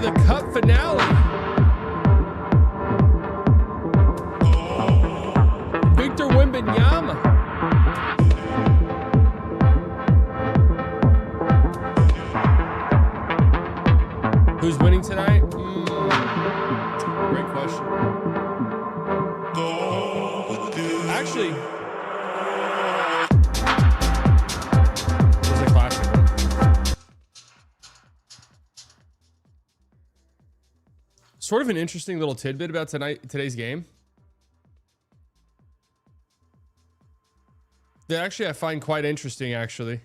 for the cup finale. Victor Wembanyama. Who's winning tonight? Great question. Actually, this is a classic one. Sort of an interesting little tidbit about today's game. That actually I find quite interesting, actually.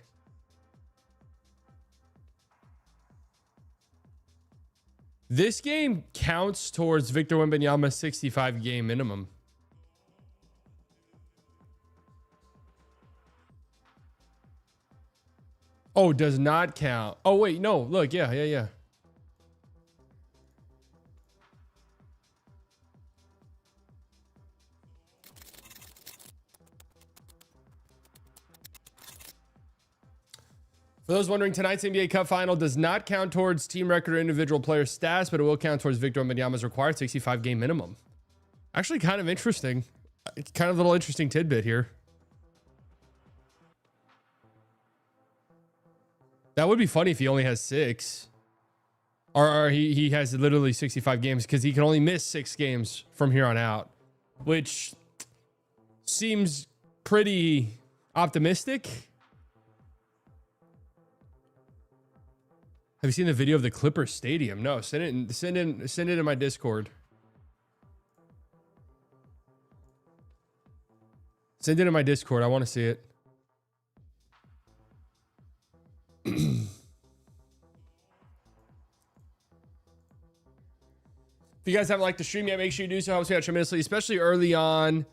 This game counts towards Victor Wembanyama's 65 game minimum. Oh, does not count. Oh, wait, no, look, yeah. For those wondering, tonight's NBA Cup final does not count towards team record or individual player stats, but it will count towards Victor Wembanyama's required 65 game minimum. Actually, kind of interesting. Kind of a little interesting tidbit here. That would be funny if he only has 6. Or he has literally 65 games because he can only miss 6 games from here on out, which seems pretty optimistic. Have you seen the video of the Clippers stadium? No, send it in my Discord. Send it in my Discord. I want to see it. If you guys haven't liked the stream yet, make sure you do so. Helps me out tremendously, especially early on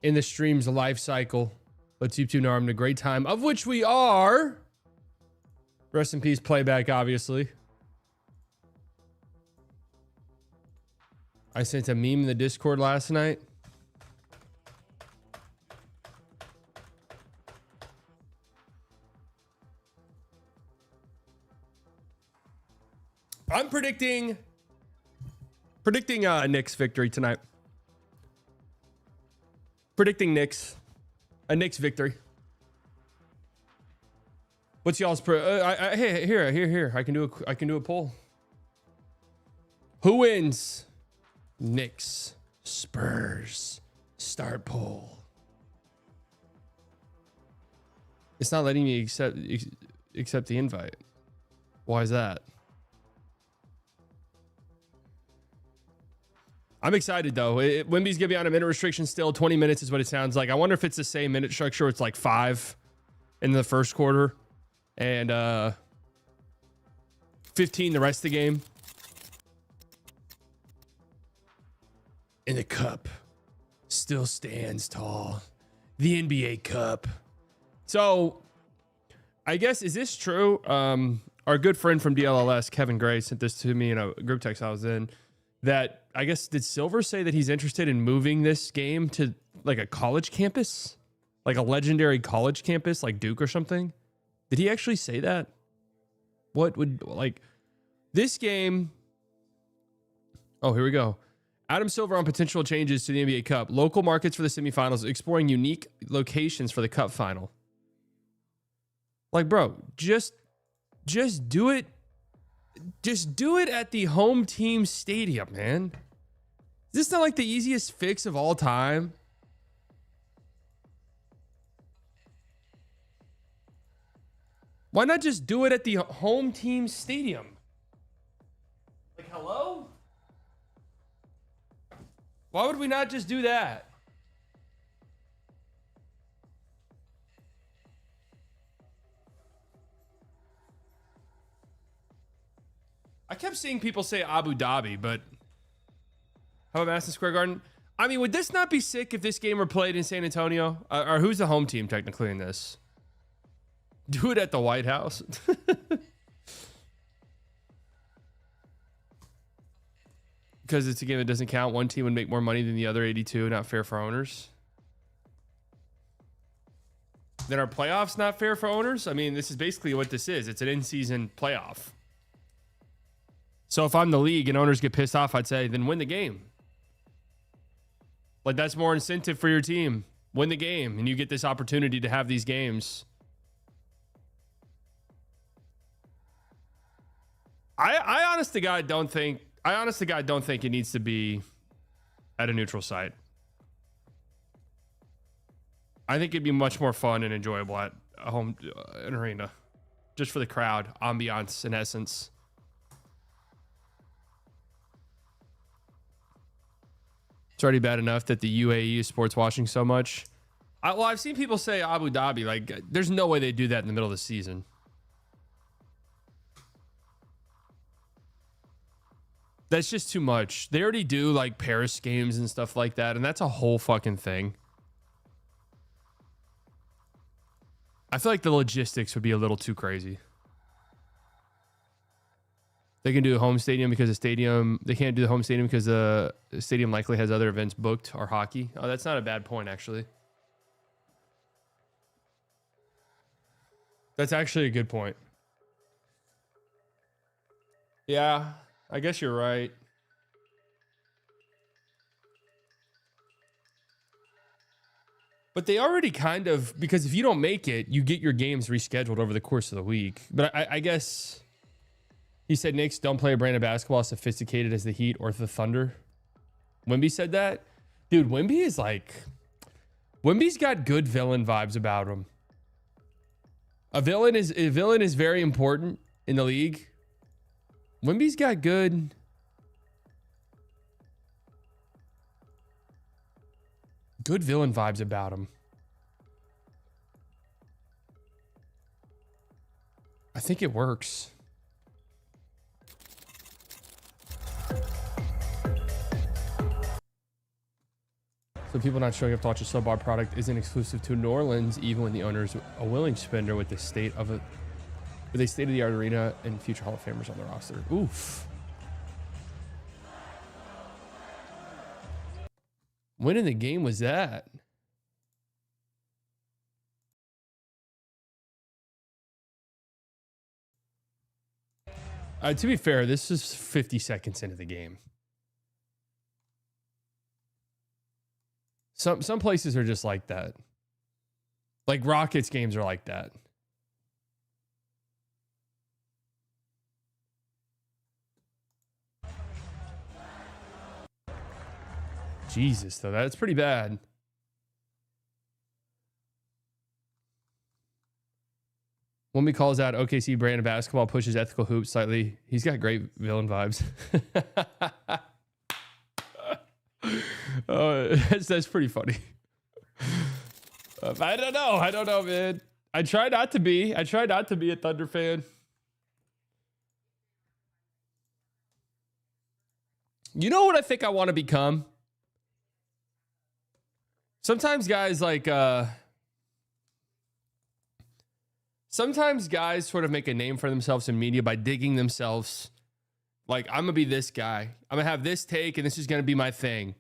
in the stream's life cycle. Let's you two know I'm having a great time, of which we are. Rest in peace, playback, obviously. I sent a meme in the Discord last night. I'm predicting Knicks victory tonight. Predicting Knicks. A Knicks victory. What's y'all's hey, here. I can do a poll. Who wins? Knicks, Spurs. Start poll. It's not letting me accept the invite. Why is that? I'm excited though. Wemby's gonna be on a minute restriction still. 20 minutes is what it sounds like. I wonder if it's the same minute structure. It's like 5 in the first quarter. And 15 the rest of the game. And the cup still stands tall. The NBA Cup. So, I guess, is this true? Our good friend from DLLS, Kevin Gray, sent this to me in a group text I was in. That, I guess, did Silver say that he's interested in moving this game to like a college campus? Like a legendary college campus like Duke or something? Did he actually say that? What would, like, this game? Oh, here we go. Adam Silver on potential changes to the NBA Cup. Local markets for the semifinals, exploring unique locations for the Cup final. Like, bro, just do it. Just do it at the home team stadium, man. Is this not like the easiest fix of all time? Why not just do it at the home team stadium? Like, hello? Why would we not just do that? I kept seeing people say Abu Dhabi, but how about Madison Square Garden? I mean, would this not be sick if this game were played in San Antonio? Or who's the home team technically in this? Do it at the White House. Because it's a game that doesn't count. One team would make more money than the other 82. Not fair for owners. Then are playoffs not fair for owners? I mean, this is basically what this is. It's an in-season playoff. So if I'm the league and owners get pissed off, I'd say, then win the game. Like, that's more incentive for your team. Win the game, and you get this opportunity to have these games. I honest to God don't think it needs to be at a neutral site. I think it'd be much more fun and enjoyable at a home an arena, just for the crowd, ambiance in essence. It's already bad enough that the UAE is sports washing so much. I've seen people say Abu Dhabi. Like, there's no way they do that in the middle of the season. That's just too much. They already do like Paris games and stuff like that, and that's a whole fucking thing. I feel like the logistics would be a little too crazy. They can do a home stadium because the stadium, they can't do the home stadium because the stadium likely has other events booked or hockey. Oh, that's not a bad point, actually. That's actually a good point. Yeah, I guess you're right. But they already kind of, because if you don't make it, you get your games rescheduled over the course of the week. But I guess he said Knicks don't play a brand of basketball as sophisticated as the Heat or the Thunder. Wemby said that. Dude, Wemby's got good villain vibes about him. A villain is very important in the league. Wemby's got good villain vibes about him. I think it works. So people not showing up to watch a sub-bar product isn't exclusive to New Orleans, even when the owner's a willing spender with a state-of-the-art arena and future Hall of Famers on the roster. Oof. When in the game was that? To be fair, this is 50 seconds into the game. Some places are just like that. Like Rockets games are like that. Jesus, though, that's pretty bad. When we calls out OKC brand of basketball, pushes ethical hoops slightly. He's got great villain vibes. Oh, that's pretty funny. I don't know, man. I try not to be a Thunder fan. You know what I think I want to become? Sometimes guys sort of make a name for themselves in media by digging themselves. Like, I'm going to be this guy. I'm going to have this take, and this is going to be my thing.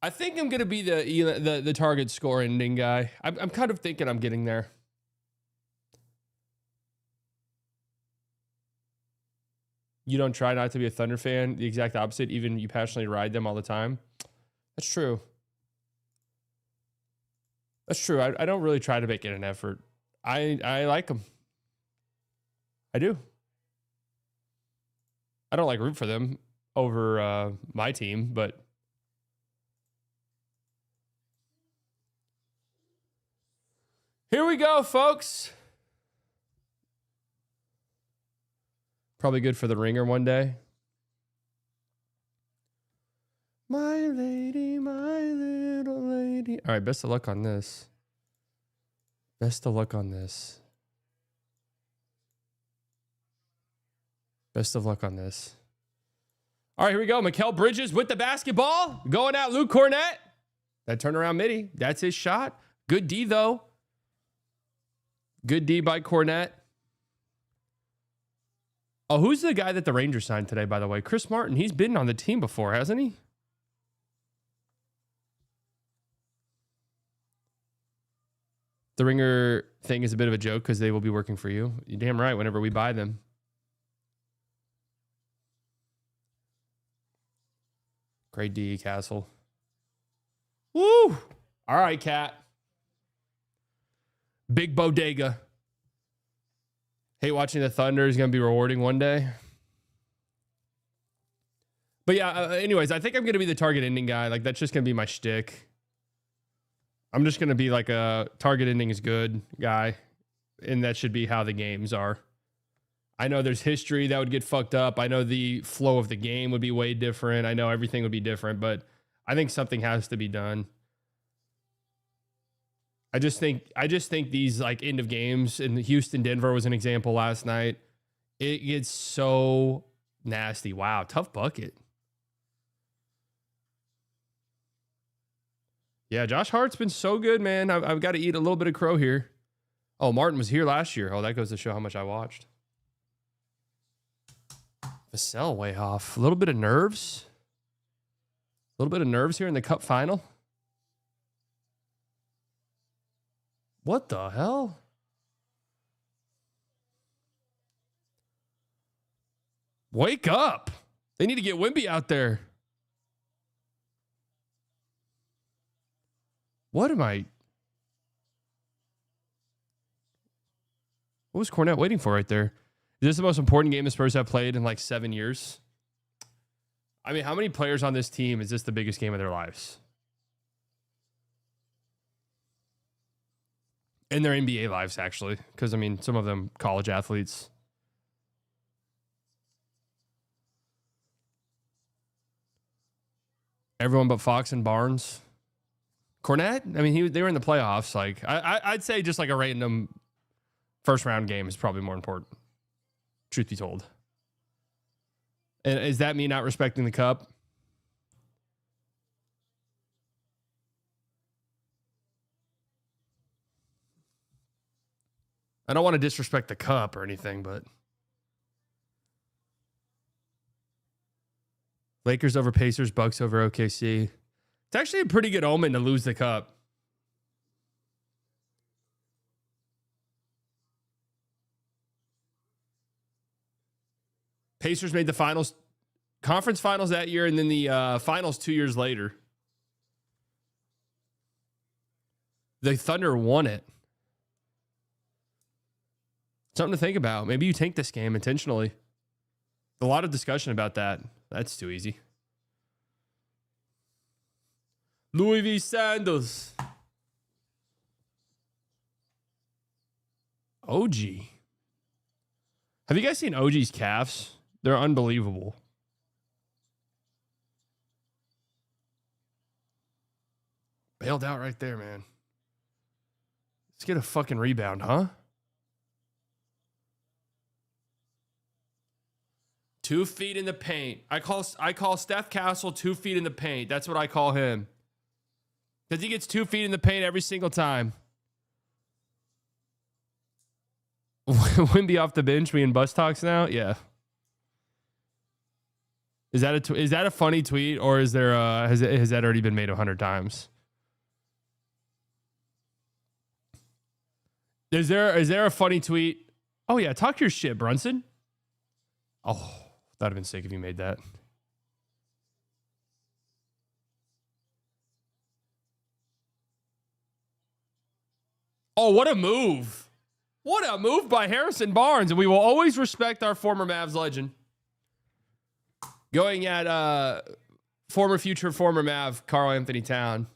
I think I'm going to be the target score ending guy. I'm kind of thinking I'm getting there. You don't try not to be a Thunder fan. The exact opposite. Even you passionately ride them all the time. That's true. That's true. I don't really try to make it an effort. I like them. I do. I don't like root for them over my team, but here we go, folks. Probably good for the ringer one day. My lady, my little lady. All right, best of luck on this. Best of luck on this. Best of luck on this. All right, here we go. Mikal Bridges with the basketball. Going out, Luke Cornett. That turnaround midi. That's his shot. Good D, though. Good D by Cornett. Oh, who's the guy that the Rangers signed today, by the way? Chris Martin. He's been on the team before, hasn't he? The ringer thing is a bit of a joke because they will be working for you. You're damn right whenever we buy them. Great D, Castle. Woo! All right, Cat. Big bodega. Hate watching the Thunder is going to be rewarding one day. But yeah, anyways, I think I'm going to be the target ending guy. Like, that's just going to be my shtick. I'm just going to be like a target ending is good guy. And that should be how the games are. I know there's history that would get fucked up. I know the flow of the game would be way different. I know everything would be different, but I think something has to be done. I just think these like end of games, and Houston Denver was an example last night. It gets so nasty. Wow, tough bucket. Yeah, Josh Hart's been so good, man. I've got to eat a little bit of crow here. Oh, Martin was here last year. Oh, that goes to show how much I watched. Vassell way off. A little bit of nerves. A little bit of nerves here in the cup final. What the hell? Wake up. They need to get Wemby out there. What am I? What was Cornette waiting for right there? Is this the most important game the Spurs have played in like 7 years? I mean, how many players on this team is this the biggest game of their lives? In their NBA lives, actually. Because, I mean, some of them college athletes. Everyone but Fox and Barnes. Cornette? I mean, they were in the playoffs. Like, I'd say just like a random first round game is probably more important. Truth be told. And is that me not respecting the cup? I don't want to disrespect the cup or anything, but Lakers over Pacers, Bucks over OKC. It's actually a pretty good omen to lose the cup. Pacers made the finals, conference finals that year, and then the finals 2 years later. The Thunder won it. Something to think about. Maybe you tank this game intentionally. A lot of discussion about that. That's too easy. Louis V. Sanders. OG. Have you guys seen OG's calves? They're unbelievable. Bailed out right there, man. Let's get a fucking rebound, huh? 2 feet in the paint. I call Steph Castle 2 feet in the paint. That's what I call him. Because he gets 2 feet in the paint every single time. Wemby off the bench, we in bus talks now? Yeah. Is that a funny tweet, or is there has that already been made 100 times? Is there a funny tweet? Oh yeah, talk your shit, Brunson. Oh, that'd have been sick if you made that. Oh, what a move. What a move by Harrison Barnes. And we will always respect our former Mavs legend. Going at former Mav, Karl Anthony Town.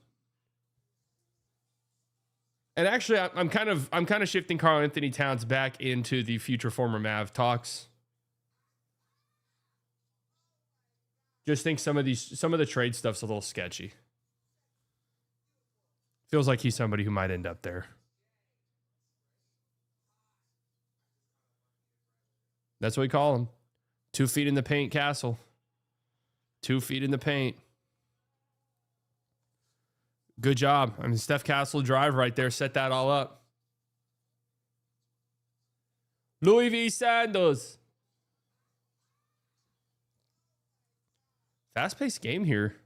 And actually, I'm kind of shifting Karl Anthony Towns back into the future former Mav talks. Just think some of the trade stuff's a little sketchy. Feels like he's somebody who might end up there. That's what we call him. 2 feet in the paint, Castle. 2 feet in the paint. Good job. I mean, Steph Castle drive right there. Set that all up. Louis V. Sanders. Fast-paced game here.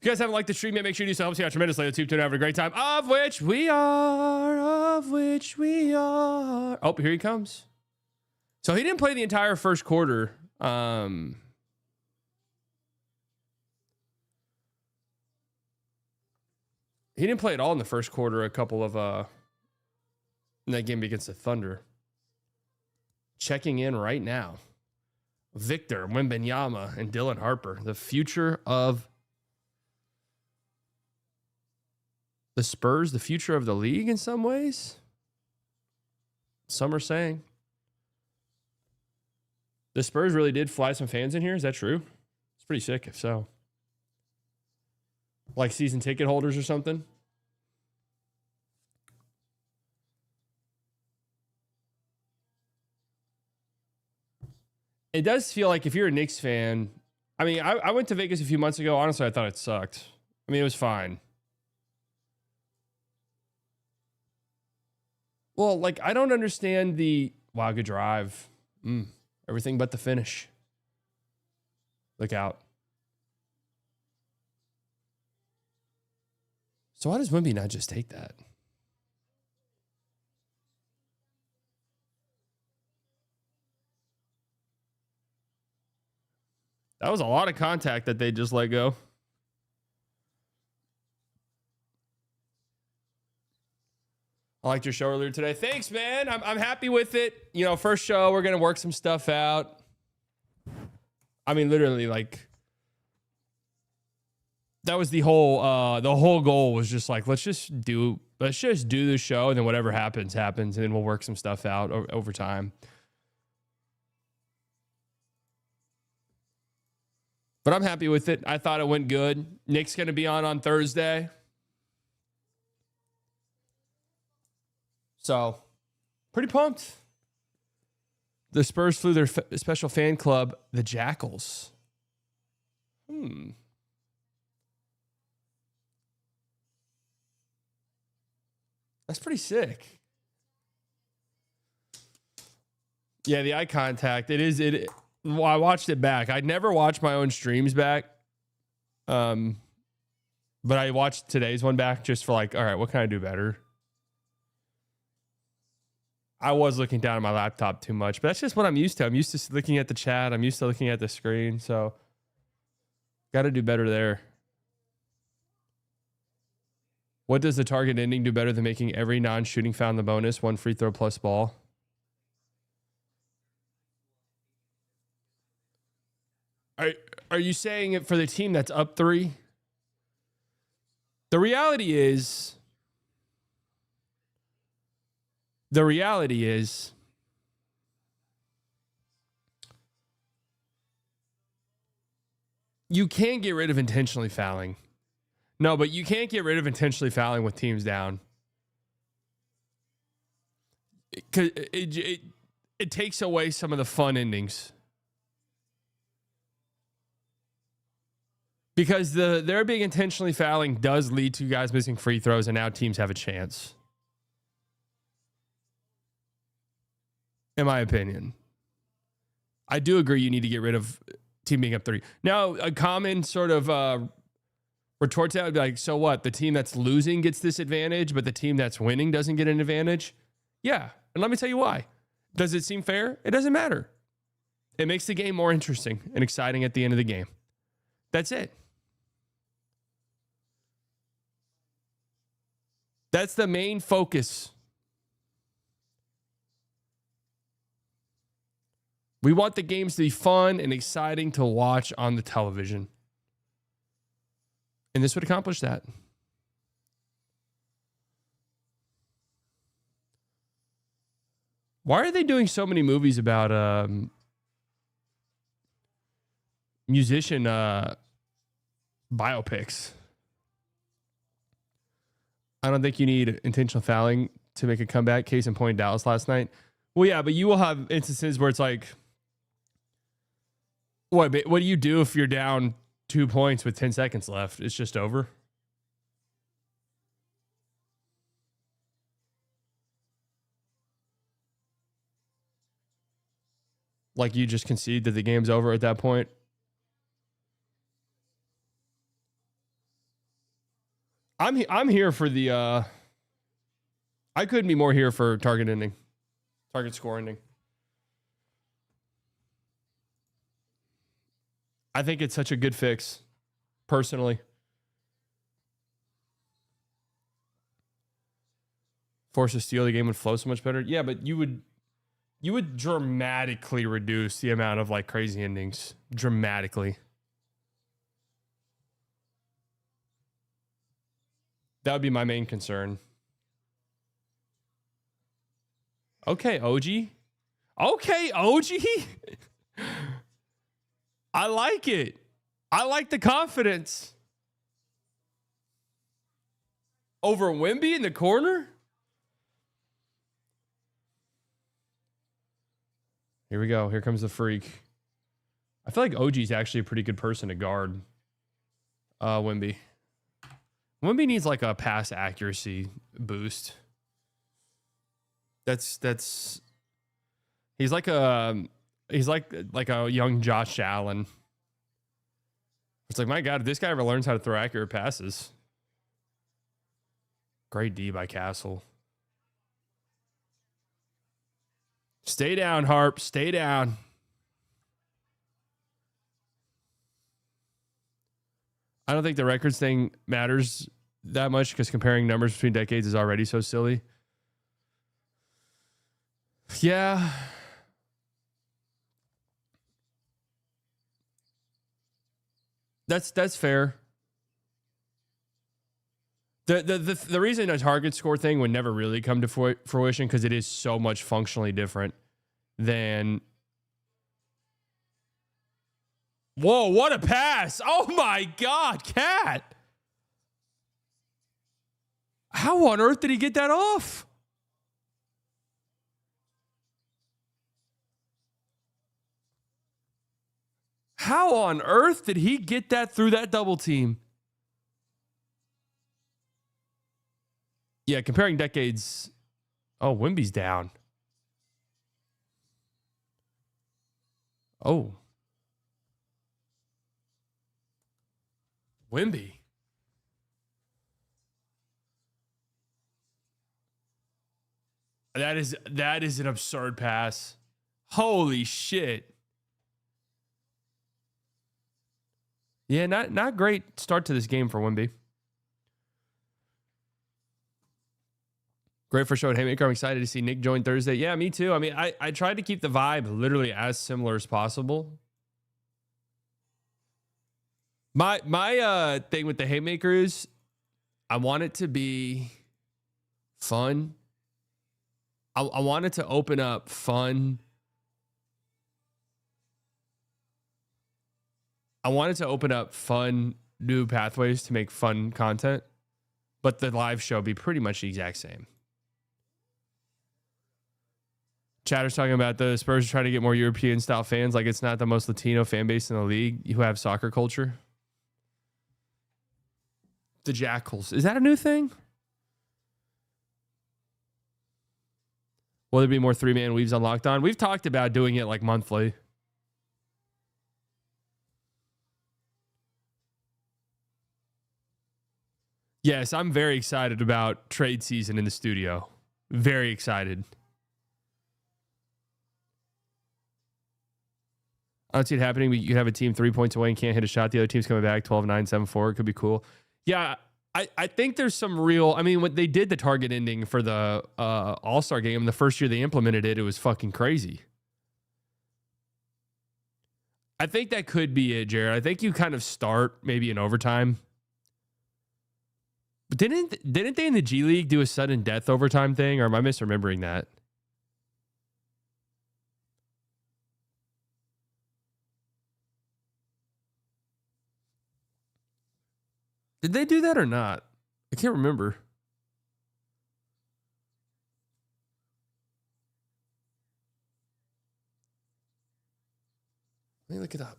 If you guys haven't liked the stream yet, make sure you do so. Helps you out tremendously. Let's have a great time. Of which we are. Oh, here he comes. So he didn't play the entire first quarter. He didn't play at all in the first quarter. A couple of in that game against the Thunder. Checking in right now. Victor Wembanyama and Dylan Harper, the future of the Spurs, the future of the league in some ways. Some are saying the Spurs really did fly some fans in here. Is that true? It's pretty sick if so. Like season ticket holders or something. It does feel like if you're a Knicks fan, I mean, I went to Vegas a few months ago. Honestly, I thought it sucked. I mean, it was fine. Well, like, I don't understand the, wow, good drive. Everything but the finish. Look out. So why does Wemby not just take that? That was a lot of contact that they just let go. I liked your show earlier today. Thanks, man. I'm happy with it. You know, first show, we're going to work some stuff out. I mean, literally, like, that was the whole goal was just like, let's just do the show, and then whatever happens, and then we'll work some stuff out over time. But I'm happy with it. I thought it went good. Nick's going to be on Thursday. So, pretty pumped. The Spurs flew their special fan club, the Jackals. That's pretty sick. Yeah, the eye contact. Well, I watched it back. I never watched my own streams back. But I watched today's one back just for like, all right, what can I do better? I was looking down at my laptop too much, but that's just what I'm used to. I'm used to looking at the chat. I'm used to looking at the screen. So got to do better there. What does the target ending do better than making every non-shooting foul in the bonus? 1 free throw plus ball. Are you saying it for the team that's up 3? The reality is you can't get rid of intentionally fouling. No, but you can't get rid of intentionally fouling with teams down. Because it takes away some of the fun endings. Because their being intentionally fouling does lead to guys missing free throws, and now teams have a chance. In my opinion. I do agree you need to get rid of team being up 3. Now, a common sort of retort to that would be like, so what? The team that's losing gets this advantage, but the team that's winning doesn't get an advantage? Yeah, and let me tell you why. Does it seem fair? It doesn't matter. It makes the game more interesting and exciting at the end of the game. That's it. That's the main focus. We want the games to be fun and exciting to watch on the television. And this would accomplish that. Why are they doing so many movies about musician biopics? I don't think you need intentional fouling to make a comeback. Case in point, Dallas last night. Well, yeah, but you will have instances where it's like, what do you do if you're down 2 points with 10 seconds left? It's just over. Like you just concede that the game's over at that point. I'm here for the I couldn't be more here for target ending. Target score ending. I think it's such a good fix, personally. Force a steal, the game would flow so much better. Yeah, but you would dramatically reduce the amount of like crazy endings. Dramatically. That would be my main concern. Okay, OG. Okay, OG. I like it. I like the confidence. Over Wemby in the corner? Here we go. Here comes the freak. I feel like OG is actually a pretty good person to guard Wemby. Wemby needs like a pass accuracy boost. That's he's like a young Josh Allen. It's like, my God, if this guy ever learns how to throw accurate passes. Great D by Castle. Stay down, Harp. Stay down. I don't think the records thing matters that much because comparing numbers between decades is already so silly. Yeah. That's fair. The reason a target score thing would never really come to fruition because it is so much functionally different than. Whoa, what a pass. Oh my God, Cat. How on earth did he get that off? How on earth did he get that through that double team? Yeah, comparing decades. Oh, Wemby's down. Oh. Wemby. That is an absurd pass. Holy shit. Yeah, not great start to this game for Wemby. Great for showed Haymaker. I'm excited to see Nick join Thursday. Yeah, me too. I mean, I tried to keep the vibe literally as similar as possible. My thing with the Haymaker is I want it to be fun. I want it to open up fun. I wanted to open up fun new pathways to make fun content, but the live show be pretty much the exact same. Chatter's talking about the Spurs trying to get more European style fans. Like it's not the most Latino fan base in the league who have soccer culture. The Jackals. Is that a new thing? Will there be more 3-man weaves on Locked On? We've talked about doing it like monthly. Yes, I'm very excited about trade season in the studio. Very excited. I don't see it happening, but you could have a team 3 points away and can't hit a shot. The other team's coming back 12-9, 7-4. It could be cool. Yeah, I think there's some real... I mean, when they did the target ending for the All-Star game, the first year they implemented it, it was fucking crazy. I think that could be it, Jared. I think you kind of start maybe in overtime. But didn't they in the G League do a sudden death overtime thing, or am I misremembering that? Did they do that or not? I can't remember. Let me look it up.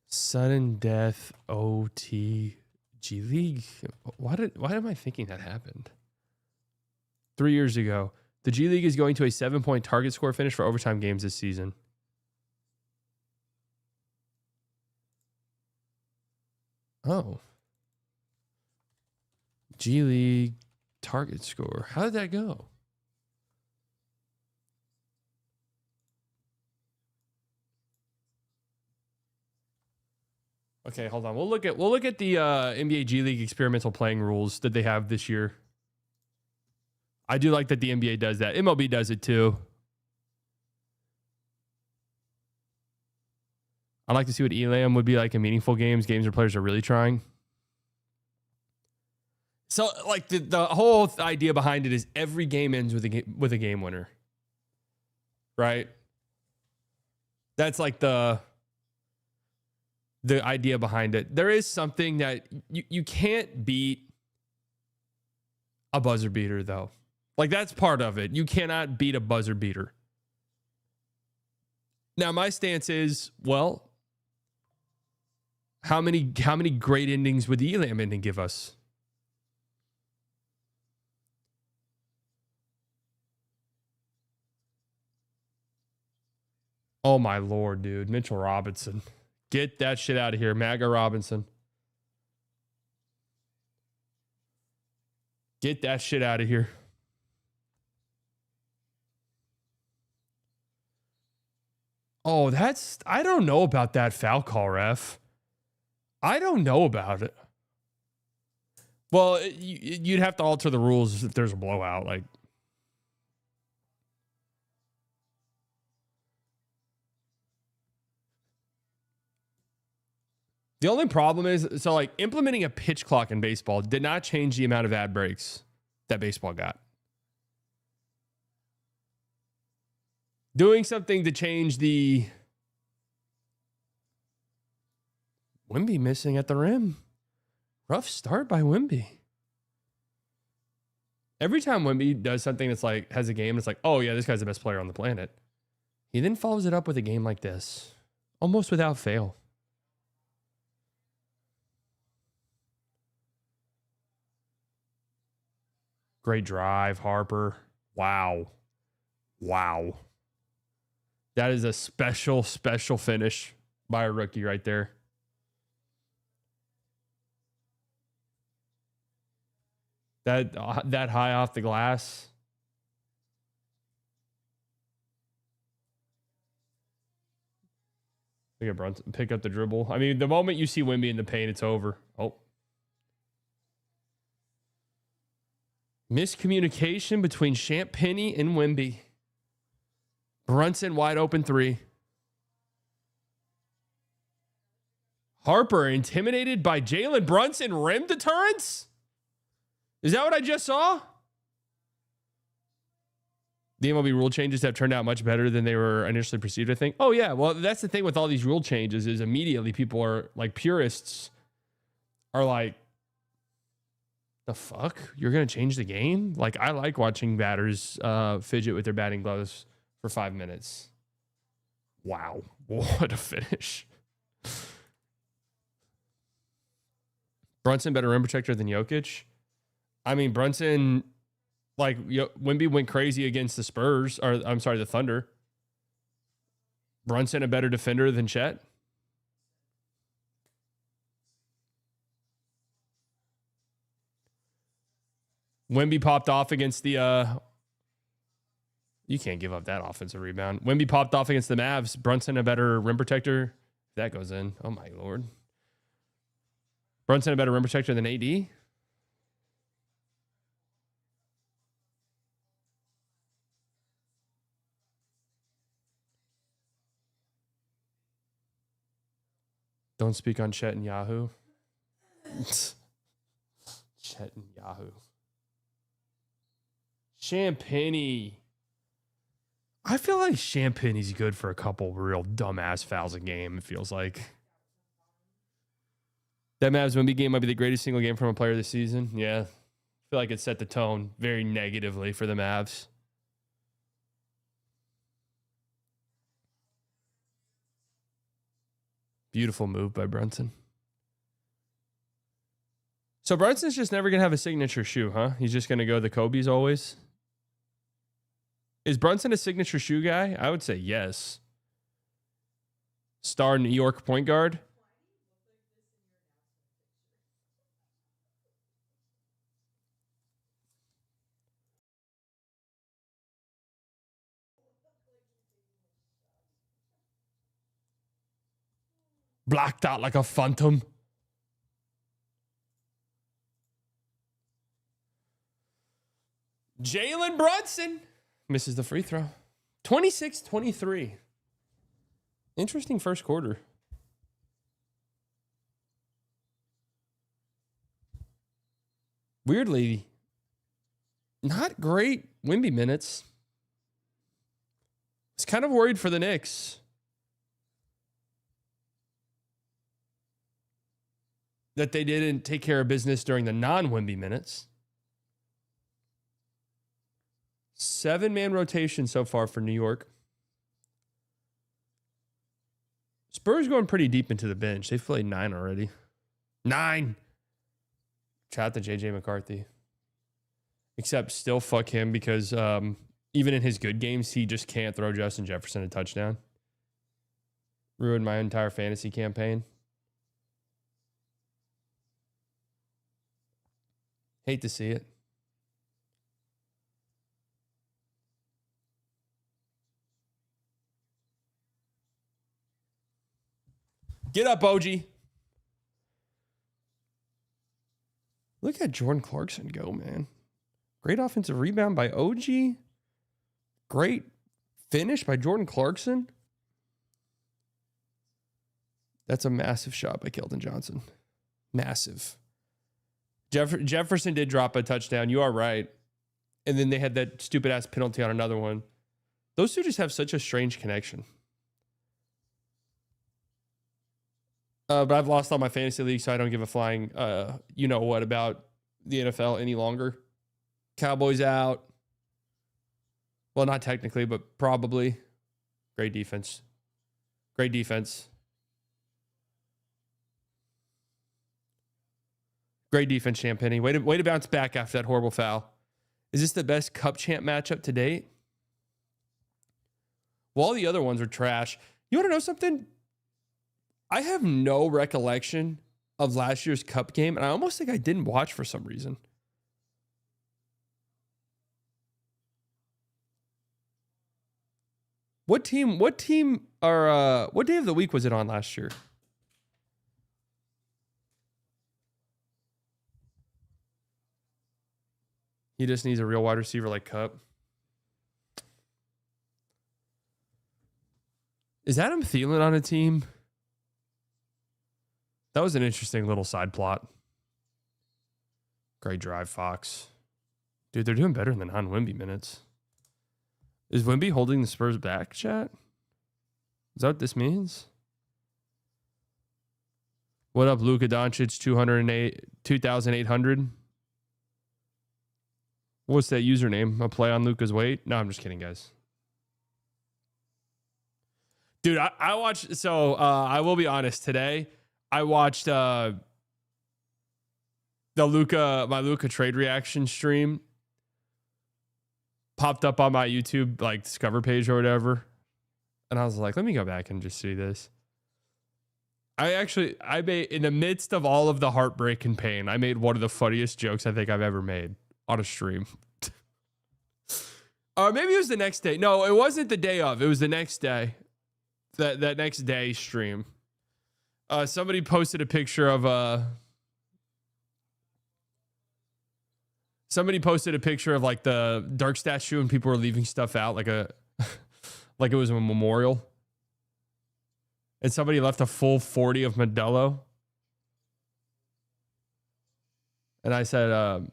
Sudden death OT G League. Why am I thinking that happened? 3 years ago. The G League is going to a 7-point target score finish for overtime games this season. Oh. G League target score. How did that go? Okay, hold on. We'll look at the NBA G League experimental playing rules that they have this year. I do like that the NBA does that. MLB does it too. I'd like to see what Elam would be like in meaningful games where players are really trying. So, like, the whole idea behind it is every game ends with a game winner, right? That's like the idea behind it. There is something that you can't beat a buzzer beater, though. Like, that's part of it. You cannot beat a buzzer beater. Now, my stance is, well, how many great endings would the Elam ending give us? Oh, my Lord, dude. Mitchell Robinson. Get that shit out of here. MAGA Robinson. Get that shit out of here. Oh, I don't know about that foul call, ref. I don't know about it. Well, you'd have to alter the rules if there's a blowout. Like, the only problem is, so like implementing a pitch clock in baseball did not change the amount of ad breaks that baseball got. Doing something to change the Wemby missing at the rim. Rough start by Wemby. Every time Wemby does something that's like, has a game, it's like, oh yeah, this guy's the best player on the planet. He then follows it up with a game like this, almost without fail. Great drive, Harper. Wow. That is a special finish by a rookie right there. That high off the glass. Look at Brunson pick up the dribble. I mean, the moment you see Wemby in the paint, it's over. Oh. Miscommunication between Champagnie and Wemby. Brunson wide open three. Harper intimidated by Jalen Brunson rim deterrence? Is that what I just saw? The MLB rule changes have turned out much better than they were initially perceived, I think. Oh, yeah. Well, that's the thing with all these rule changes is immediately people are like purists are like, the fuck? You're going to change the game? Like, I like watching batters fidget with their batting gloves for 5 minutes. Wow. What a finish. Brunson better rim protector than Jokic? I mean, Brunson, like, Wemby went crazy against the Spurs, or I'm sorry, the Thunder. Brunson a better defender than Chet? Wemby popped off against the you can't give up that offensive rebound. Wemby popped off against the Mavs. Brunson a better rim protector. That goes in. Oh my Lord. Brunson a better rim protector than AD? Don't speak on Chet and Yahoo. Chet and Yahoo. Champagnie. I feel like Champagnie's good for a couple real dumbass fouls a game, it feels like. That Mavs Wemby game might be the greatest single game from a player this season. Yeah. I feel like it set the tone very negatively for the Mavs. Beautiful move by Brunson. So Brunson's just never going to have a signature shoe, huh? He's just going to go the Kobe's always? Is Brunson a signature shoe guy? I would say yes. Star New York point guard. Blacked out like a phantom. Jalen Brunson misses the free throw. 26-23. Interesting first quarter. Weirdly, not great Wemby minutes. I was kind of worried for the Knicks. That they didn't take care of business during the non-Wemby minutes. 7-man rotation so far for New York. Spurs going pretty deep into the bench. They've played 9 already. 9. Shout out to JJ McCarthy. Except still fuck him because even in his good games, he just can't throw Justin Jefferson a touchdown. Ruined my entire fantasy campaign. Hate to see it. Get up, OG. Look at Jordan Clarkson go, man. Great offensive rebound by OG. Great finish by Jordan Clarkson. That's a massive shot by Keldon Johnson. Massive. Jefferson did drop a touchdown. You are right. And then they had that stupid-ass penalty on another one. Those two just have such a strange connection. But I've lost all my fantasy league, so I don't give a flying you-know-what about the NFL any longer. Cowboys out. Well, not technically, but probably. Great defense. Great defense. Great defense, Champagny. Way to bounce back after that horrible foul. Is this the best Cup champ matchup to date? Well, all the other ones are trash. You want to know something? I have no recollection of last year's Cup game, and I almost think I didn't watch for some reason. What day of the week was it on last year? He just needs a real wide receiver like Cup. Is Adam Thielen on a team? That was an interesting little side plot. Great drive, Fox. Dude, they're doing better than non-Wemby minutes. Is Wemby holding the Spurs back, chat? Is that what this means? What up, Luka Doncic, 2,800? What's that username? A play on Luka's weight? No, I'm just kidding, guys. Dude, I watched... So, I will be honest. Today, I watched my Luka trade reaction stream. Popped up on my YouTube, like, Discover page or whatever. And I was like, let me go back and just see this. I made... In the midst of all of the heartbreak and pain, I made one of the funniest jokes I think I've ever made on a stream. Maybe it was the next day. No, it wasn't the day of. It was the next day. That next day stream. Somebody posted a picture of like the Dirk statue, and people were leaving stuff out like it was a memorial. And somebody left a full 40 of Modelo. And I said,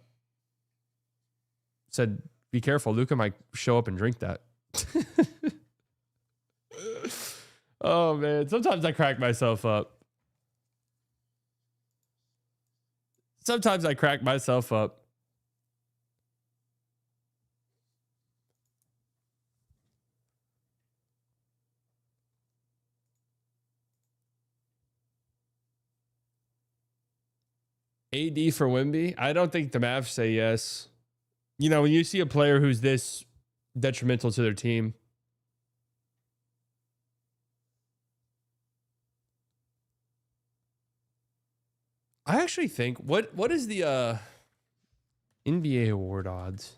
be careful, Luka might show up and drink that. Oh, man. Sometimes I crack myself up. AD for Wemby? I don't think the Mavs say yes. You know, when you see a player who's this detrimental to their team. I actually think, what is the NBA award odds?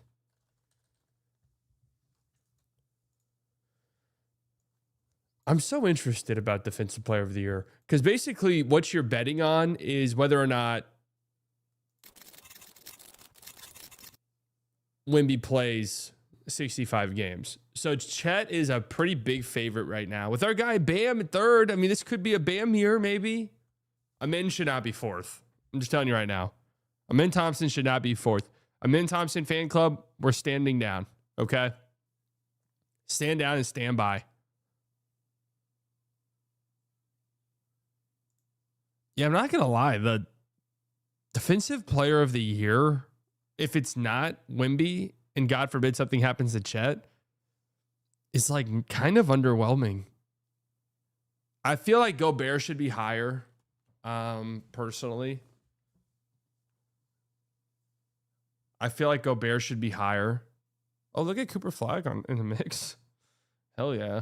I'm so interested about Defensive Player of the Year because basically what you're betting on is whether or not Wemby plays 65 games. So Chet is a pretty big favorite right now. With our guy Bam at third, I mean, this could be a Bam year, maybe. Amin should not be fourth. I'm just telling you right now. Amin Thompson should not be fourth. Amin Thompson fan club, we're standing down, okay? Stand down and stand by. Yeah, I'm not going to lie. The Defensive Player of the Year, if it's not Wemby, and God forbid something happens to Chet, is like kind of underwhelming. I feel like Gobert should be higher, personally. I feel like Gobert should be higher. Oh, look at Cooper Flag in the mix. Hell yeah.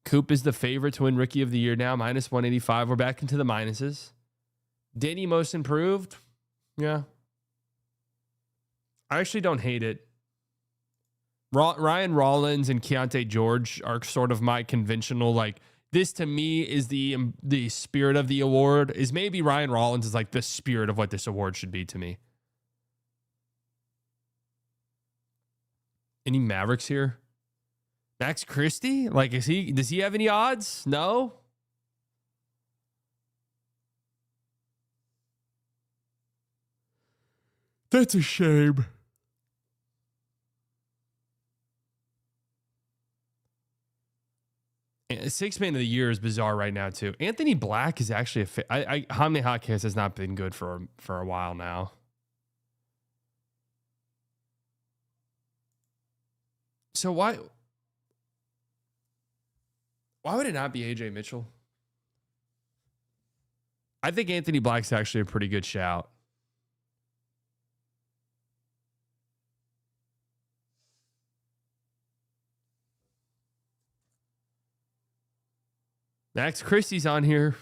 Coop is the favorite to win Rookie of the Year now, minus 185. We're back into the minuses. Danny most improved. Yeah. I actually don't hate it. Ryan Rollins and Keontae George are sort of my conventional, like, this to me is the spirit of the award. Is maybe Ryan Rollins is like the spirit of what this award should be to me. Any Mavericks here? Max Christie? Like, does he have any odds? No. That's a shame. Sixth man of the year is bizarre right now too. Anthony Black is actually Jaime Jaquez has not been good for a while now. So why would it not be AJ Mitchell? I think Anthony Black's actually a pretty good shout. Max Christie's on here.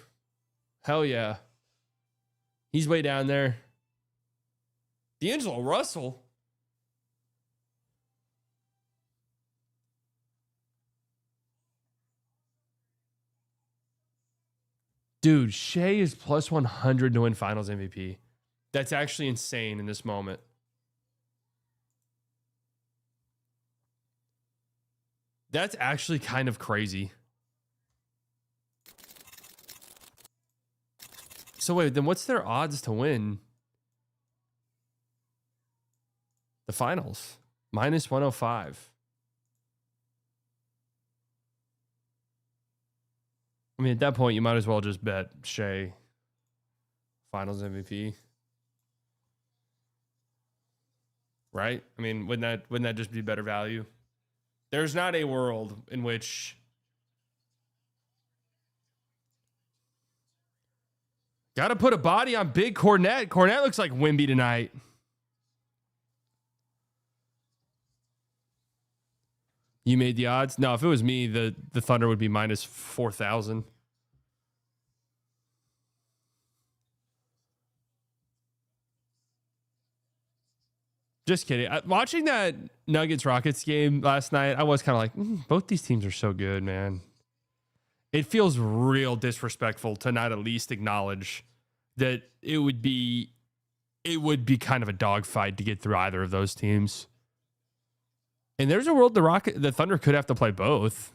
Hell yeah. He's way down there. D'Angelo Russell. Dude, Shea is plus 100 to win Finals MVP. That's actually insane in this moment. That's actually kind of crazy. So wait, then what's their odds to win the finals? Minus 105. I mean, at that point, you might as well just bet Shea Finals MVP. Right? I mean, wouldn't that just be better value? There's not a world in which got to put a body on big Cornette. Cornette looks like Wemby tonight. You made the odds? No, if it was me, the Thunder would be minus 4,000. Just kidding. Watching that Nuggets-Rockets game last night, I was kind of like, both these teams are so good, man. It feels real disrespectful to not at least acknowledge that it would be kind of a dogfight to get through either of those teams. And there's a world the Thunder could have to play both.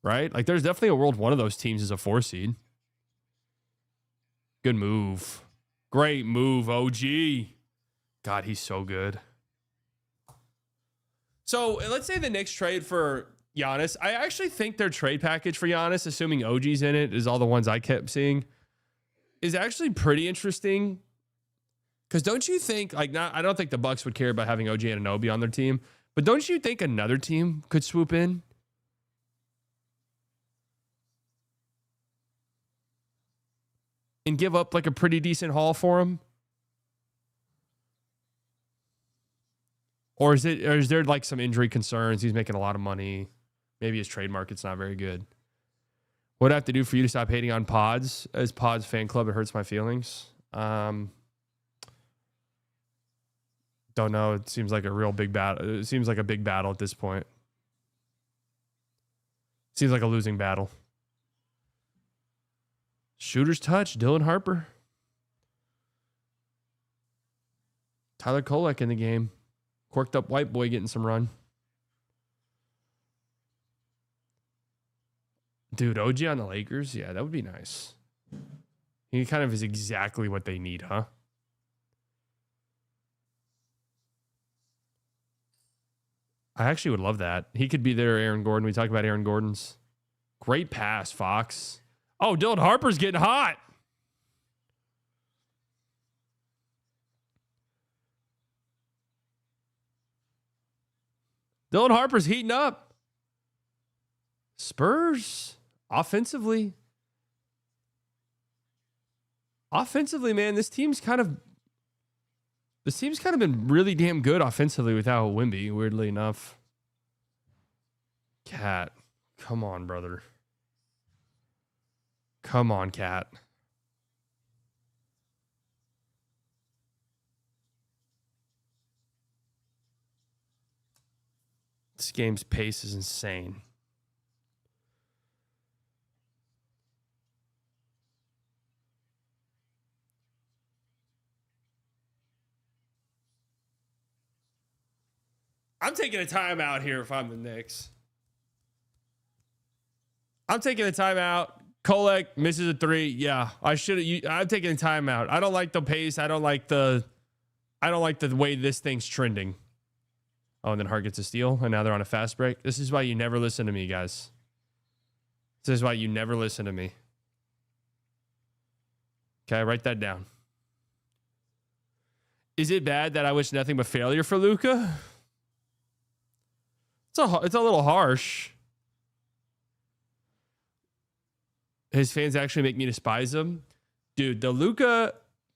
Right? Like there's definitely a world one of those teams is a 4 seed. Good move. Great move, OG. God, he's so good. So let's say the Knicks trade for Giannis. I actually think their trade package for Giannis, assuming OG's in it, is all the ones I kept seeing, is actually pretty interesting. Because don't you think, I don't think the Bucks would care about having OG Anunoby on their team, but don't you think another team could swoop in? And give up like a pretty decent haul for him? Or is there like some injury concerns? He's making a lot of money. Maybe his trade market's not very good. What I have to do for you to stop hating on Pods as Pods fan club? It hurts my feelings. Don't know. It seems like a real big battle. It seems like a big battle at this point. Seems like a losing battle. Shooter's touch. Dylan Harper. Tyler Kolek in the game. Quirked up white boy getting some run. Dude, OG on the Lakers? Yeah, that would be nice. He kind of is exactly what they need, huh? I actually would love that. He could be there, Aaron Gordon. We talked about Aaron Gordon's. Great pass, Fox. Oh, Dylan Harper's getting hot. Dylan Harper's heating up. Spurs, offensively. Offensively, man, this team's kind of been really damn good offensively without Wemby, weirdly enough. Cat. Come on, brother. Come on, Cat. This game's pace is insane. I'm taking a timeout here if I'm the Knicks. I'm taking a timeout. Kolek misses a three. Yeah, I should. I'm taking a timeout. I don't like the pace. I don't like the way this thing's trending. Oh, and then Hart gets a steal, and now they're on a fast break. This is why you never listen to me, guys. This is why you never listen to me. Okay, write that down. Is it bad that I wish nothing but failure for Luka? It's a little harsh. His fans actually make me despise him. Dude, the Luka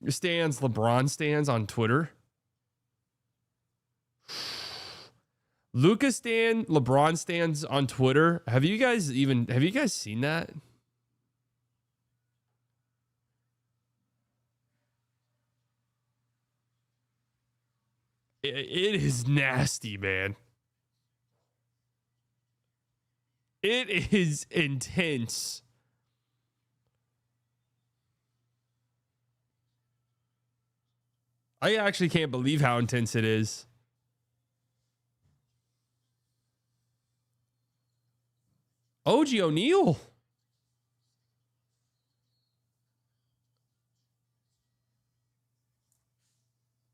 stands, LeBron stands on Twitter. Luka stan, LeBron stands on Twitter. Have you guys seen that? It is nasty, man. It is intense. I actually can't believe how intense it is. OG O'Neal.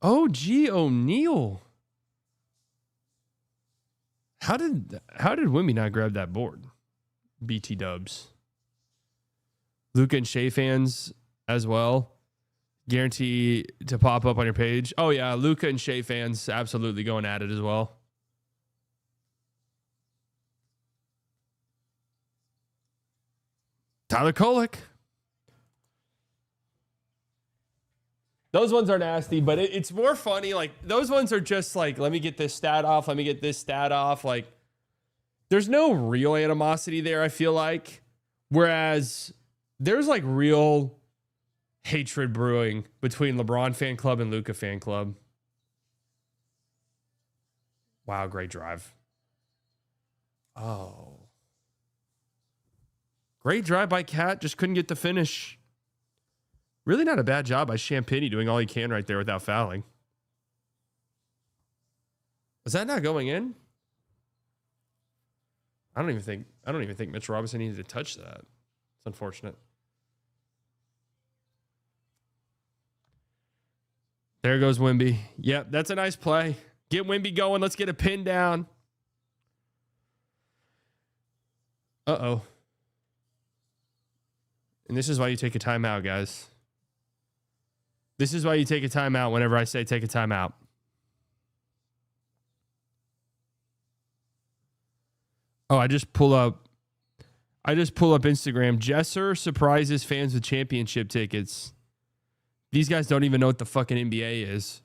OG O'Neal. How did Wemby not grab that board? BT dubs. Luka and Shea fans as well. Guarantee to pop up on your page. Oh yeah, Luka and Shea fans absolutely going at it as well. Tyler Kolek. Those ones are nasty, but it's more funny. Like, those ones are just like, let me get this stat off. Let me get this stat off. Like, there's no real animosity there, I feel like. Whereas there's like real hatred brewing between LeBron fan club and Luka fan club. Wow, great drive. Oh. Great drive by Cat. Just couldn't get the finish. Really not a bad job by Champagny doing all he can right there without fouling. Is that not going in? I don't even think Mitch Robinson needed to touch that. It's unfortunate. There goes Wemby. Yep, that's a nice play. Get Wemby going. Let's get a pin down. Uh-oh. And this is why you take a timeout, guys. This is why you take a timeout whenever I say take a timeout. Oh, I just pull up Instagram. Jesser surprises fans with championship tickets. These guys don't even know what the fucking NBA is.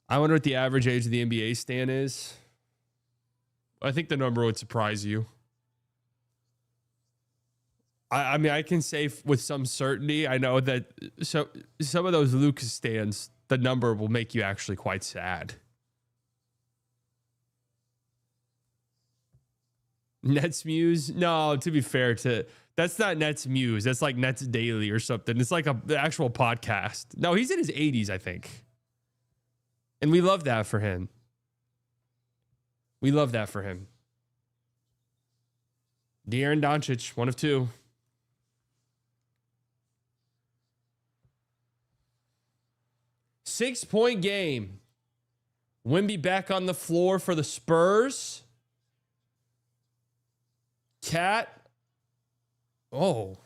I wonder what the average age of the NBA stan is. I think the number would surprise you. I mean, I can say with some certainty, I know that some of those Lucas stands, the number will make you actually quite sad. Nets Muse? No, to be fair, that's not Nets Muse. That's like Nets Daily or something. It's like the actual podcast. No, he's in his 80s, I think. And we love that for him. We love that for him. De'Aaron Doncic, one of two. Six-point game. Wemby back on the floor for the Spurs. Cat. Oh.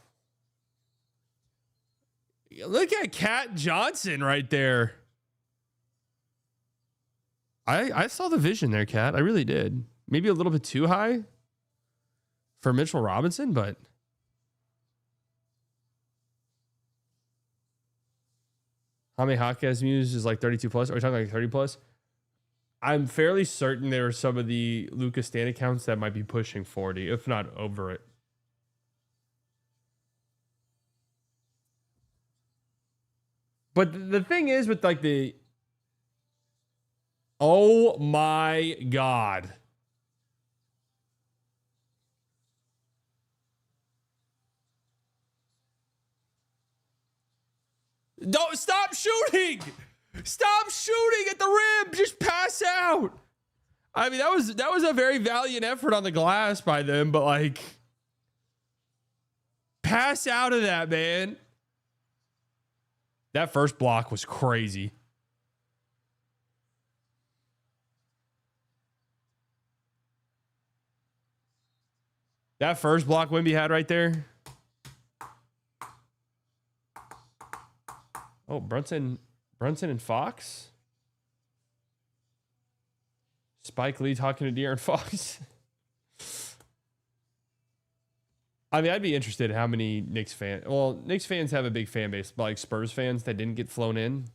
Look at Cat Johnson right there. I saw the vision there, Cat. I really did. Maybe a little bit too high for Mitchell Robinson, but Jaime Jaquez Muse is like 32 plus. Are we talking like 30 plus? I'm fairly certain there are some of the Lucas Stan accounts that might be pushing 40, if not over it. But the thing is with like the... Oh my God. Don't stop shooting. Stop shooting at the rim. Just pass out. I mean, that was a very valiant effort on the glass by them, but like pass out of that, man. That first block was crazy. That first block Wemby had right there. Oh, Brunson and Fox. Spike Lee talking to De'Aaron Fox. I mean, I'd be interested in how many Knicks fans. Well, Knicks fans have a big fan base, but like Spurs fans that didn't get flown in.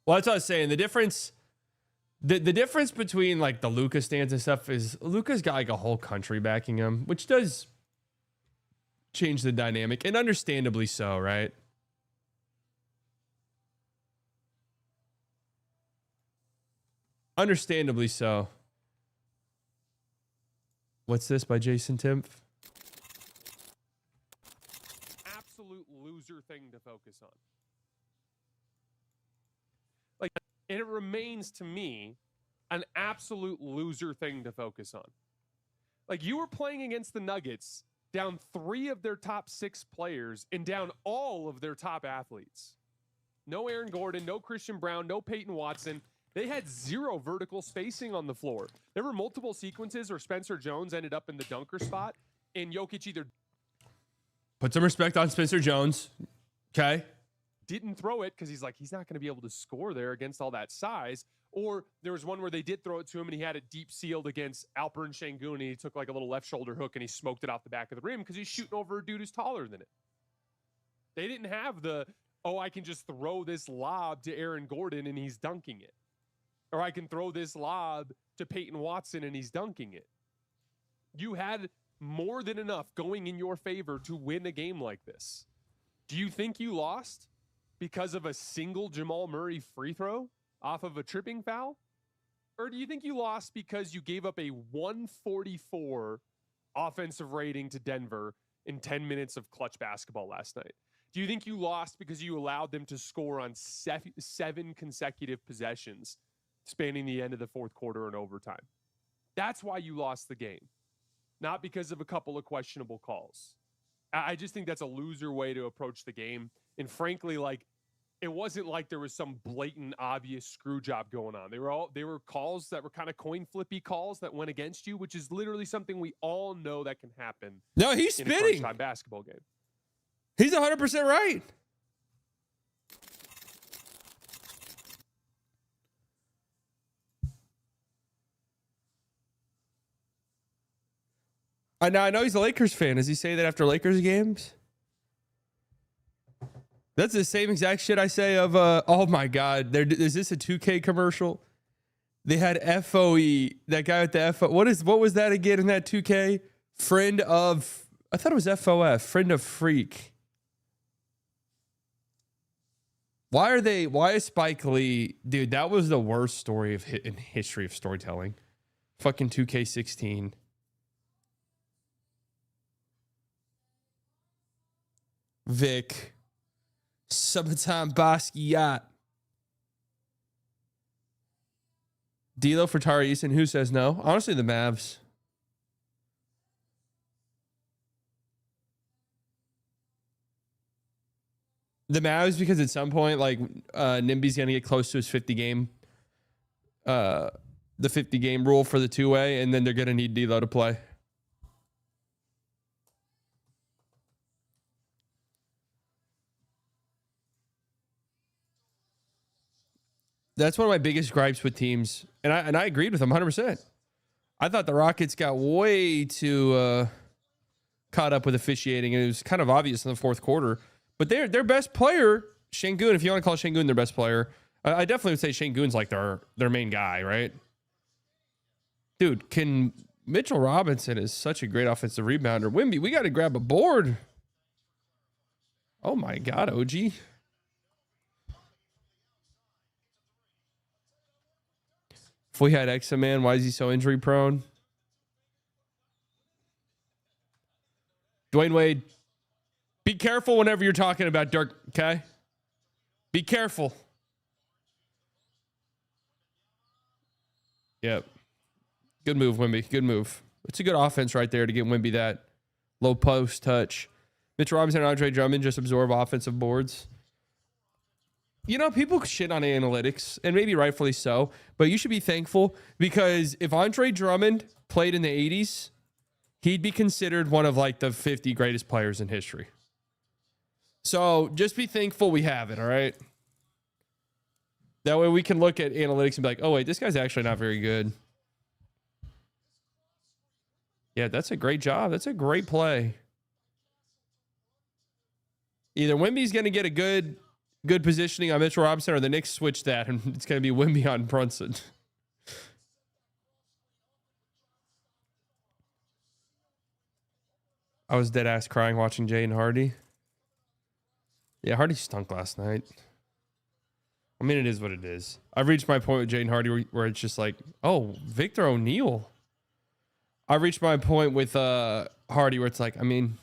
Well, that's what I was saying. The difference between like the Luka stands and stuff is Luka's got like a whole country backing him, which does change the dynamic, and understandably so, right? Understandably so. What's this by Jason Timpf? Absolute loser thing to focus on. Like, and it remains to me an absolute loser thing to focus on. Like, you were playing against the Nuggets, down 3 of their top 6 players and down all of their top athletes. No Aaron Gordon, no Christian Brown, no Peyton Watson. They had 0 vertical spacing on the floor. There were multiple sequences where Spencer Jones ended up in the dunker spot, and Jokic either put some respect on Spencer Jones. Okay. Didn't throw it because he's not going to be able to score there against all that size. Or there was one where they did throw it to him and he had it deep sealed against Alperen Şengün, and he took like a little left shoulder hook and he smoked it off the back of the rim because he's shooting over a dude who's taller than it. They didn't have I can just throw this lob to Aaron Gordon and he's dunking it. Or I can throw this lob to Peyton Watson and he's dunking it. You had more than enough going in your favor to win a game like this. Do you think you lost because of a single Jamal Murray free throw off of a tripping foul? Or do you think you lost because you gave up a 144 offensive rating to Denver in 10 minutes of clutch basketball last night? Do you think you lost because you allowed them to score on 7 consecutive possessions spanning the end of the fourth quarter and overtime? That's why you lost the game, not because of a couple of questionable calls. I just think that's a loser way to approach the game. And frankly, like, it wasn't like there was some blatant, obvious screw job going on. They were calls that were kind of coin flippy calls that went against you, which is literally something we all know that can happen. No, he's in spitting. A crunch time basketball game. He's 100% right. I know he's a Lakers fan. Does he say that after Lakers games? That's the same exact shit I say of, oh my God, is this a 2K commercial? They had FOE, that guy with the FO. What was that again in that 2K? Friend of, I thought it was FOF, friend of freak. Why is Spike Lee, dude, that was the worst story in history of storytelling. Fucking 2K16. Vic. Summertime Basquiat. D'Lo for Tari Eason. Who says no? Honestly, the Mavs. The Mavs, because at some point, like, Nimby's going to get close to his 50 game, the 50 game rule for the two-way, and then they're going to need D'Lo to play. That's one of my biggest gripes with teams, and I agreed with them 100%. I thought the Rockets got way too caught up with officiating, and it was kind of obvious in the fourth quarter. But their best player, Şengün, if you want to call Şengün their best player, I definitely would say Şengün's like their main guy, right? Dude, Mitchell Robinson is such a great offensive rebounder. Wemby, we got to grab a board. Oh my God, OG. If we had Exa, man, why is he so injury prone? Dwayne Wade, be careful whenever you're talking about Dirk, okay? Be careful. Yep. Good move, Wemby. Good move. It's a good offense right there to get Wemby that low post touch. Mitch Robinson and Andre Drummond just absorb offensive boards. You know, people shit on analytics, and maybe rightfully so, but you should be thankful because if Andre Drummond played in the 80s, he'd be considered one of like the 50 greatest players in history. So just be thankful we have it, all right? That way we can look at analytics and be like, oh, wait, this guy's actually not very good. Yeah, that's a great job. That's a great play. Either Wemby's going to get a good positioning on Mitchell Robinson, or the Knicks switch that, and it's going to be Wemby on Brunson. I was dead ass crying watching Jay and Hardy. Yeah, Hardy stunk last night. I mean, it is what it is. I've reached my point with Jay and Hardy where it's just like, oh, Victor O'Neal. I reached my point with Hardy where it's like, I mean,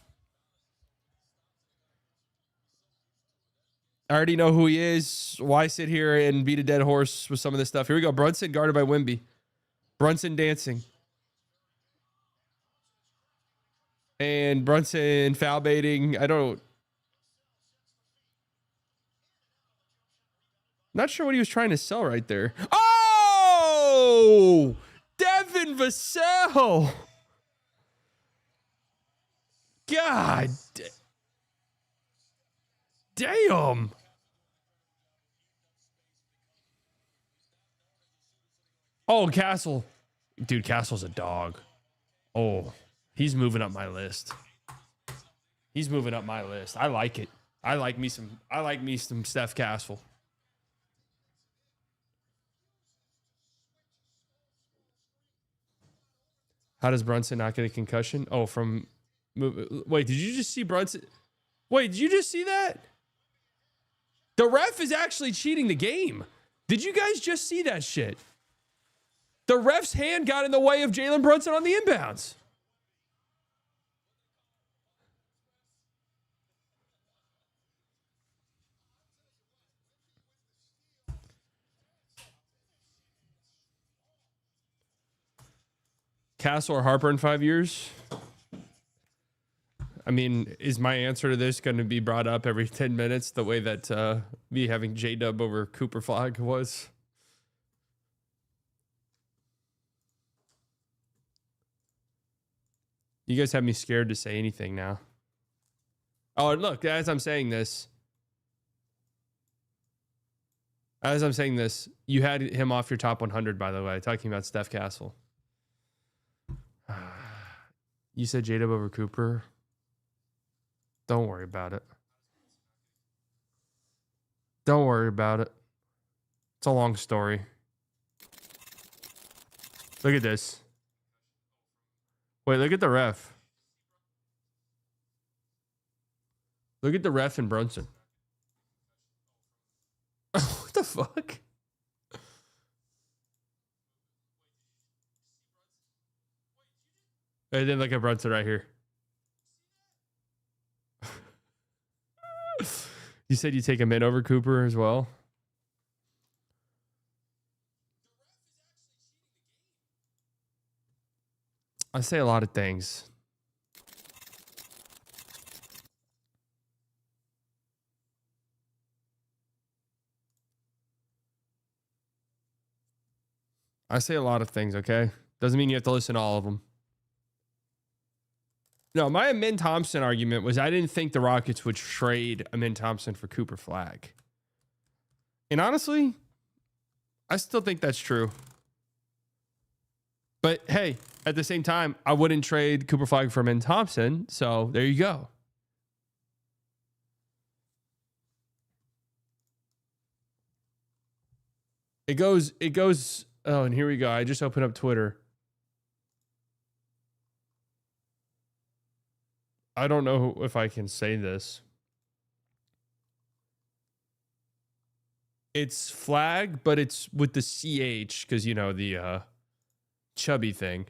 I already know who he is. Why sit here and beat a dead horse with some of this stuff? Here we go. Brunson guarded by Wemby. Brunson dancing. And Brunson foul baiting. Not sure what he was trying to sell right there. Oh! Devin Vassell! God damn. Oh, Castle. Dude, Castle's a dog. Oh, he's moving up my list. He's moving up my list. I like it. I like me some Steph Castle. How does Brunson not get a concussion? Oh, wait, did you just see Brunson? Wait, did you just see that? The ref is actually cheating the game. Did you guys just see that shit? The ref's hand got in the way of Jalen Brunson on the inbounds. Castle or Harper in 5 years? I mean, is my answer to this going to be brought up every 10 minutes the way that me having J-Dub over Cooper Flag was? You guys have me scared to say anything now. Oh, and look, as I'm saying this, you had him off your top 100, by the way, talking about Steph Castle. You said J-Dub over Cooper? Don't worry about it. Don't worry about it. It's a long story. Look at this. Wait, look at the ref. Look at the ref and Brunson. What the fuck? And then look at Brunson right here. You said you take him in over Cooper as well? I say a lot of things. I say a lot of things, okay? Doesn't mean you have to listen to all of them. No, my Amin Thompson argument was I didn't think the Rockets would trade Amin Thompson for Cooper Flag. And honestly, I still think that's true. But hey, at the same time, I wouldn't trade Cooper Flag for Amin Thompson. So there you go. It goes. Oh, and here we go. I just opened up Twitter. I don't know if I can say this. It's Flag, but it's with the CH because, you know, the chubby thing.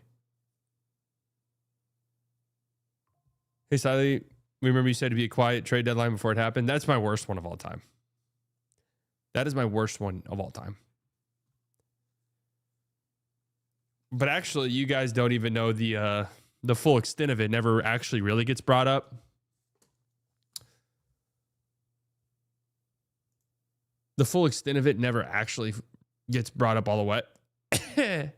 Hey, Sally, remember you said to be a quiet trade deadline before it happened? That's my worst one of all time. That is my worst one of all time. But actually, you guys don't even know the full extent of it. Never actually really gets brought up. The full extent of it never actually gets brought up all the way.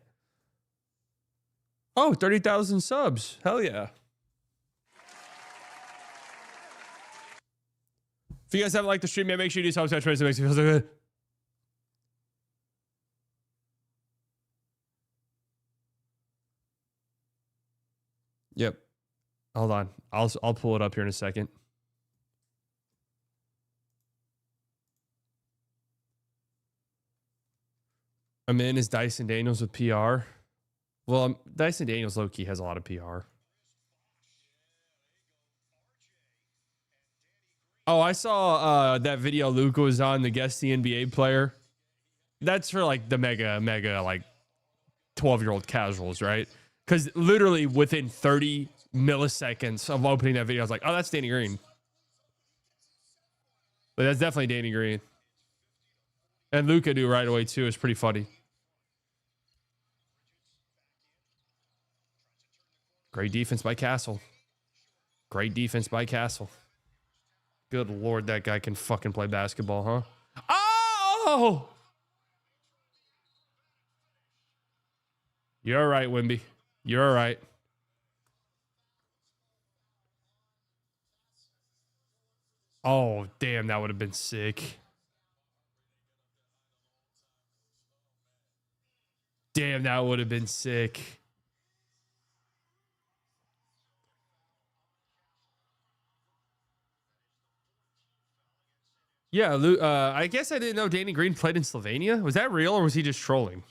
Oh, 30,000 subs. Hell yeah. If you guys haven't liked the stream, man, make sure you do subscribe. It makes me feel so good. Yep. Hold on. I'll pull it up here in a second. Amin is Dyson Daniels with PR. Well, Dyson Daniels low-key has a lot of PR. Oh, I saw that video Luca was on, the guest the NBA player. That's for like the mega like 12-year-old casuals, right? Because literally within 30 milliseconds of opening that video, I was like, oh, that's Danny Green. But that's definitely Danny Green. And Luca knew right away, too. It's pretty funny. Great defense by Castle. Great defense by Castle. Good Lord, that guy can fucking play basketball, huh? Oh! You're all right, Wemby. You're all right. Oh, damn, that would have been sick. Damn, that would have been sick. Yeah, I guess I didn't know Danny Green played in Slovenia. Was that real or was he just trolling?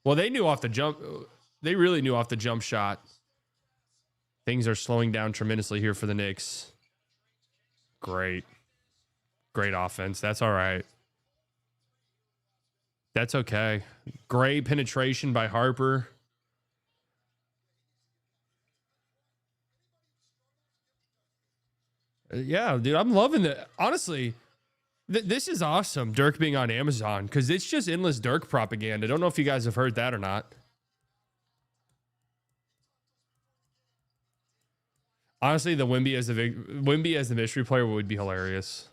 Well, they knew off the jump. They really knew off the jump shot. Things are slowing down tremendously here for the Knicks. Great. Great offense. That's all right. That's okay. Great penetration by Harper. Yeah, dude, I'm loving it. Honestly, this is awesome, Dirk being on Amazon, because it's just endless Dirk propaganda. I don't know if you guys have heard that or not. Honestly, the Wemby as the mystery player would be hilarious.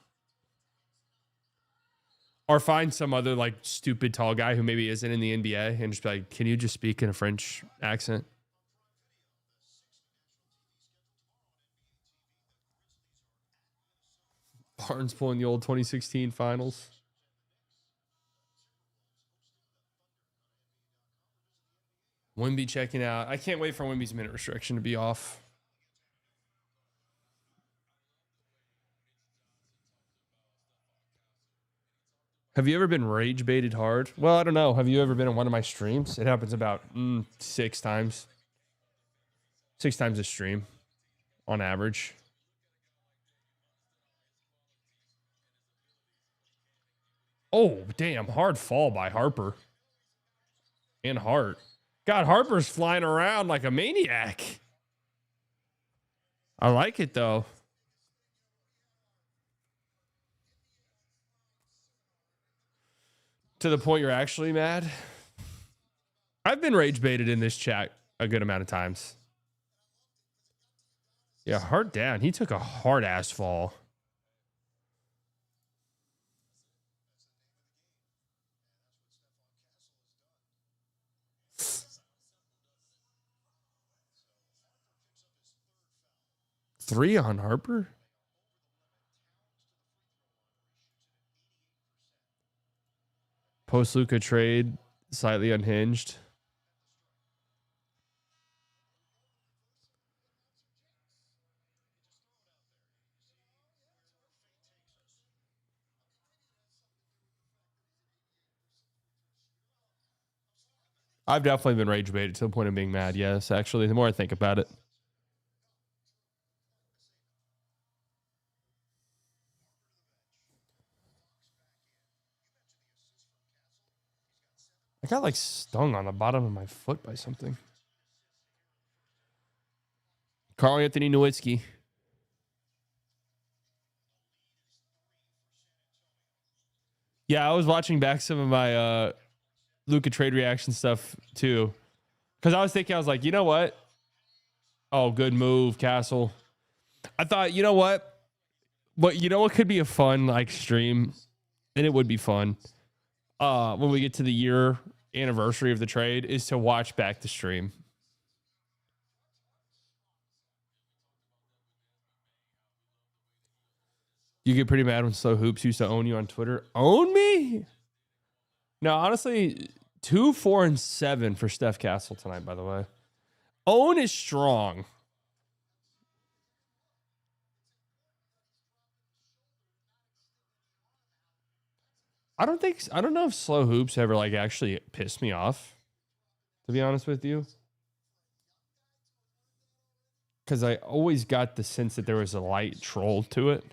Or find some other like stupid tall guy who maybe isn't in the NBA and just be like, can you just speak in a French accent? Barnes pulling the old 2016 finals. Wemby checking out. I can't wait for Wemby's minute restriction to be off. Have you ever been rage baited hard? Well, I don't know. Have you ever been in one of my streams? It happens about 6 times. 6 times a stream on average. Oh, damn. Hard fall by Harper. And Hart. God, Harper's flying around like a maniac. I like it, though. To the point you're actually mad. I've been rage baited in this chat a good amount of times. Yeah, Hart down. He took a hard ass fall. Three on Harper? Post Luka trade, slightly unhinged. I've definitely been rage baited to the point of being mad. Yes, actually, the more I think about it. I got like stung on the bottom of my foot by something. Carl Anthony Nowitzki. Yeah, I was watching back some of my Luka trade reaction stuff too. Because I was thinking, I was like, you know what? Oh, good move, Castle. I thought, you know what? But you know what could be a fun like stream? And it would be fun. When we get to the year anniversary of the trade is to watch back the stream. You get pretty mad when Slow Hoops used to own you on Twitter. Own me? No, honestly, 2, 4, and 7 for Steph Castle tonight, by the way. Own is strong. I don't know if Slow Hoops ever like actually pissed me off, to be honest with you. Because I always got the sense that there was a light troll to it.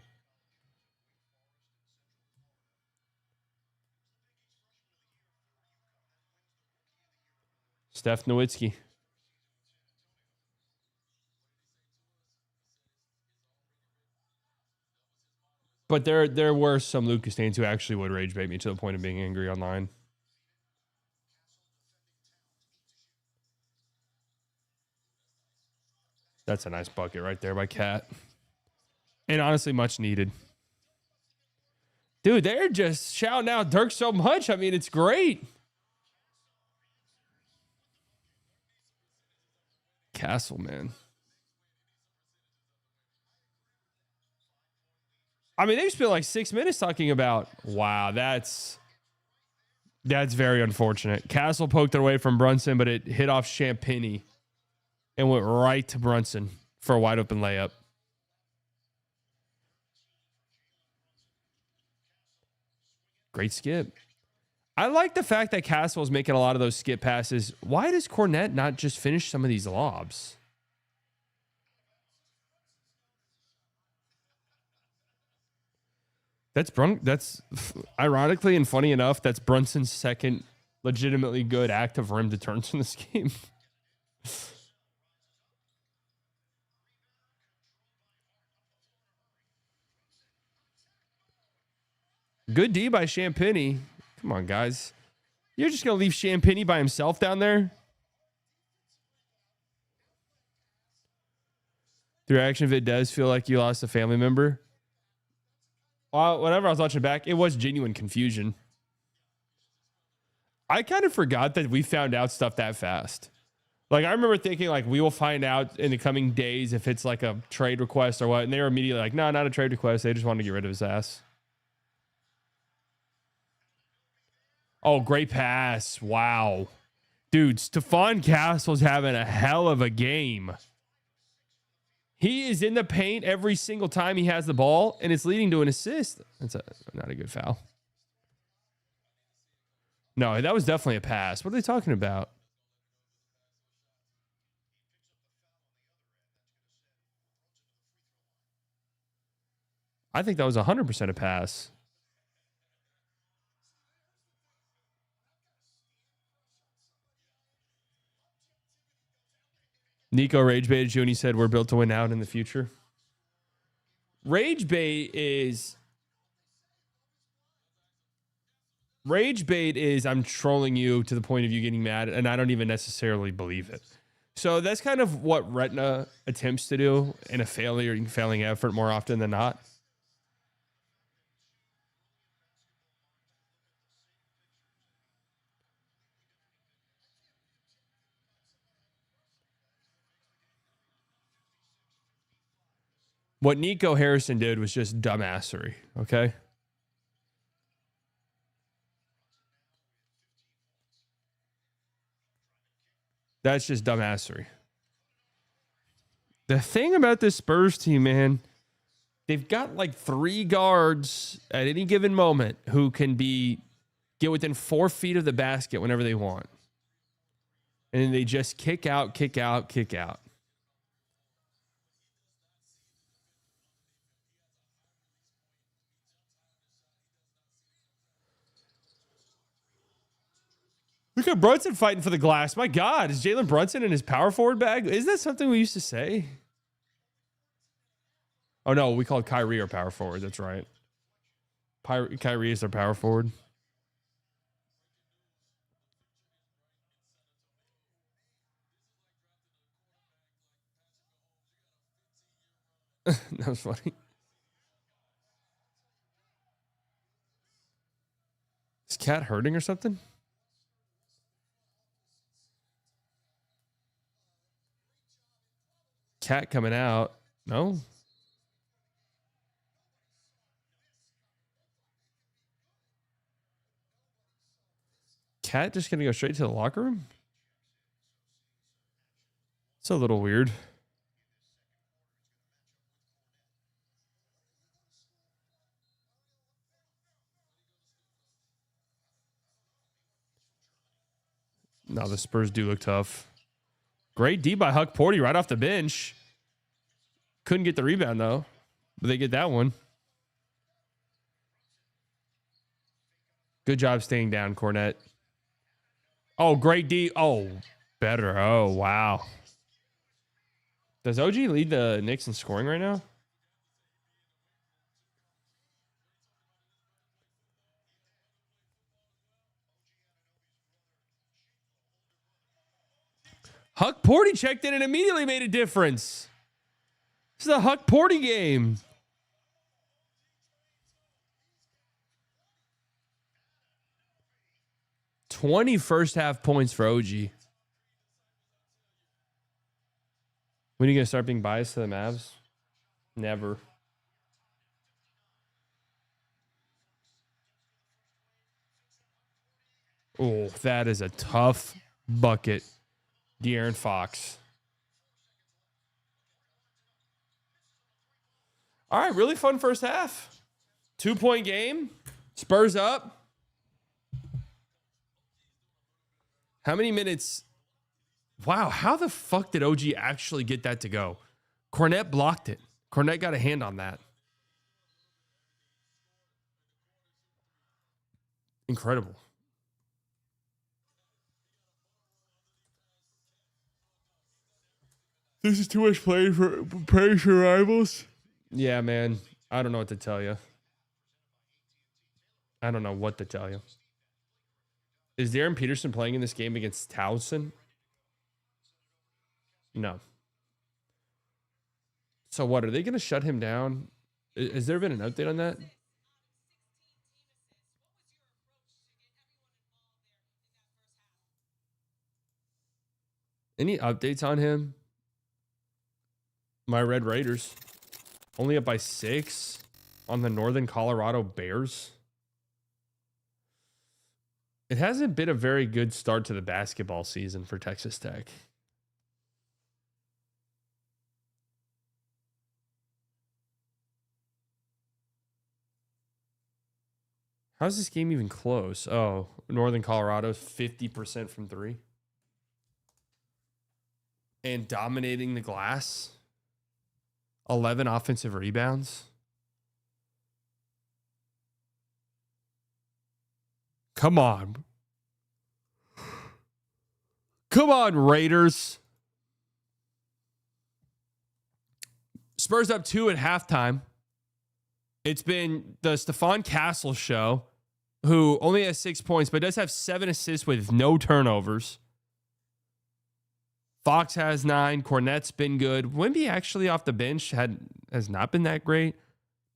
Steph Nowitzki. But there were some Lucas Stains who actually would rage bait me to the point of being angry online. That's a nice bucket right there by Cat. And honestly, much needed. Dude, they're just shouting out Dirk so much. I mean, it's great. Castle, man. I mean, they spent like 6 minutes talking about, wow, that's very unfortunate. Castle poked it away from Brunson, but it hit off Champagny and went right to Brunson for a wide open layup. Great skip. I like the fact that Castle is making a lot of those skip passes. Why does Cornette not just finish some of these lobs? That's ironically and funny enough, that's Brunson's second legitimately good active rim deterrence in this game. Good D by Champagny. Come on, guys. You're just going to leave Champagny by himself down there? The reaction of it does feel like you lost a family member. Well, whenever I was watching back, it was genuine confusion. I kind of forgot that we found out stuff that fast. Like, I remember thinking, like, we will find out in the coming days if it's like a trade request or what. And they were immediately like, no, not a trade request. They just wanted to get rid of his ass. Oh, great pass. Wow. Dude, Stephon Castle's having a hell of a game. He is in the paint every single time he has the ball, and it's leading to an assist. That's not a good foul. No, that was definitely a pass. What are they talking about? I think that was 100% a pass. Nico rage baited you and he said we're built to win out in the future. Rage bait is I'm trolling you to the point of you getting mad, and I don't even necessarily believe it. So that's kind of what Retina attempts to do in a failing effort more often than not. What Nico Harrison did was just dumbassery, okay? That's just dumbassery. The thing about this Spurs team, man, they've got like 3 guards at any given moment who can get within 4 feet of the basket whenever they want. And then they just kick out, kick out, kick out. Look at Brunson fighting for the glass. My God, is Jalen Brunson in his power forward bag? Isn't that something we used to say? Oh, no, we called Kyrie our power forward. That's right. Kyrie is our power forward. That was funny. Is Cat hurting or something? Cat coming out. No. Cat just gonna go straight to the locker room? It's a little weird. No, the Spurs do look tough. Great D by Huck Porty right off the bench. Couldn't get the rebound, though. But they get that one. Good job staying down, Cornette. Oh, great D. Oh, better. Oh, wow. Does OG lead the Knicks in scoring right now? Huck Porty checked in and immediately made a difference. This is a Huck Porty game. First half points for OG. When are you going to start being biased to the Mavs? Never. Oh, that is a tough bucket. De'Aaron Fox. All right, really fun first half. 2-point game. Spurs up. How many minutes? Wow, how the fuck did OG actually get that to go? Cornette blocked it. Cornette got a hand on that. Incredible. This is too much play for rivals. Yeah, man. I don't know what to tell you. I don't know what to tell you. Is Darren Peterson playing in this game against Towson? No. So what? Are they going to shut him down? Has there been an update on that? Any updates on him? My Red Raiders. Only up by 6 on the Northern Colorado Bears. It hasn't been a very good start to the basketball season for Texas Tech. How's this game even close? Oh, Northern Colorado's 50% from 3. And dominating the glass. 11 offensive rebounds. Come on. Come on, Raiders. Spurs up 2 at halftime. It's been the Stephon Castle show, who only has 6 points, but does have 7 assists with no turnovers. Fox has 9. Cornette's been good. Wemby actually off the bench has not been that great.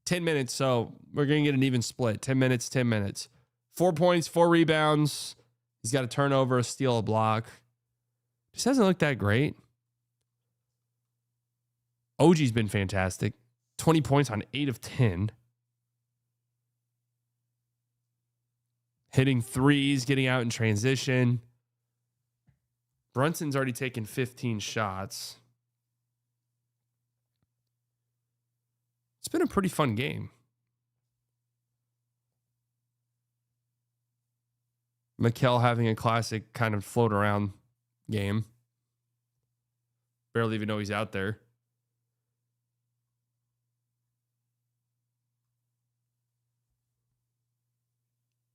10 minutes, so we're going to get an even split. 10 minutes, 10 minutes. 4 points, 4 rebounds. He's got a turnover, a steal, a block. Just hasn't looked that great. OG's been fantastic. 20 points on 8 of 10. Hitting threes, getting out in transition. Brunson's already taken 15 shots. It's been a pretty fun game. Mikal having a classic kind of float around game. Barely even know he's out there.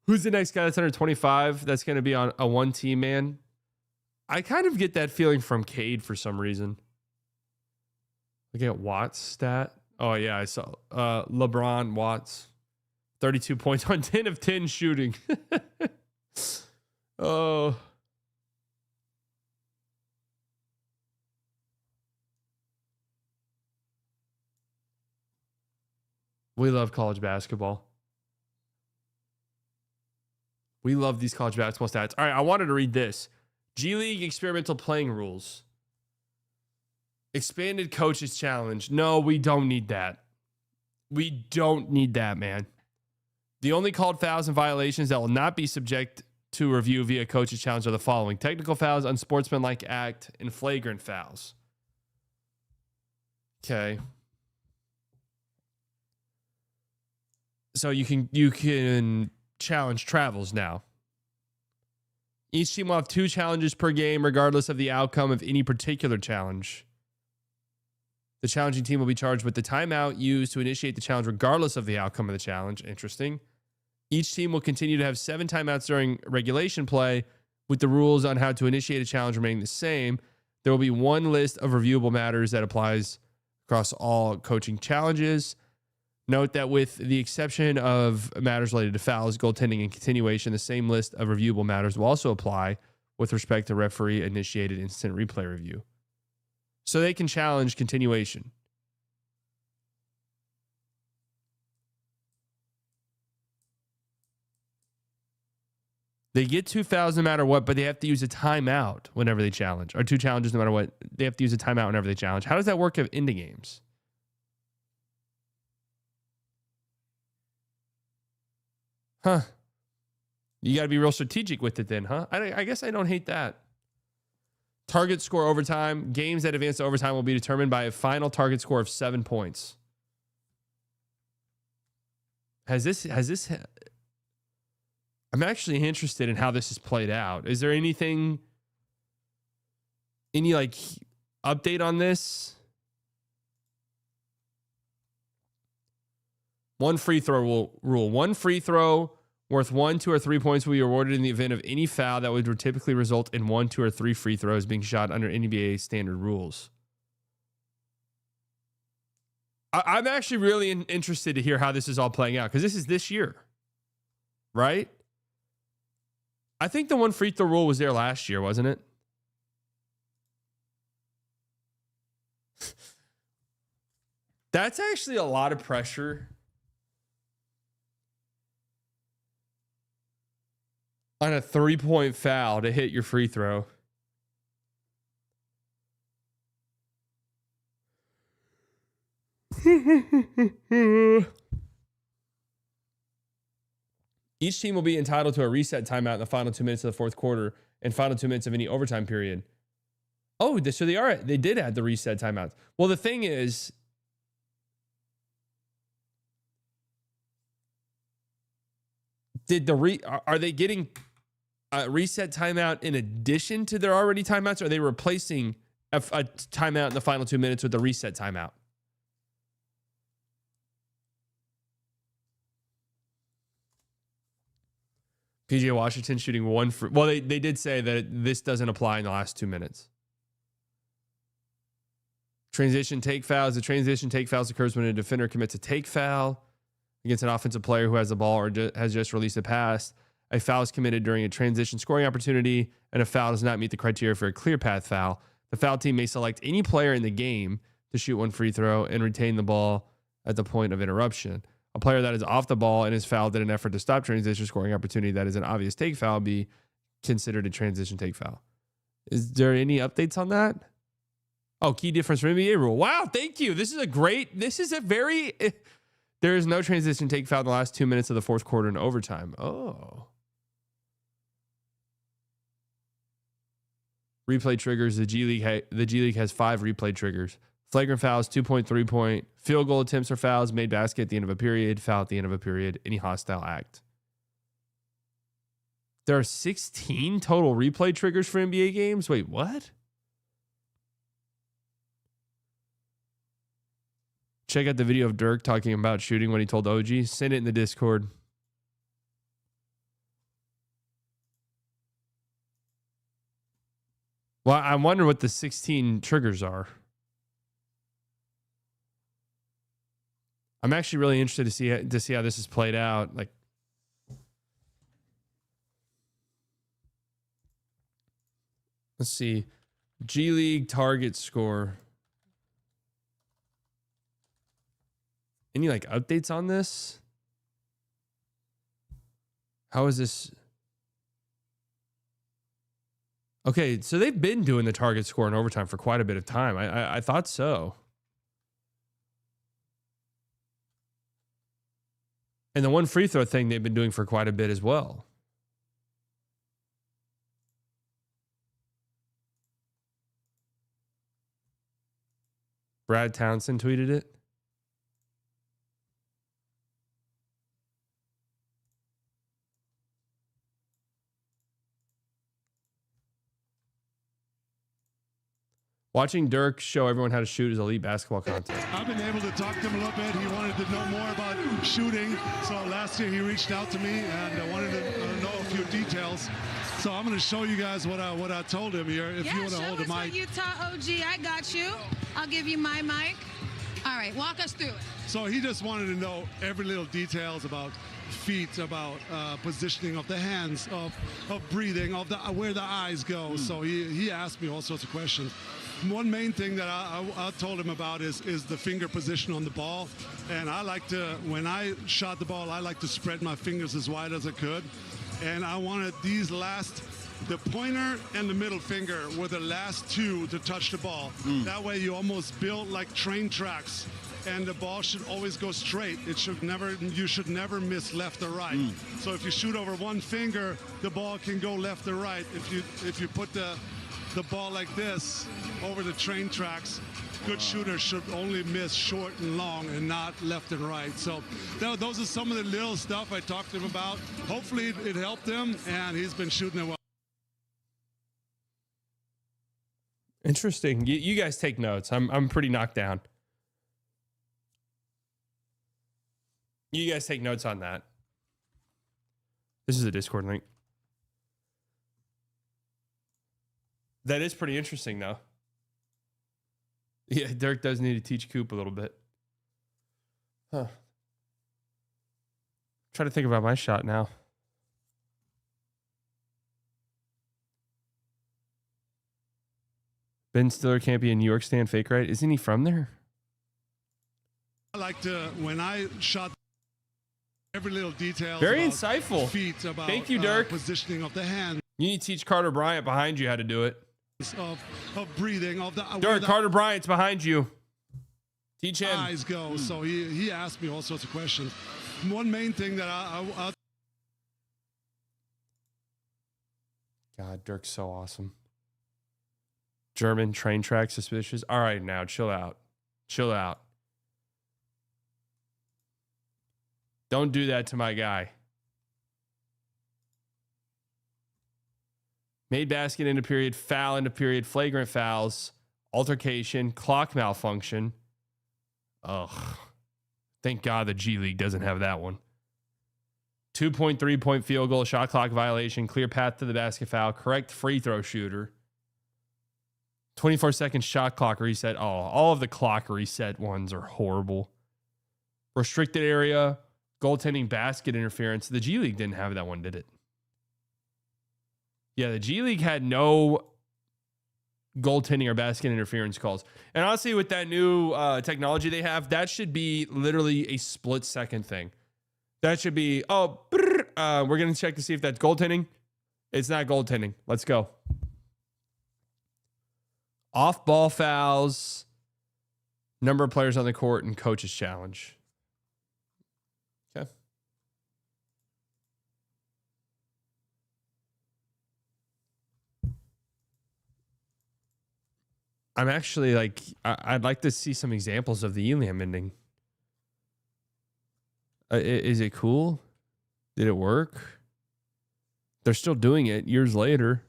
Who's the next guy that's under 25 that's going to be on a one team, man? I kind of get that feeling from Cade for some reason. Look at Watts' stat. Oh, yeah, I saw LeBron Watts. 32 points on 10 of 10 shooting. Oh. We love college basketball. We love these college basketball stats. All right, I wanted to read this. G League experimental playing rules. Expanded coaches challenge. No, we don't need that. We don't need that, man. The only called fouls and violations that will not be subject to review via coaches challenge are the following: technical fouls, unsportsmanlike act, and flagrant fouls. Okay. So you can challenge travels now. Each team will have 2 challenges per game, regardless of the outcome of any particular challenge. The challenging team will be charged with the timeout used to initiate the challenge, regardless of the outcome of the challenge. Interesting. Each team will continue to have 7 timeouts during regulation play, with the rules on how to initiate a challenge remaining the same. There will be 1 list of reviewable matters that applies across all coaching challenges. Note that with the exception of matters related to fouls, goaltending, and continuation, the same list of reviewable matters will also apply with respect to referee-initiated instant replay review. So they can challenge continuation. They get 2 fouls no matter what, but they have to use a timeout whenever they challenge. Or 2 challenges no matter what. They have to use a timeout whenever they challenge. How does that work in the games? Huh. You got to be real strategic with it then, huh? I guess I don't hate that. Target score overtime. Games that advance to overtime will be determined by a final target score of 7 points. I'm actually interested in how this is played out. Is there any like update on this? 1 free throw rule. 1 free throw worth 1, 2, or 3 points will be awarded in the event of any foul that would typically result in 1, 2, or 3 free throws being shot under NBA standard rules. I'm actually really interested to hear how this is all playing out, because this is this year, right? I think the 1 free throw rule was there last year, wasn't it? That's actually a lot of pressure on a 3-point foul to hit your free throw. Each team will be entitled to a reset timeout in the final 2 minutes of the fourth quarter and final 2 minutes of any overtime period. Oh, so they did add the reset timeouts. Well, the thing is, are they getting a reset timeout in addition to their already timeouts? Or are they replacing a timeout in the final 2 minutes with a reset timeout? PJ Washington shooting one for. Well, they did say that this doesn't apply in the last 2 minutes. Transition take fouls. The transition take fouls occurs when a defender commits a take foul against an offensive player who has the ball or has just released a pass. A foul is committed during a transition scoring opportunity, and a foul does not meet the criteria for a clear path foul. The foul team may select any player in the game to shoot one free throw and retain the ball at the point of interruption. A player that is off the ball and is fouled in an effort to stop transition scoring opportunity that is an obvious take foul be considered a transition take foul. Is there any updates on that? Oh, key difference from NBA rule. Wow, thank you. This is a very, there is no transition take foul in the last 2 minutes of the fourth quarter in overtime. Oh. Replay triggers. The G League has 5 replay triggers. Flagrant fouls, 2.3 point. Field goal attempts or fouls, made basket at the end of a period, foul at the end of a period, any hostile act. There are 16 total replay triggers for NBA games. Wait, what? Check out the video of Dirk talking about shooting when he told OG. Send it in the Discord. Well, I wonder what the 16 triggers are. I'm actually really interested to see how this is played out. Like, let's see, G League target score. Any like updates on this? How is this? Okay, so they've been doing the target score in overtime for quite a bit of time. I thought so. And the one free throw thing they've been doing for quite a bit as well. Brad Townsend tweeted it. Watching Dirk show everyone how to shoot is elite basketball content. I've been able to talk to him a little bit. He wanted to know more about shooting. So last year he reached out to me and wanted to know a few details. So I'm going to show you guys what I told him here. If you want to hold the mic. What you taught OG. I got you. I'll give you my mic. All right, walk us through it. So he just wanted to know every little details about feet, about positioning of the hands, of breathing, of where the eyes go. So he asked me all sorts of questions. One main thing that I told him about is the finger position on the ball. And I like to, when I shot the ball, I like to spread my fingers as wide as I could. And I wanted these the pointer and the middle finger were the last two to touch the ball. That way you almost build like train tracks. And the ball should always go straight. You should never miss left or right. So if you shoot over one finger, the ball can go left or right. If you put the ball like this over the train tracks, good shooters should only miss short and long and not left and right. So those are some of the little stuff I talked to him about. Hopefully it helped him, and he's been shooting it well. Interesting. You guys take notes. I'm pretty knocked down. You guys take notes on that. This is a Discord link. That is pretty interesting, though. Yeah, Dirk does need to teach Coop a little bit. Huh. Try to think about my shot now. Ben Stiller can't be a New York stand fake, right? Isn't he from there? I like to, when I shot every little detail. Very insightful. Feet, about, thank you, Dirk. Positioning of the hand. You need to teach Carter Bryant behind you how to do it. Of breathing, of the Dirk, Carter Bryant's behind you. Teach him. Eyes go. So he asked me all sorts of questions. One main thing that I God, Dirk's so awesome. German train track suspicious. All right, now chill out. Chill out. Don't do that to my guy. Made basket into period, foul into period, flagrant fouls, altercation, clock malfunction. Ugh. Thank God the G League doesn't have that one. 2.3-point field goal, shot clock violation, clear path to the basket foul, correct free throw shooter, 24-second shot clock reset. Oh, all of the clock reset ones are horrible. Restricted area, goaltending basket interference. The G League didn't have that one, did it? Yeah, the G League had no goaltending or basket interference calls. And honestly, with that new technology they have, that should be literally a split-second thing. That should be, we're going to check to see if that's goaltending. It's not goaltending. Let's go. Off-ball fouls, number of players on the court, and coach's challenge. Okay. I'm actually like, I'd like to see some examples of the Elam ending. Is it cool? Did it work? They're still doing it years later.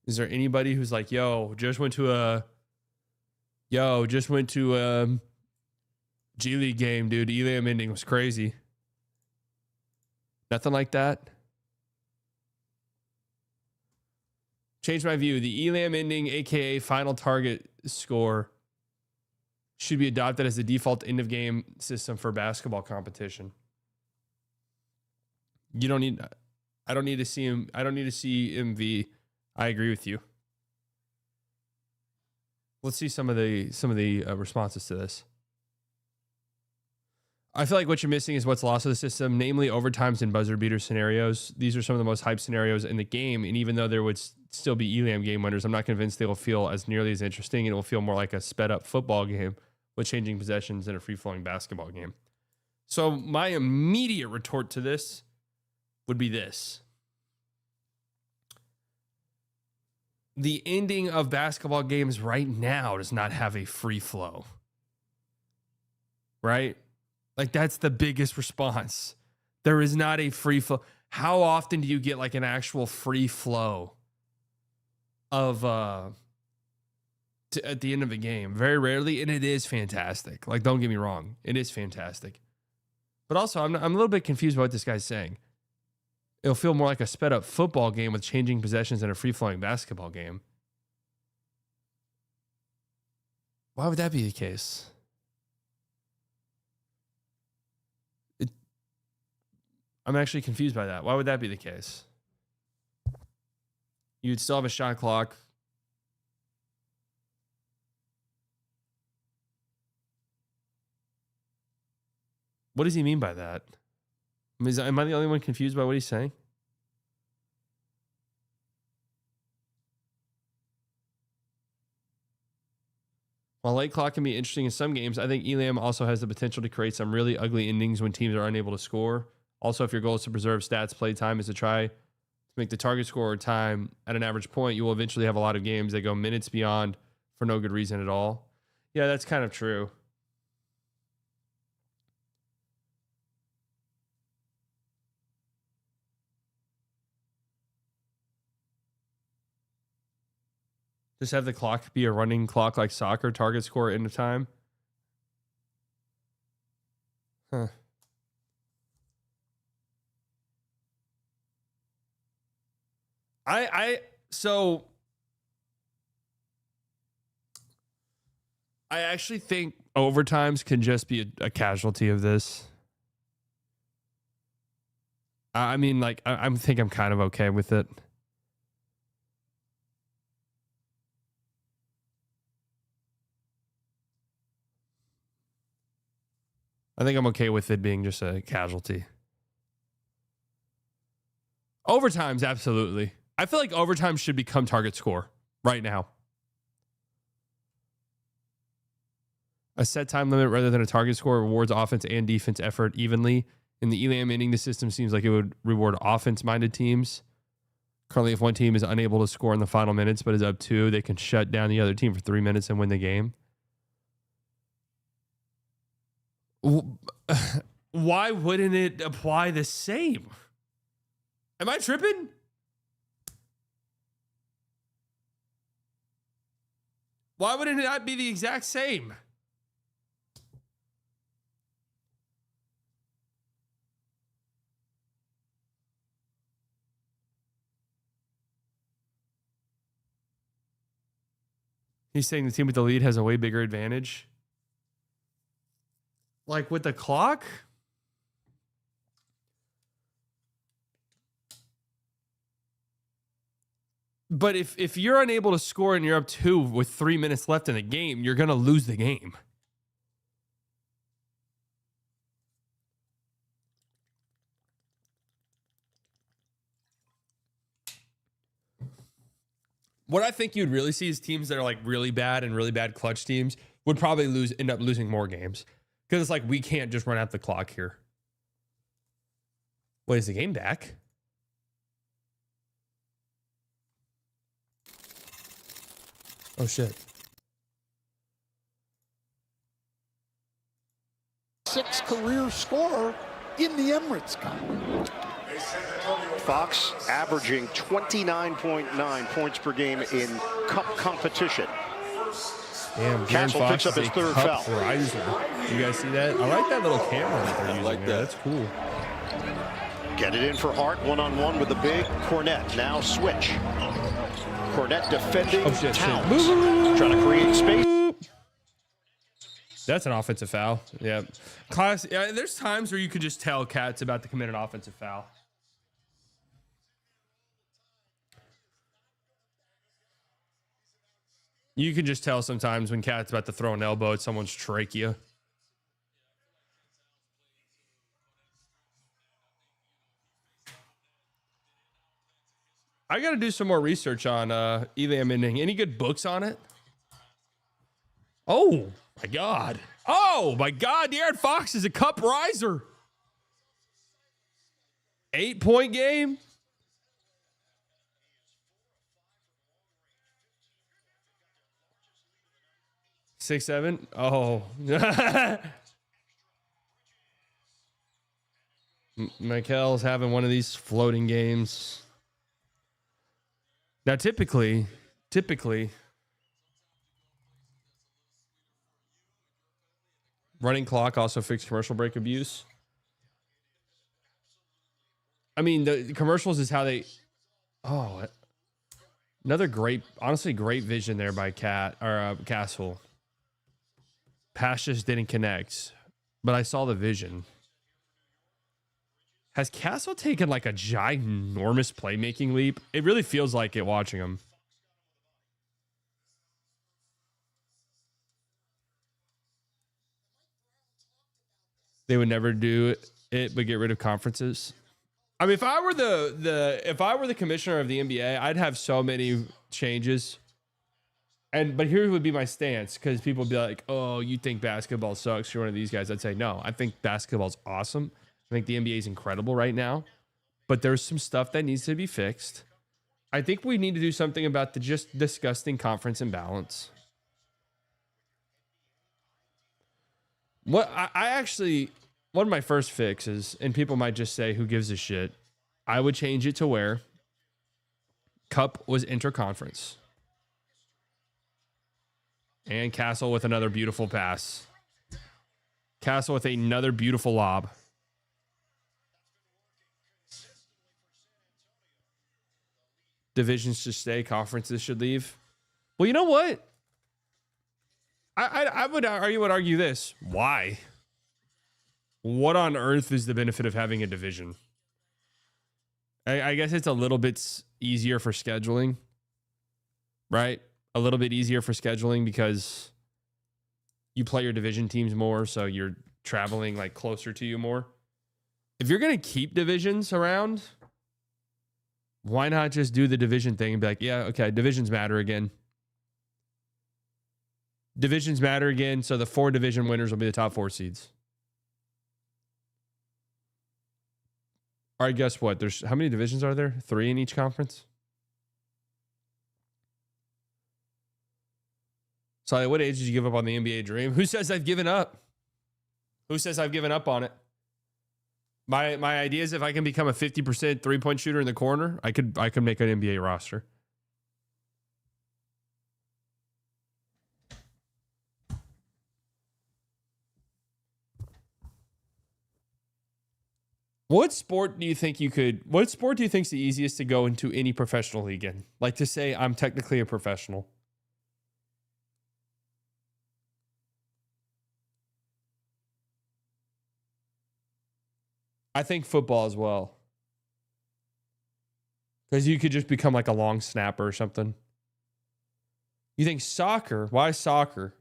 Is there anybody who's like, just went to a G League game, dude. Elam ending was crazy. Nothing like that. Change my view. The Elam ending, aka final target score, should be adopted as the default end of game system for basketball competition. I don't need to see him. I don't need to see MV. I agree with you. Let's see some of the responses to this. I feel like what you're missing is what's lost of the system, namely overtimes and buzzer beater scenarios. These are some of the most hyped scenarios in the game, and even though there would still be Elam game winners, I'm not convinced they will feel as nearly as interesting, and it will feel more like a sped up football game with changing possessions and a free-flowing basketball game. So my immediate retort to this would be this. The ending of basketball games right now does not have a free flow. Right? Like, that's the biggest response. There is not a free flow. How often do you get like an actual free flow of at the end of a game? Very rarely, and it is fantastic. Like, don't get me wrong, it is fantastic. But also, I'm a little bit confused by what this guy's saying. It'll feel more like a sped up football game with changing possessions than a free flowing basketball game. Why would that be the case? I'm actually confused by that. Why would that be the case? You'd still have a shot clock. What does he mean by that? I mean, am I the only one confused by what he's saying? While late clock can be interesting in some games, I think Elam also has the potential to create some really ugly endings when teams are unable to score. Also, if your goal is to preserve stats, play time is to try to make the target score or time at an average point, you will eventually have a lot of games that go minutes beyond for no good reason at all. Yeah, that's kind of true. Just have the clock be a running clock like soccer, target score, end of time. Huh. So I actually think overtimes can just be a casualty of this. I mean, like, I think I'm kind of okay with it. I think I'm okay with it being just a casualty. Overtimes, absolutely. I feel like overtime should become target score right now. A set time limit rather than a target score rewards offense and defense effort evenly. In the Elam ending, the system seems like it would reward offense-minded teams. Currently, if one team is unable to score in the final minutes but is up 2, they can shut down the other team for 3 minutes and win the game. Why wouldn't it apply the same? Am I tripping? Why wouldn't it not be the exact same? He's saying the team with the lead has a way bigger advantage. Like with the clock? But if you're unable to score and you're up 2 with 3 minutes left in the game, you're going to lose the game. What I think you'd really see is teams that are like really bad and really bad clutch teams would probably end up losing more games. Because it's like, we can't just run out the clock here. Wait, is the game back? Oh, shit. 6th career scorer in the Emirates Cup. Fox averaging 29.9 points per game in cup competition. Damn, Castle picks up his third foul. Riser. You guys see that? I like that little camera that they're using. like there. that. That's cool. Get it in for Hart, one-on-one with the big. Cornette now switch. Cornette defending Towns. Trying to create space. That's an offensive foul. Yeah. Yeah, there's times where you could just tell Cat's about to commit an offensive foul. You can just tell sometimes when Cat's about to throw an elbow at someone's trachea. I got to do some more research on Elam ending. Any good books on it? Oh, my God. Oh, my God. De'Aaron Fox is a cup riser. 8-point game. Six, 7. Oh. Mikel's having one of these floating games. Now, typically, running clock also fixed commercial break abuse. I mean, the commercials is how they. Oh, another great, honestly, great vision there by Castle. Pass just didn't connect, but I saw the vision. Has Castle taken like a ginormous playmaking leap? It really feels like it watching him. They would never do it, but get rid of conferences. I mean, if I were the commissioner of the NBA, I'd have so many changes. But here would be my stance, because people would be like, "Oh, you think basketball sucks? You're one of these guys." I'd say, "No, I think basketball's awesome. I think the NBA is incredible right now, but there's some stuff that needs to be fixed. I think we need to do something about the just disgusting conference imbalance." One of my first fixes, and people might just say, "Who gives a shit?" I would change it to where Cup was interconference. And Castle with another beautiful pass. Castle with another beautiful lob. Divisions should stay, conferences should leave. Well, you know what? I would argue this. Why? What on earth is the benefit of having a division? I guess it's a little bit easier for scheduling, right? A little bit easier for scheduling because you play your division teams more, so you're traveling like closer to you more. If you're going to keep divisions around, why not just do the division thing and be like, yeah, okay, divisions matter again. Divisions matter again, so the 4 division winners will be the top 4 seeds. All right, guess what? There's how many divisions are there? 3 in each conference? So at what age did you give up on the NBA dream? Who says I've given up? Who says I've given up on it? My idea is if I can become a 50% 3-point shooter in the corner, I could make an NBA roster. What sport do you think is the easiest to go into any professional league in? Like to say I'm technically a professional. I think football as well. Because you could just become like a long snapper or something. You think soccer? Why soccer?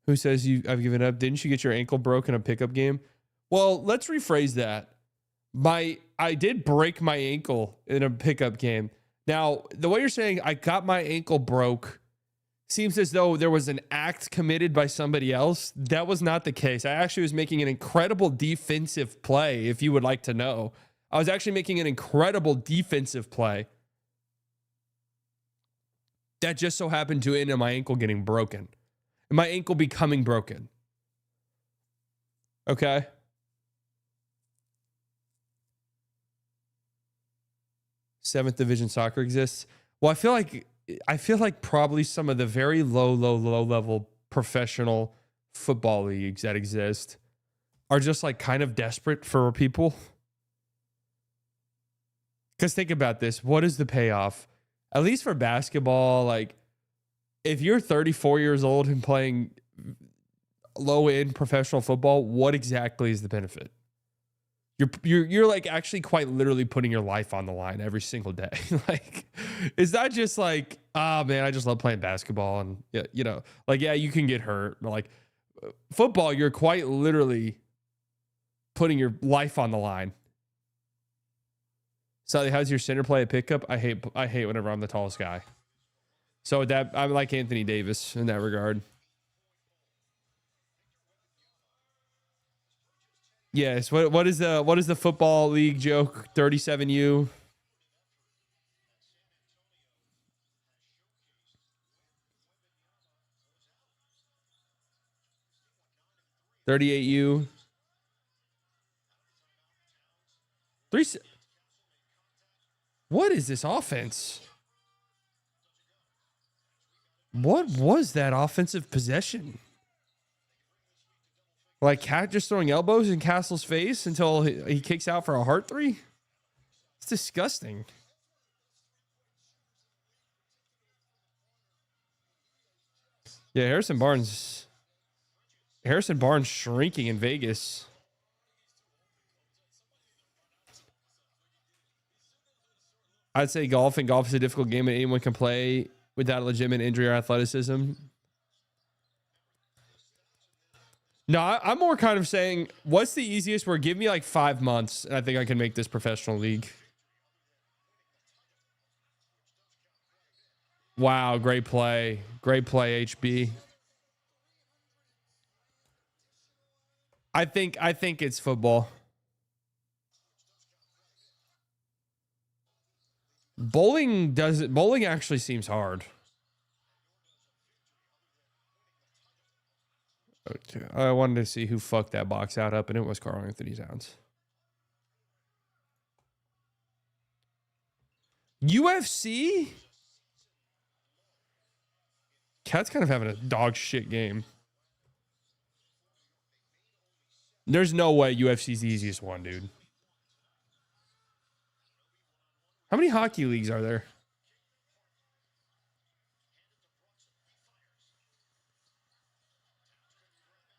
Who says I've given up? Didn't you get your ankle broken in a pickup game? Well, let's rephrase that. I did break my ankle in a pickup game. Now, the way you're saying I got my ankle broke seems as though there was an act committed by somebody else. That was not the case. I actually was making an incredible defensive play, if you would like to know. I was actually making an incredible defensive play that just so happened to end in my ankle getting broken. And my ankle becoming broken. Okay? Seventh division soccer exists. Well, I feel like probably some of the very low level professional football leagues that exist are just like kind of desperate for people. Because think about this. What is the payoff? At least for basketball, like if you're 34 years old and playing low end professional football, what exactly is the benefit? You're like actually quite literally putting your life on the line every single day. Like, it's not just like, man, I just love playing basketball and you know, like, yeah, you can get hurt. But like football, you're quite literally putting your life on the line. Sally, how's your center play at pickup? I hate whenever I'm the tallest guy. So that I'm like Anthony Davis in that regard. Yes. What is the football league joke? 37U. $38U. What is this offense? What was that offensive possession? Like Cat just throwing elbows in Castle's face until he kicks out for a heart three? It's disgusting. Yeah, Harrison Barnes shrinking in Vegas. I'd say golf, and golf is a difficult game and anyone can play without a legitimate injury or athleticism. No, I'm more kind of saying, what's the easiest where give me like 5 months and I think I can make this professional league. Wow, great play. Great play, HB. I think it's football. Bowling actually seems hard. I wanted to see who fucked that box out up, and it was Carl Anthony Towns. UFC? Cat's kind of having a dog shit game. There's no way UFC's the easiest one, dude. How many hockey leagues are there?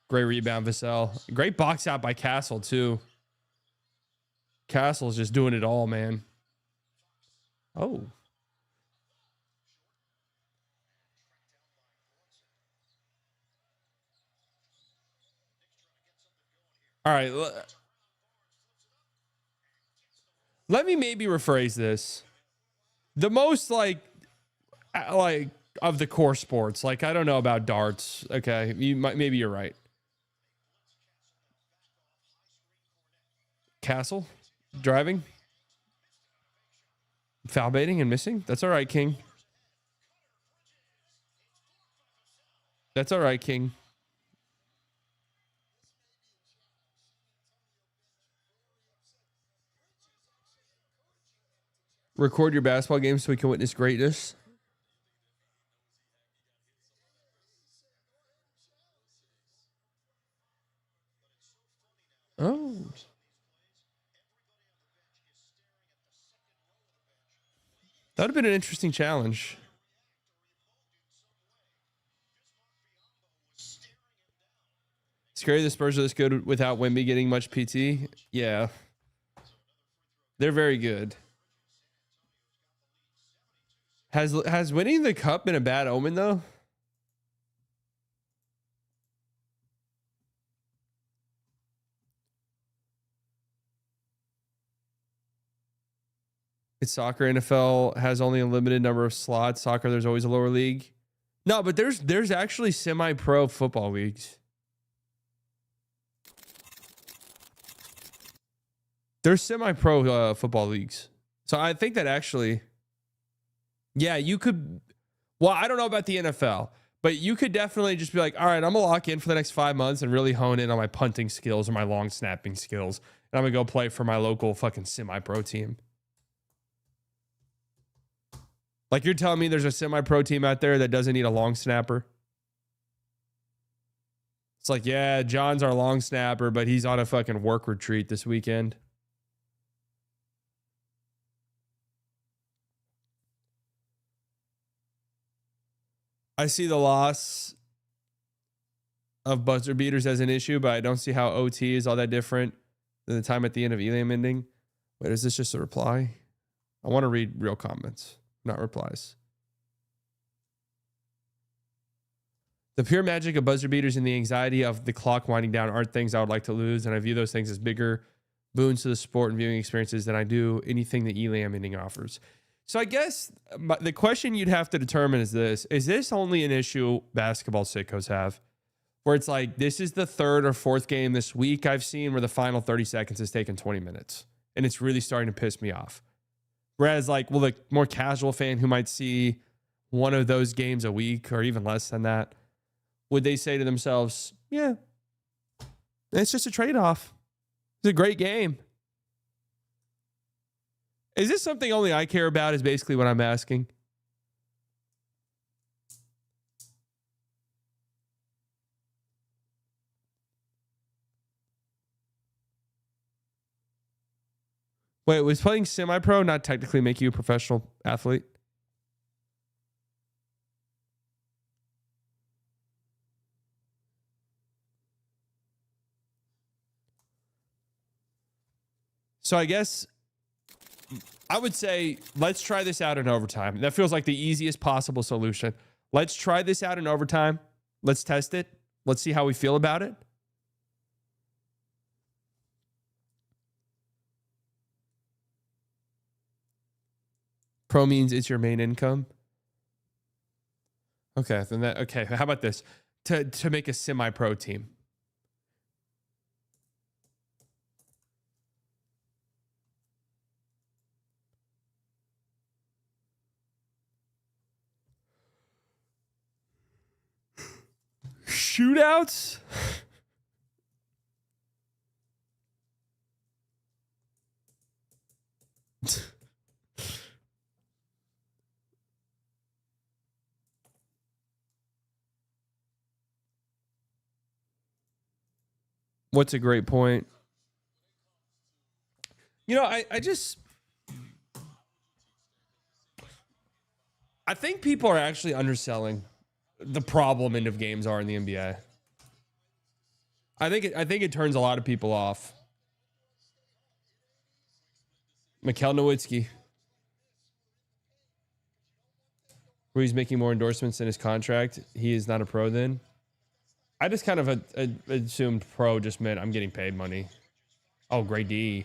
Great rebound, Vassell. Great box out by Castle, too. Castle's just doing it all, man. Oh. All right. Let me maybe rephrase this. The most like of the core sports, like I don't know about darts. Okay, maybe you're right. Castle, driving, foul baiting and missing. That's all right, King. That's all right, King. Record your basketball games so we can witness greatness. Oh. That would have been an interesting challenge. Scary the Spurs are this good without Wemby getting much PT. Yeah. They're very good. Has winning the cup been a bad omen though? It's soccer. NFL has only a limited number of slots. Soccer, there's always a lower league. No, but there's actually semi-pro football leagues. There's semi-pro football leagues. So I think that actually, yeah, you could. Well, I don't know about the NFL, but you could definitely just be like, all right, I'm gonna lock in for the next 5 months and really hone in on my punting skills or my long snapping skills, and I'm gonna go play for my local fucking semi-pro team. Like you're telling me there's a semi-pro team out there that doesn't need a long snapper? It's like, yeah, John's our long snapper, but he's on a fucking work retreat this weekend. I see the loss of buzzer beaters as an issue, but I don't see how OT is all that different than the time at the end of Elam ending. Wait, is this just a reply? I want to read real comments. Not replies. The pure magic of buzzer beaters and the anxiety of the clock winding down aren't things I would like to lose, and I view those things as bigger boons to the sport and viewing experiences than I do anything the Elam ending offers. So I guess the question you'd have to determine is this only an issue basketball sickos have? Where it's like, this is the third or fourth game this week I've seen where the final 30 seconds has taken 20 minutes, and it's really starting to piss me off. Whereas, like, well, the more casual fan who might see one of those games a week or even less than that, would they say to themselves, yeah, it's just a trade-off. It's a great game. Is this something only I care about is basically what I'm asking. Wait, was playing semi-pro not technically make you a professional athlete? So I guess I would say let's try this out in overtime. That feels like the easiest possible solution. Let's try this out in overtime. Let's test it. Let's see how we feel about it. Pro means it's your main income. Okay, then okay. How about this? To make a semi-pro team. Shootouts? What's a great point? You know, I think people are actually underselling the problem end of games are in the NBA. I think it turns a lot of people off. Mikhail Nowitzki, where he's making more endorsements in his contract. He is not a pro then. I just kind of assumed pro just meant I'm getting paid money. Oh, great D.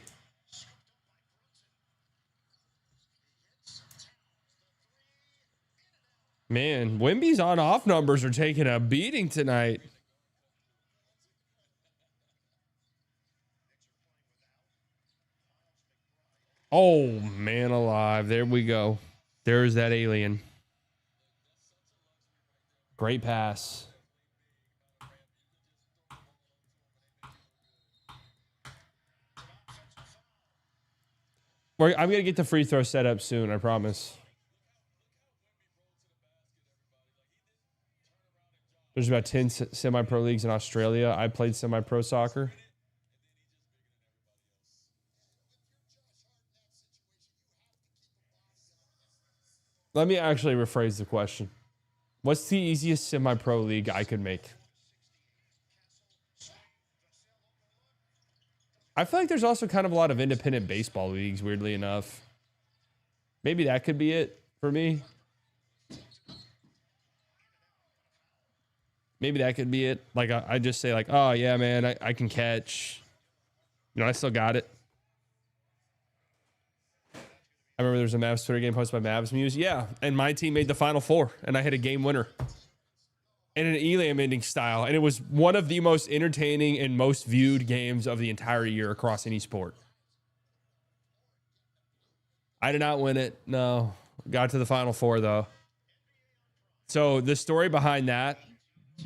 Man, Wemby's on-off numbers are taking a beating tonight. Oh, man alive. There we go. There's that alien. Great pass. I'm going to get the free throw set up soon, I promise. There's about 10 semi-pro leagues in Australia. I played semi-pro soccer. Let me actually rephrase the question. What's the easiest semi-pro league I could make? I feel like there's also kind of a lot of independent baseball leagues, weirdly enough. Maybe that could be it for me. Maybe that could be it. Like, I just say, like, oh, yeah, man, I can catch. You know, I still got it. I remember there was a Mavs Twitter game posted by Mavs Muse. Yeah, and my team made the Final Four, and I hit a game winner. In an Elam ending style, and it was one of the most entertaining and most viewed games of the entire year across any sport. I did not win it. No. Got to the Final Four, though. So the story behind that,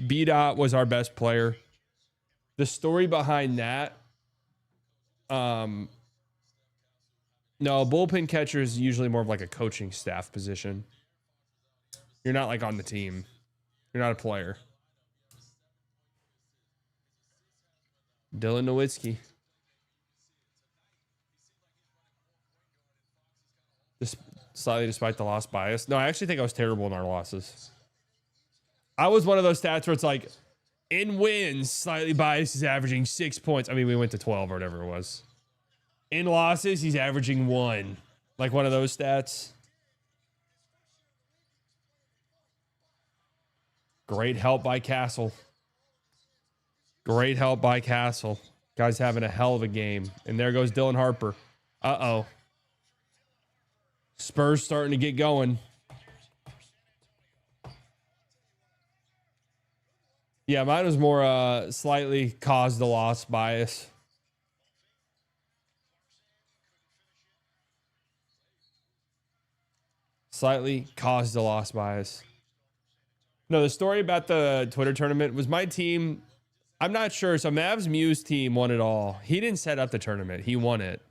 B-Dot was our best player. The story behind that, no, bullpen catcher is usually more of like a coaching staff position. You're not like on the team. You're not a player. Dylan Nowitzki. Just slightly despite the loss bias. No, I actually think I was terrible in our losses. I was one of those stats where it's like, in wins, slightly biased is averaging 6 points. I mean, we went to 12 or whatever it was. In losses, he's averaging 1. Like one of those stats. Great help by Castle. Great help by Castle. Guy's having a hell of a game. And there goes Dylan Harper. Uh-oh. Spurs starting to get going. Yeah, mine was more slightly caused the loss bias. Slightly caused the loss bias. No, the story about the Twitter tournament was my team. I'm not sure. So Mavs Muse team won it all. He didn't set up the tournament. He won it.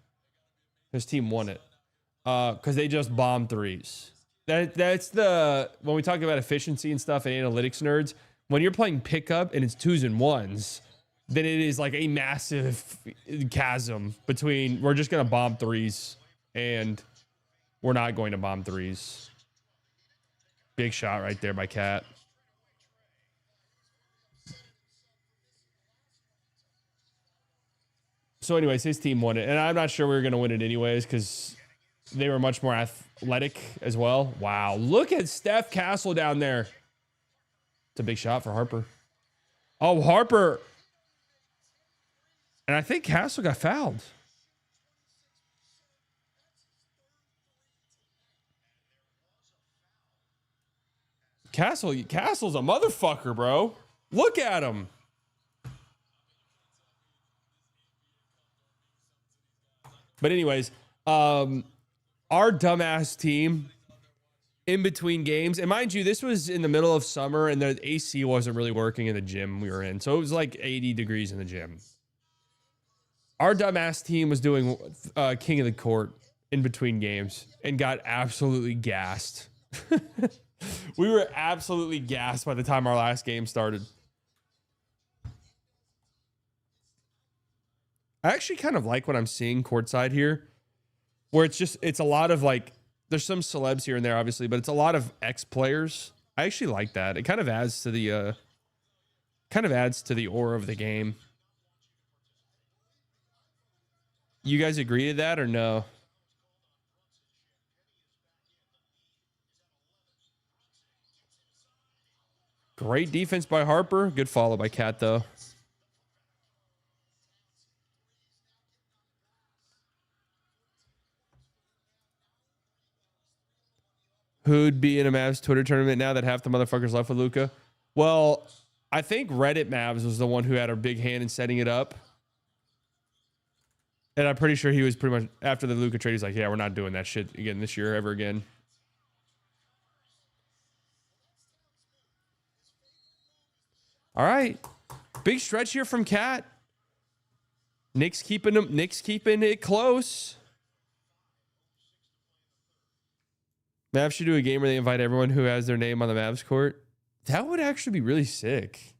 His team won it. Because they just bombed threes. That's the, when we talk about efficiency and stuff and analytics nerds, when you're playing pickup and it's 2s and 1s, then it is like a massive chasm between we're just going to bomb 3s and we're not going to bomb 3s. Big shot right there by Cat. So anyways, his team won it. And I'm not sure we were going to win it anyways because they were much more athletic as well. Wow. Look at Steph Castle down there. It's a big shot for Harper. Oh, Harper. And I think Castle got fouled. Castle's a motherfucker, bro. Look at him. But anyways, our dumbass team in between games, and mind you, this was in the middle of summer and the AC wasn't really working in the gym we were in. So it was like 80 degrees in the gym. Our dumbass team was doing King of the Court in between games and got absolutely gassed. We were absolutely gassed by the time our last game started. I actually kind of like what I'm seeing courtside here, where it's a lot of like, there's some celebs here and there, obviously, but it's a lot of ex-players. I actually like that. It kind of adds to the aura of the game. You guys agree to that or no? Great defense by Harper. Good follow by Cat, though. Who'd be in a Mavs Twitter tournament now that half the motherfuckers left with Luka? Well, I think Reddit Mavs was the one who had a big hand in setting it up. And I'm pretty sure he was pretty much, after the Luka trade, he's like, yeah, we're not doing that shit again this year, ever again. All right. Big stretch here from Cat. Knicks keeping it close. Mavs should do a game where they invite everyone who has their name on the Mavs court. That would actually be really sick.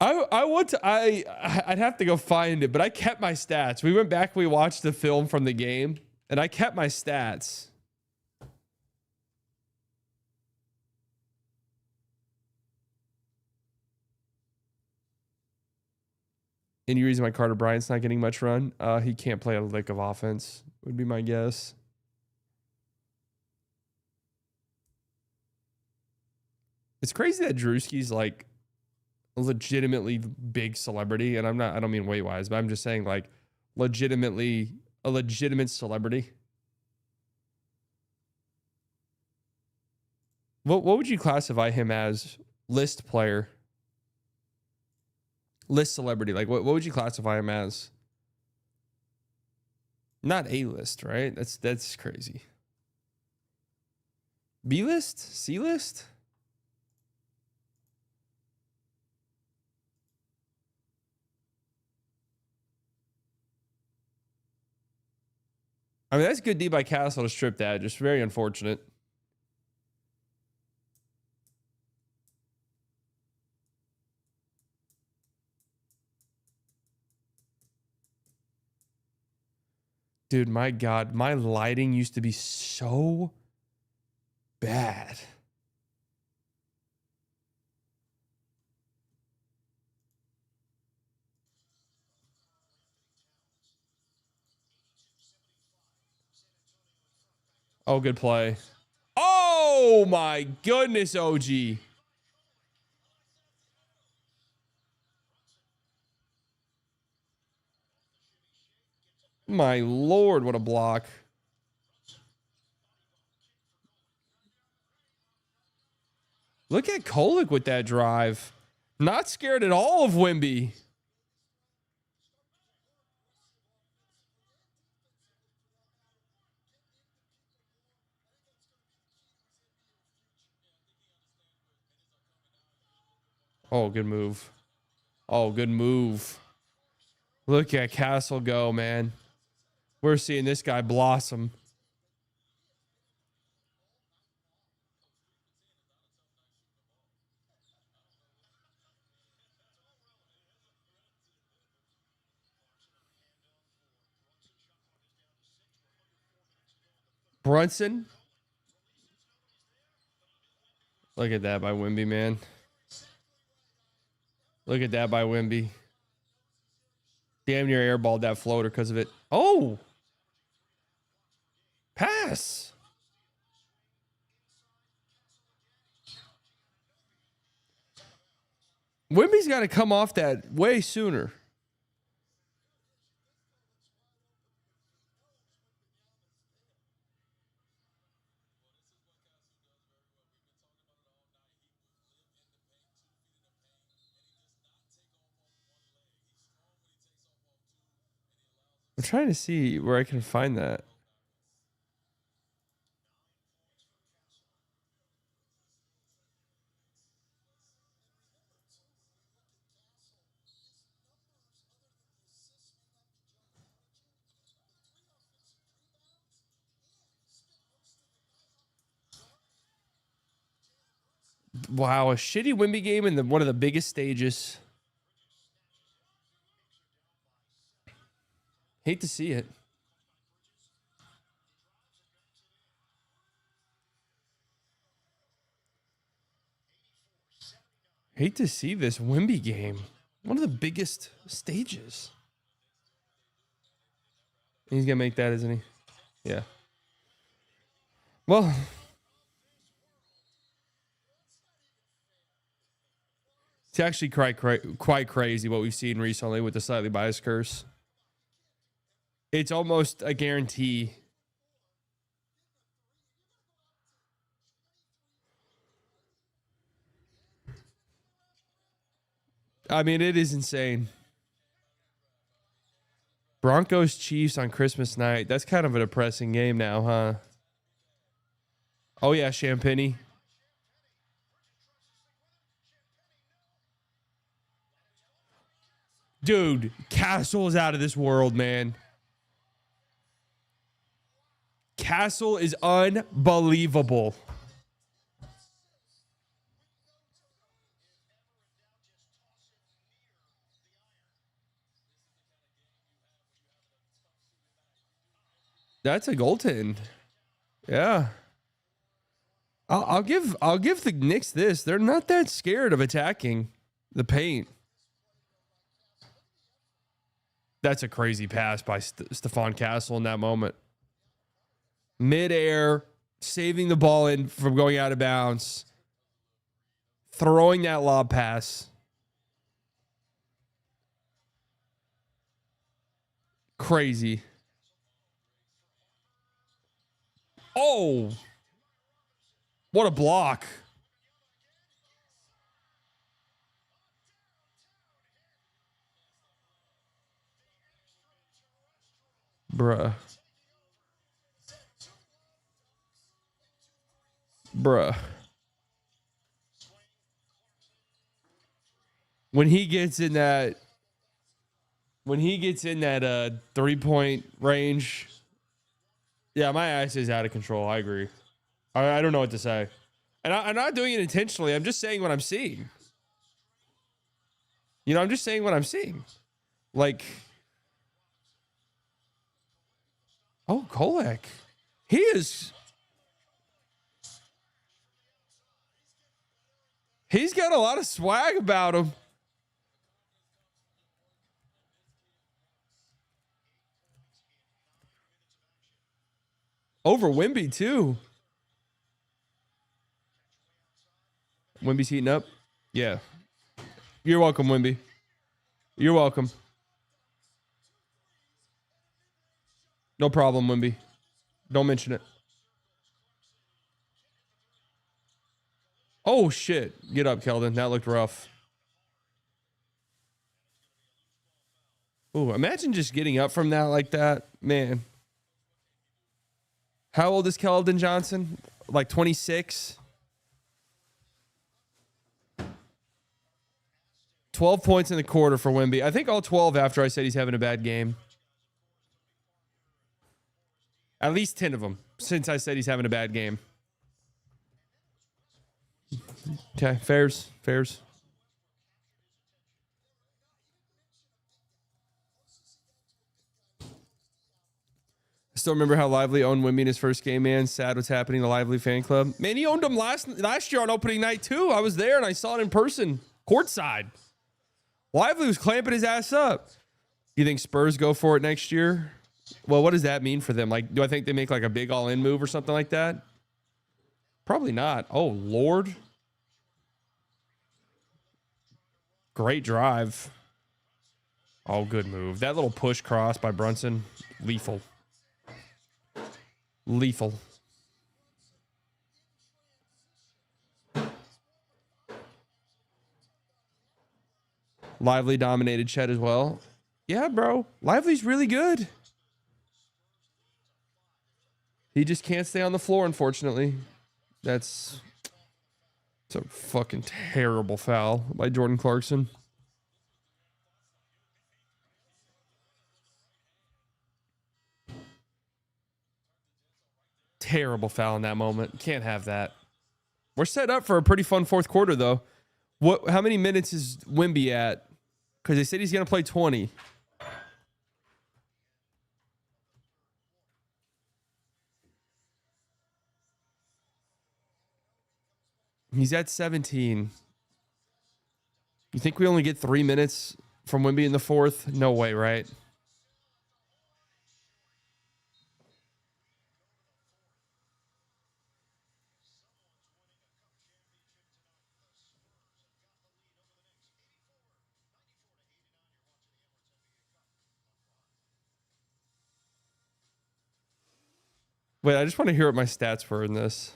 I'd have to go find it, but I kept my stats. We went back, we watched the film from the game, and I kept my stats. Any reason why Carter Bryant's not getting much run? He can't play a lick of offense, would be my guess. It's crazy that Drewski's like a legitimately big celebrity, and I don't mean weight-wise, but I'm just saying like legitimately a legitimate celebrity. What would you classify him as? List player? List celebrity? Like what would you classify him as? Not A-list, right? That's crazy. B-list? C-list? I mean, that's good D by Castle to strip that. Just very unfortunate. Dude, my God, my lighting used to be so bad. Oh, good play. Oh, my goodness, OG. My Lord, what a block. Look at Kolek with that drive. Not scared at all of Wemby. Oh, good move. Oh, good move. Look at Castle go, man. We're seeing this guy blossom. Brunson. Look at that by Wemby, man. Look at that by Wemby. Damn near airballed that floater because of it. Oh! Pass! Wemby's got to come off that way sooner. I'm trying to see where I can find that. Wow, a shitty Wemby game in one of the biggest stages. Hate to see it. Hate to see this Wemby game. One of the biggest stages. He's going to make that, isn't he? Yeah. Well, it's actually quite crazy what we've seen recently with the slightly biased curse. It's almost a guarantee. I mean, it is insane. Broncos Chiefs on Christmas night. That's kind of a depressing game now, huh? Oh, yeah, Champagne. Dude, Castle is out of this world, man. Castle is unbelievable. That's a goaltend. Yeah. I'll give the Knicks this. They're not that scared of attacking the paint. That's a crazy pass by Stephon Castle in that moment. Midair, saving the ball in from going out of bounds, throwing that lob pass. Crazy. Oh, what a block. Bruh. When he gets in that 3-point range, yeah, my ass is out of control. I agree. I don't know what to say. And I'm not doing it intentionally. I'm just saying what I'm seeing. You know, I'm just saying what I'm seeing. Like, oh, Kolek. He's got a lot of swag about him. Over Wemby, too. Wemby's heating up. Yeah. You're welcome, Wemby. You're welcome. No problem, Wemby. Don't mention it. Oh, shit. Get up, Keldon. That looked rough. Ooh, imagine just getting up from that like that. Man. How old is Keldon Johnson? Like 26? 12 points in the quarter for Wemby. I think all 12 after I said he's having a bad game. At least 10 of them since I said he's having a bad game. Okay, fairs. I still remember how Lively owned Wemby in his first game, man. Sad what's happening to Lively fan club. Man, he owned him last year on opening night, too. I was there, and I saw it in person, courtside. Lively was clamping his ass up. You think Spurs go for it next year? Well, what does that mean for them? Like, do I think they make like a big all-in move or something like that? Probably not. Oh, Lord. Great drive. Oh, good move. That little push cross by Brunson, lethal. Lethal. Lively dominated Chet as well. Yeah, bro. Lively's really good. He just can't stay on the floor, unfortunately. It's a fucking terrible foul by Jordan Clarkson. Terrible foul in that moment. Can't have that. We're set up for a pretty fun fourth quarter, though. How many minutes is Wemby at? Because they said he's going to play 20. He's at 17. You think we only get 3 minutes from Wemby in the fourth? No way, right? Wait, I just want to hear what my stats were in this.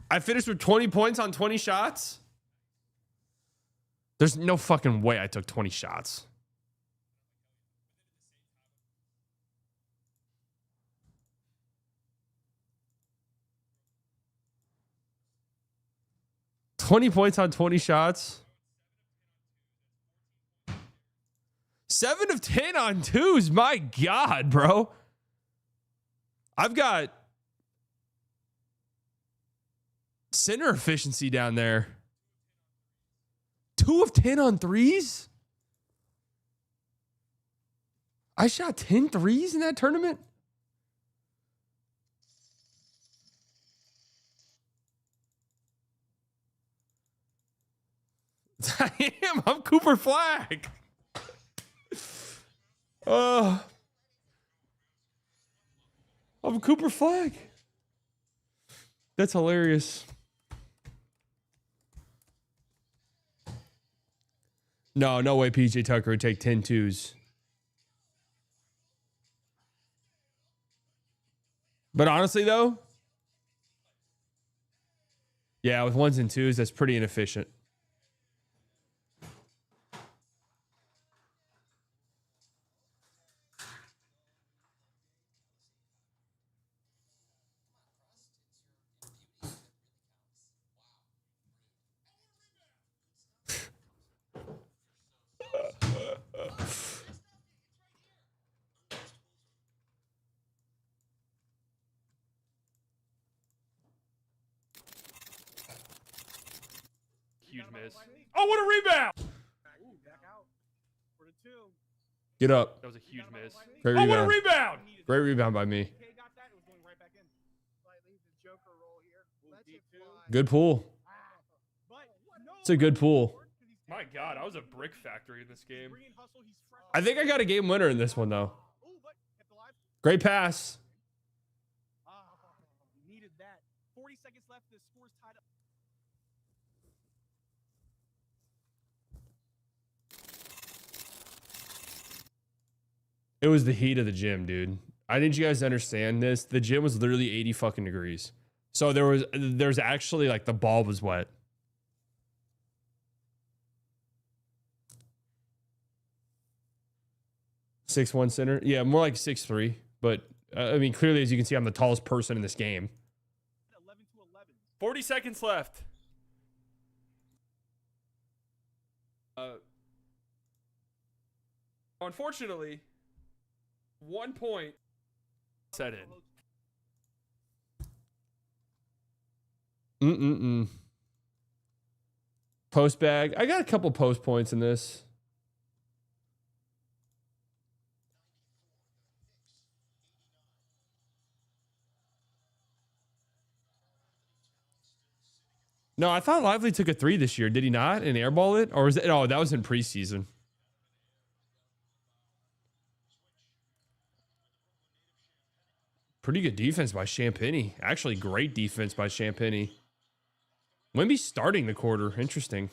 I finished with 20 points on 20 shots? There's no fucking way I took 20 shots. $20 points on 20 shots. 7 of 10 on twos. My God, bro. I've got center efficiency down there. 2 of 10 on threes? I shot 10 threes in that tournament? I am. I'm Cooper Flag. I'm Cooper Flag. That's hilarious. No way PJ Tucker would take 10 twos. But honestly, though, yeah, with ones and twos, that's pretty inefficient. Huge miss. Oh, what a rebound! Get up. That was a huge miss. Great Oh, rebound. what a rebound! Great rebound by me. Good pull. It's a good pull. My God, I was a brick factory in this game. I think I got a game winner in this one, though. Great pass. Needed that. 40 seconds left. The score's tied up. It was the heat of the gym, dude. I need you guys to understand this. The gym was literally 80 fucking degrees. So there's actually like the ball was wet. .6'1" center. Yeah, more like 6'3". But I mean, clearly, as you can see, I'm the tallest person in this game. 40 seconds left. Unfortunately, 1 point set in. Post bag. I got a couple post points in this. No, I thought Lively took a 3 this year. Did he not? And airball it? Or was it? Oh, that was in preseason. Pretty good defense by Champagny. Actually, great defense by Champagny. Wemby starting the quarter. Interesting.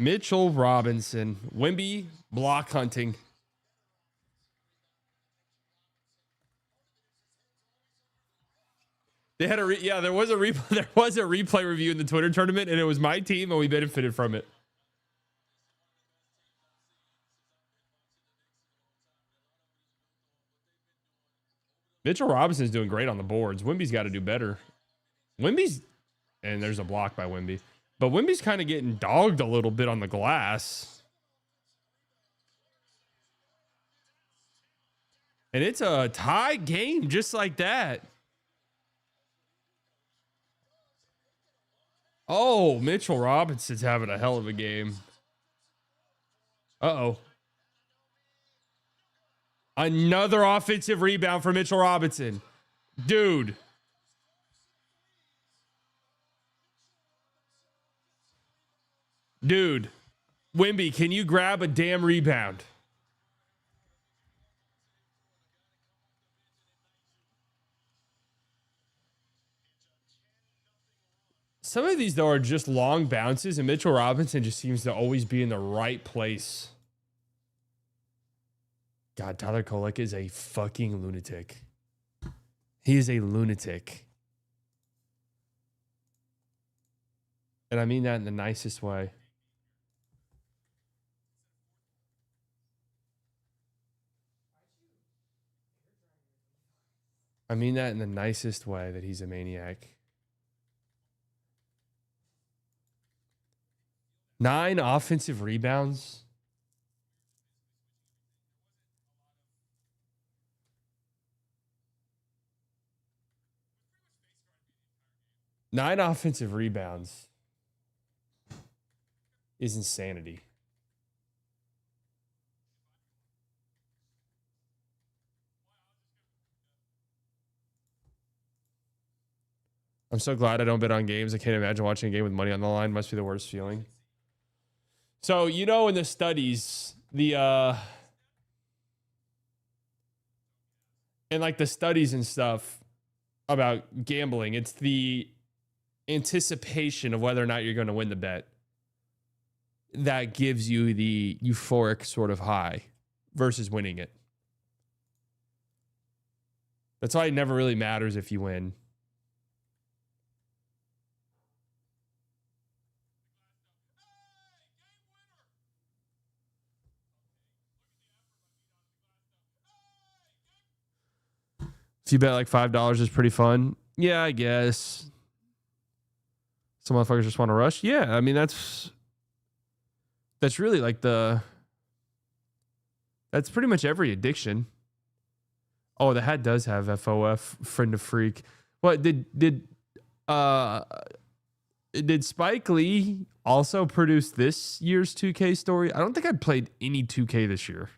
Mitchell Robinson. Wemby block hunting. They had a there was a replay review in the Twitter tournament, and it was my team, and we benefited from it. Mitchell Robinson's doing great on the boards. Wemby's got to do better. And there's a block by Wemby. But Wemby's kind of getting dogged a little bit on the glass. And it's a tie game just like that. Oh, Mitchell Robinson's having a hell of a game. Uh-oh. Another offensive rebound for Mitchell Robinson. Dude. Dude. Wemby, can you grab a damn rebound? Some of these, though, are just long bounces, and Mitchell Robinson just seems to always be in the right place. God, Tyler Kolek is a fucking lunatic. He is a lunatic. And I mean that in the nicest way. I mean that in the nicest way, that he's a maniac. 9 offensive rebounds. Nine offensive rebounds is insanity. I'm so glad I don't bet on games. I can't imagine watching a game with money on the line. Must be the worst feeling. So, you know, in the studies, and like the studies and stuff about gambling, it's the anticipation of whether or not you're going to win the bet that gives you the euphoric sort of high versus winning it. That's why it never really matters if you win. If you bet like $5 is pretty fun. Yeah, I guess. Some motherfuckers just want to rush. Yeah, I mean, that's really like that's pretty much every addiction. Oh, the hat does have FOF, friend of freak. What did Spike Lee also produce this year's 2K story? I don't think I played any 2K this year.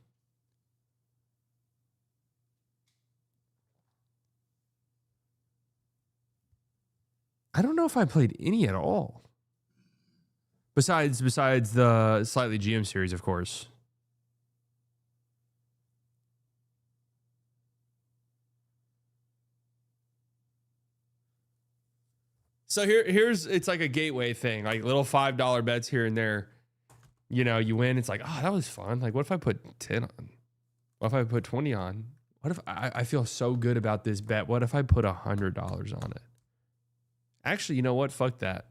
I don't know if I played any at all. Besides the Slightly GM series, of course. So here's it's like a gateway thing, like little $5 bets here and there. You know, you win. It's like, oh, that was fun. Like, what if I put 10 on? What if I put 20 on? What if I feel so good about this bet? What if I put $100 on it? Actually, you know what? Fuck that.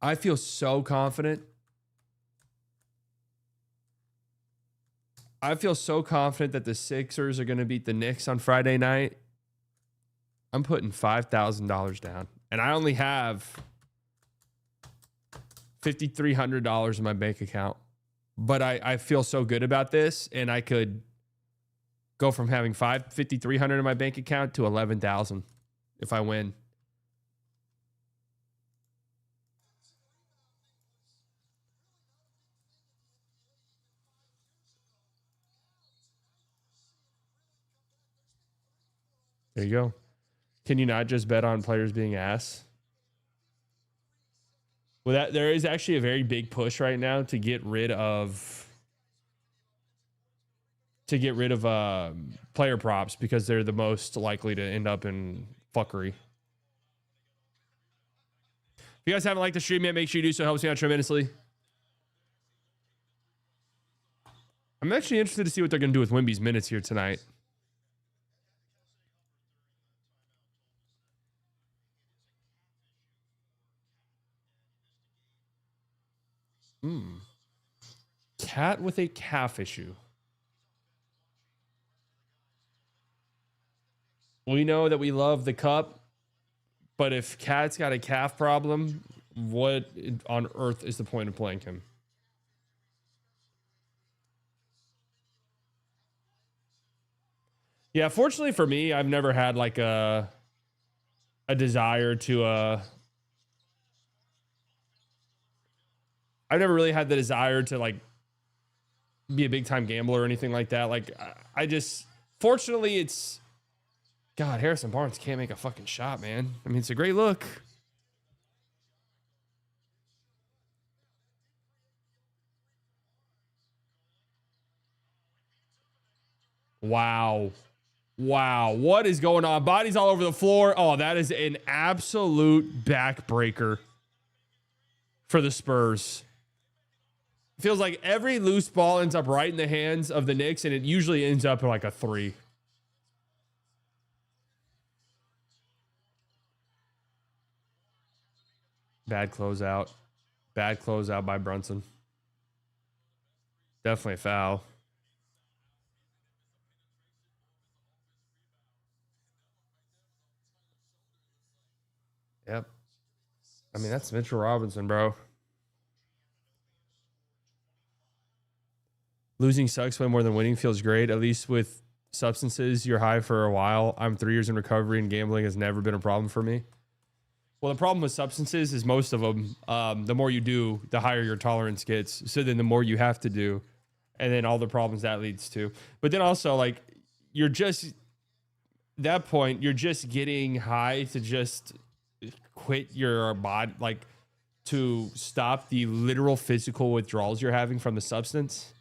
I feel so confident. I feel so confident that the Sixers are going to beat the Knicks on Friday night. I'm putting $5,000 down. And I only have $5,300 in my bank account. But I feel so good about this, and I could go from having $5,300 in my bank account to $11,000 if I win. There you go. Can you not just bet on players being ass? Well, there is actually a very big push right now to get rid of player props because they're the most likely to end up in fuckery. If you guys haven't liked the stream yet, make sure you do so. It helps me out tremendously. I'm actually interested to see what they're going to do with Wemby's minutes here tonight. Cat with a calf issue. We know that we love the cup, but if Cat's got a calf problem, what on earth is the point of playing him? Yeah, fortunately for me, I've never had like a desire to I've never really had the desire to like be a big time gambler or anything like that. Like I just, fortunately it's, God, Harrison Barnes can't make a fucking shot, man. I mean, it's a great look. Wow. Wow. What is going on? Bodies all over the floor. Oh, that is an absolute backbreaker for the Spurs. Feels like every loose ball ends up right in the hands of the Knicks, and it usually ends up like a 3. Bad closeout. Bad closeout by Brunson. Definitely a foul. Yep. I mean, that's Mitchell Robinson, bro. Losing sucks way more than winning feels great. At least with substances, you're high for a while. I'm 3 years in recovery and gambling has never been a problem for me. Well, the problem with substances is most of them, the more you do, the higher your tolerance gets. So then the more you have to do, and then all the problems that leads to. But then also, like, you're just, that point, you're just getting high to just quit your body, like, to stop the literal physical withdrawals you're having from the substance.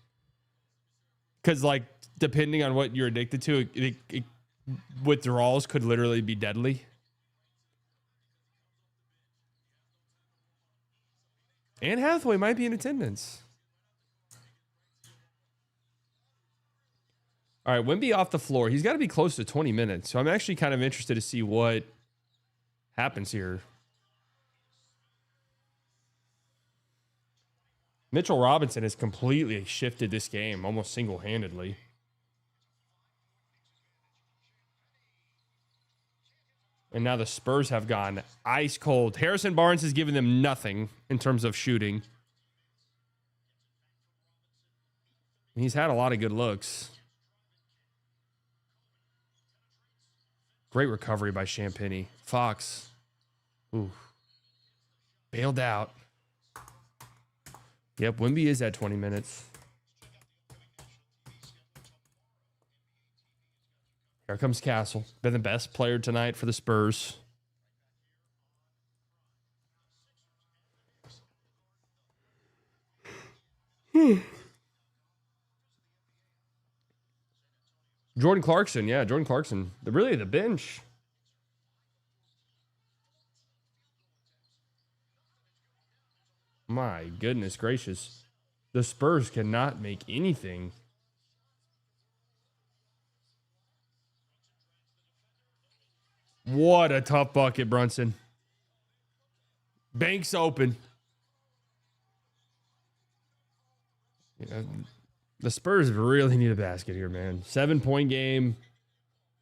Because, like, depending on what you're addicted to, withdrawals could literally be deadly. Anne Hathaway might be in attendance. All right, Wemby off the floor. He's got to be close to 20 minutes. So I'm actually kind of interested to see what happens here. Mitchell Robinson has completely shifted this game almost single-handedly. And now the Spurs have gone ice cold. Harrison Barnes has given them nothing in terms of shooting. He's had a lot of good looks. Great recovery by Champagny. Fox. Ooh. Bailed out. Yep, Wemby is at 20 minutes. Here comes Castle. Been the best player tonight for the Spurs. Jordan Clarkson, yeah, Jordan Clarkson. Really the bench. My goodness gracious. The Spurs cannot make anything. What a tough bucket, Brunson. Banks open. Yeah, the Spurs really need a basket here, man. 7-point game.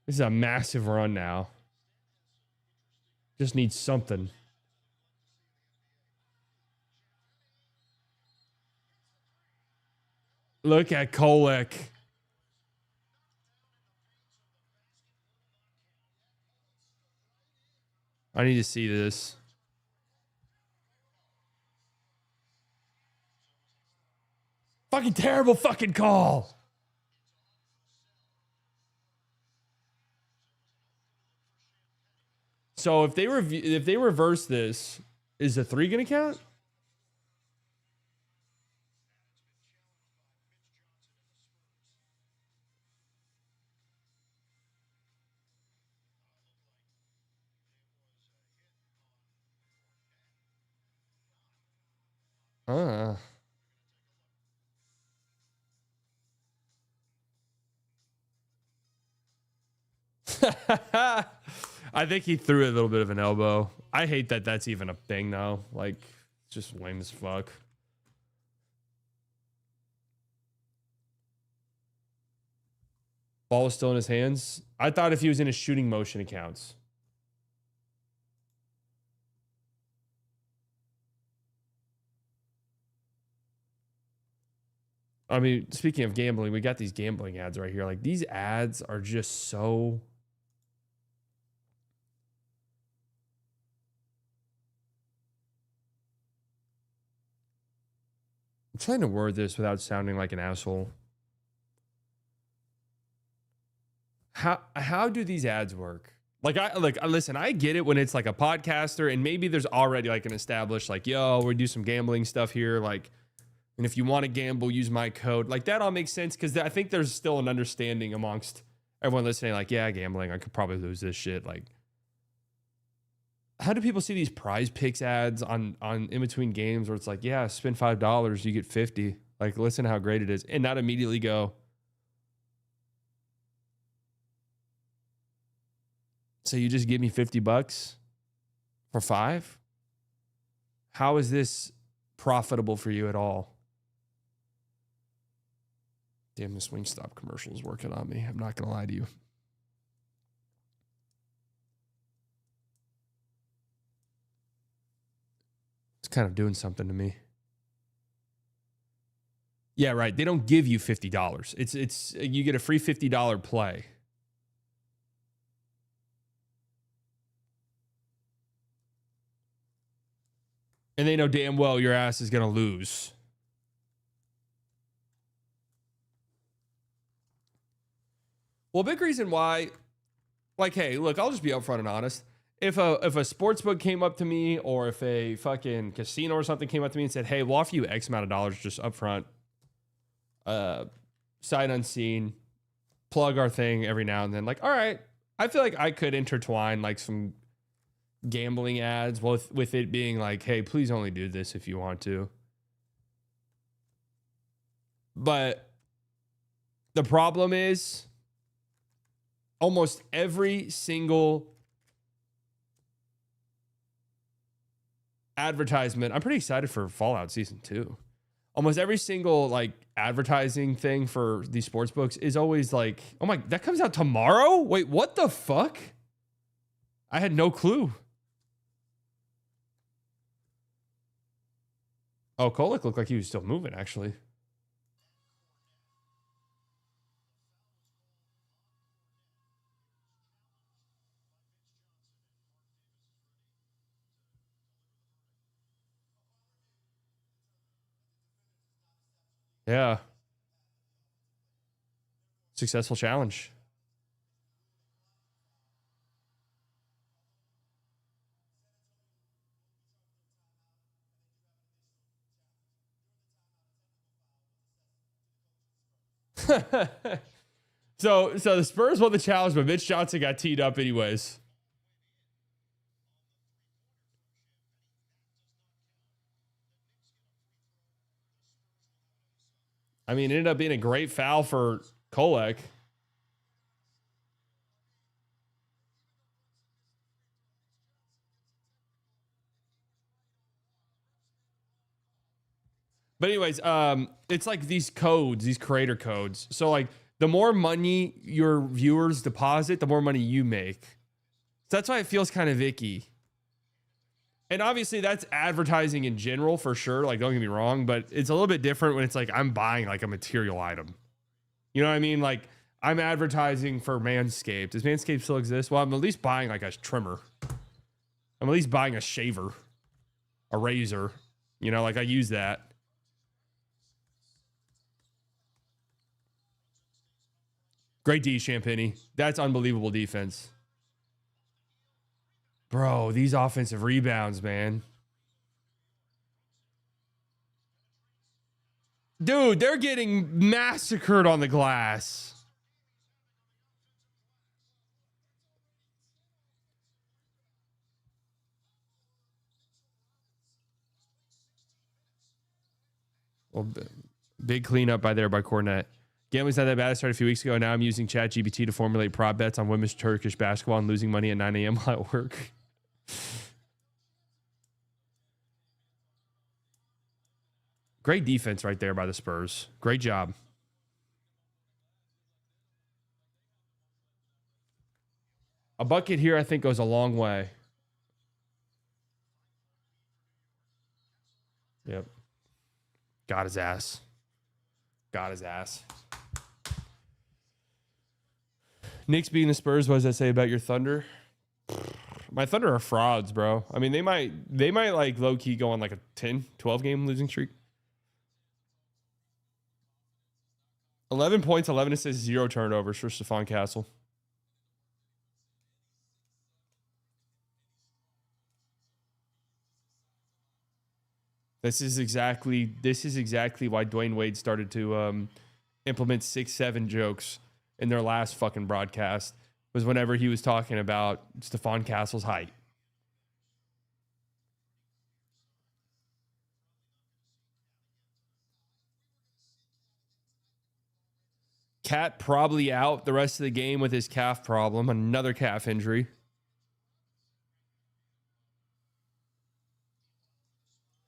This is a massive run now. Just need something. Look at Kolek. I need to see this. Fucking terrible fucking call. So if they reverse this, is the 3 going to count? I think he threw a little bit of an elbow. I hate that that's even a thing though. Like, just lame as fuck. Ball was still in his hands. I thought if he was in a shooting motion, it counts. I mean, speaking of gambling, we got these gambling ads right here. Like, these ads are just so... I'm trying to word this without sounding like an asshole. How do these ads work? Listen, I get it when it's like a podcaster and maybe there's already like an established, like, yo, we do some gambling stuff here. Like, and if you want to gamble, use my code. Like, that all makes sense because I think there's still an understanding amongst everyone listening. Like, yeah, gambling, I could probably lose this shit. Like, how do people see these Prize Picks ads on in between games where it's like, yeah, spend $5, you get 50. Like, listen how great it is. And not immediately go, so you just give me $50 for 5? How is this profitable for you at all? Damn, this Wingstop commercial is working on me. I'm not going to lie to you. kind of doing something to me. Yeah, right. They don't give you $50. It's you get a free $50 play. And they know damn well your ass is going to lose. Well, a big reason why, like, hey, look, I'll just be upfront and honest. If a sports book came up to me, or if a fucking casino or something came up to me and said, hey, we'll offer you X amount of dollars just upfront, sight unseen, plug our thing every now and then. Like, all right, I feel like I could intertwine like some gambling ads with it being like, hey, please only do this if you want to. But the problem is almost every single advertisement. I'm pretty excited for Fallout Season 2. Almost every single like advertising thing for these sports books is always like, oh my, that comes out tomorrow? Wait, what the fuck? I had no clue. Oh, Kolek looked like he was still moving, actually. Yeah. Successful challenge. So the Spurs won the challenge, but Mitch Johnson got teed up anyways. I mean, it ended up being a great foul for Kolek. But anyways, it's like these codes, these creator codes. So like the more money your viewers deposit, the more money you make. So that's why it feels kind of icky. And obviously that's advertising in general for sure. Like, don't get me wrong, but it's a little bit different when it's like I'm buying like a material item. You know what I mean? Like I'm advertising for Manscaped. Does Manscaped still exist? Well, I'm at least buying like a trimmer. I'm at least buying a shaver, a razor. You know, like I use that. Great D, Champagny. That's unbelievable defense. Bro, these offensive rebounds, man. Dude, they're getting massacred on the glass. Well, big cleanup by Cornette. Gambling's not that bad. I started a few weeks ago. Now I'm using ChatGPT to formulate prop bets on women's Turkish basketball and losing money at 9 a.m. while at work. Great defense right there by the Spurs. Great job. A bucket here, I think, goes a long way. Yep. Got his ass. Got his ass. Knicks beating the Spurs. What does that say about your Thunder? My Thunder are frauds, bro. I mean, they might like low key go on like a 10, 12 game losing streak. 11 points, 11 assists, 0 turnovers for Stephon Castle. This is exactly why Dwayne Wade started to implement 6-7 jokes in their last fucking broadcast, was whenever he was talking about Stephon Castle's height. Cat probably out the rest of the game with his calf problem, another calf injury.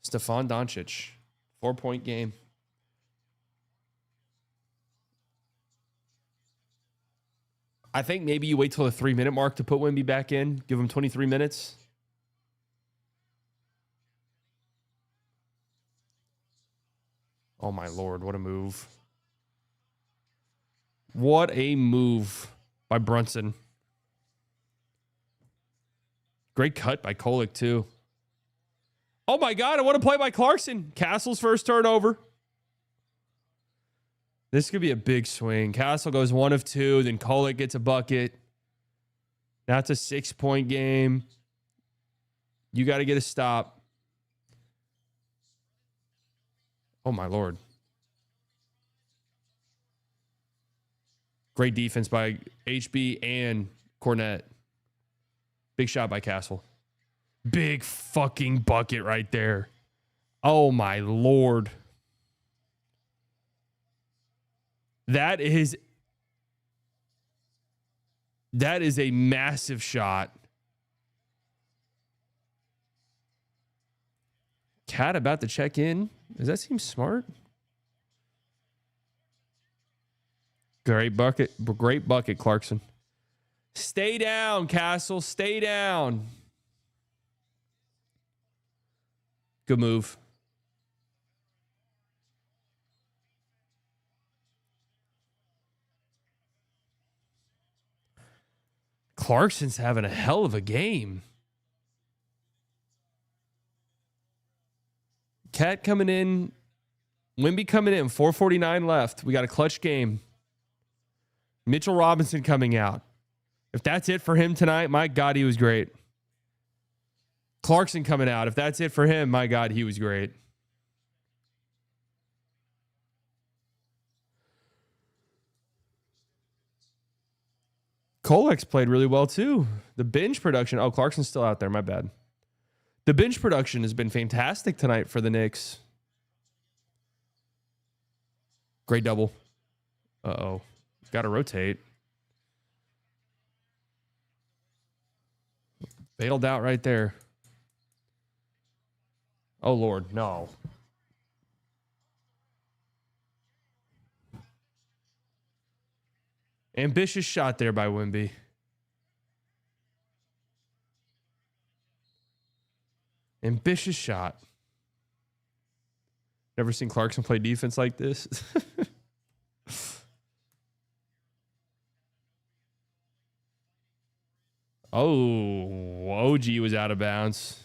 Stephon Doncic, 4-point game. I think maybe you wait till the 3-minute mark to put Wemby back in. Give him 23 minutes. Oh, my Lord. What a move. What a move by Brunson. Great cut by Kolek, too. Oh, my God. I want to play by Clarkson. Castle's first turnover. This could be a big swing. Castle goes 1 of 2. Then Kolek gets a bucket. Now it's a 6-point game. You got to get a stop. Oh, my Lord. Great defense by HB and Cornette. Big shot by Castle. Big fucking bucket right there. Oh, my Lord. That is a massive shot. Cat about to check in. Does that seem smart? Great bucket, Clarkson. Stay down, Castle. Stay down. Good move. Clarkson's having a hell of a game. Cat coming in. Wemby coming in. 4:49 left. We got a clutch game. Mitchell Robinson coming out. If that's it for him tonight, my God, he was great. Clarkson coming out. If that's it for him, my God, he was great. Kolek's played really well too. The bench production. Oh, Clarkson's still out there. My bad. The bench production has been fantastic tonight for the Knicks. Great double. Uh-oh. Got to rotate. Bailed out right there. Oh, Lord. No. Ambitious shot there by Wemby. Ambitious shot. Never seen Clarkson play defense like this. Oh, OG was out of bounds.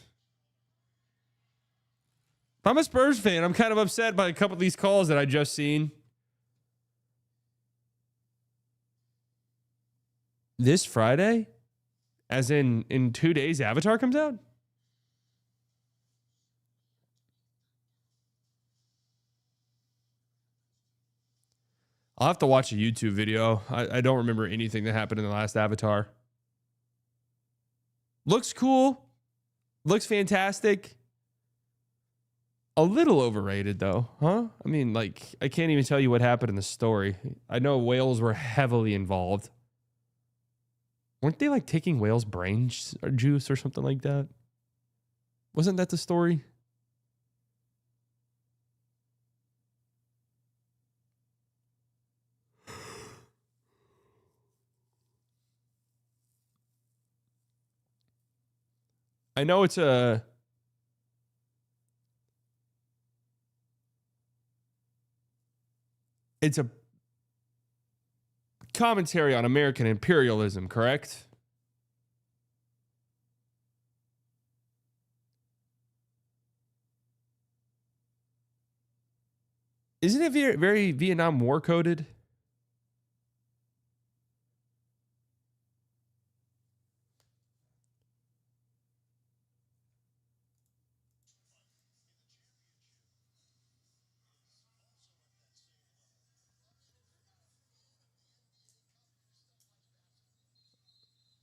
I'm a Spurs fan. I'm kind of upset by a couple of these calls that I just seen. This Friday? As in 2 days, Avatar comes out? I'll have to watch a YouTube video. I don't remember anything that happened in the last Avatar. Looks cool. Looks fantastic. A little overrated, though, huh? I mean, like, I can't even tell you what happened in the story. I know whales were heavily involved. Weren't they, like, taking whales' brain juice or something like that? Wasn't that the story? I know it's a commentary on American imperialism, correct? Isn't it very Vietnam War coded?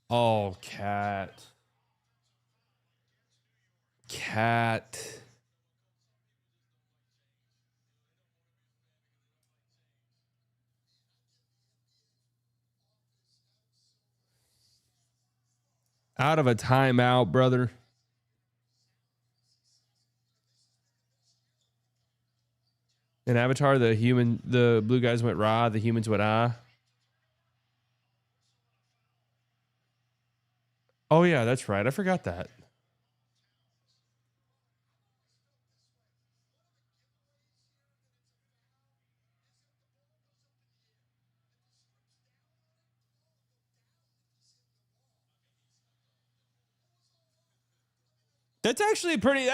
Oh, cat. Out of a timeout, brother. In Avatar, the blue guys went Ra, the humans went Ah. Oh, yeah, that's right. I forgot that. That's actually pretty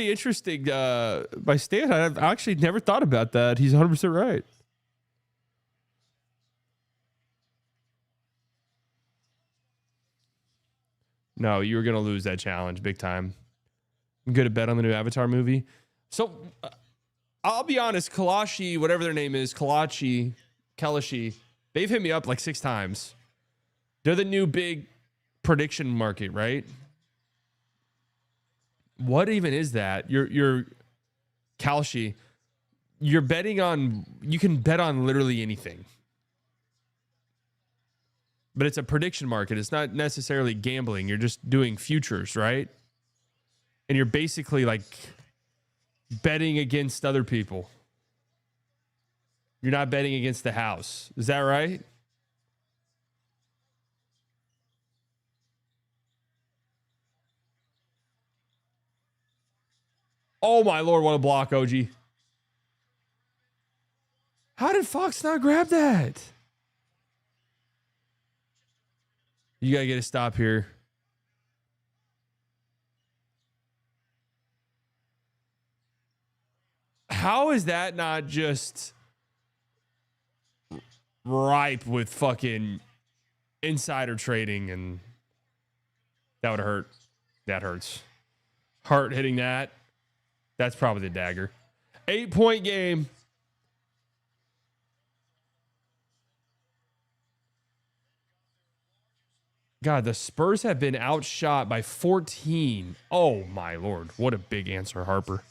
interesting by Stan. I've actually never thought about that. He's 100% right. No, you were going to lose that challenge big time. I'm good to bet on the new Avatar movie. So I'll be honest, Kalashi, whatever their name is, Kalashi, they've hit me up like 6 times. They're the new big prediction market, right? What even is that? You're Kalashi. You're betting on, you can bet on literally anything. But it's a prediction market. It's not necessarily gambling. You're just doing futures, right? And you're basically like betting against other people. You're not betting against the house. Is that right? Oh my Lord, what a block, OG. How did Fox not grab that? You got to get a stop here. How is that not just ripe with fucking insider trading? And that would hurt. That hurts. Hart hitting that. That's probably the dagger. 8-point game. God, the Spurs have been outshot by 14. Oh, my Lord. What a big answer, Harper.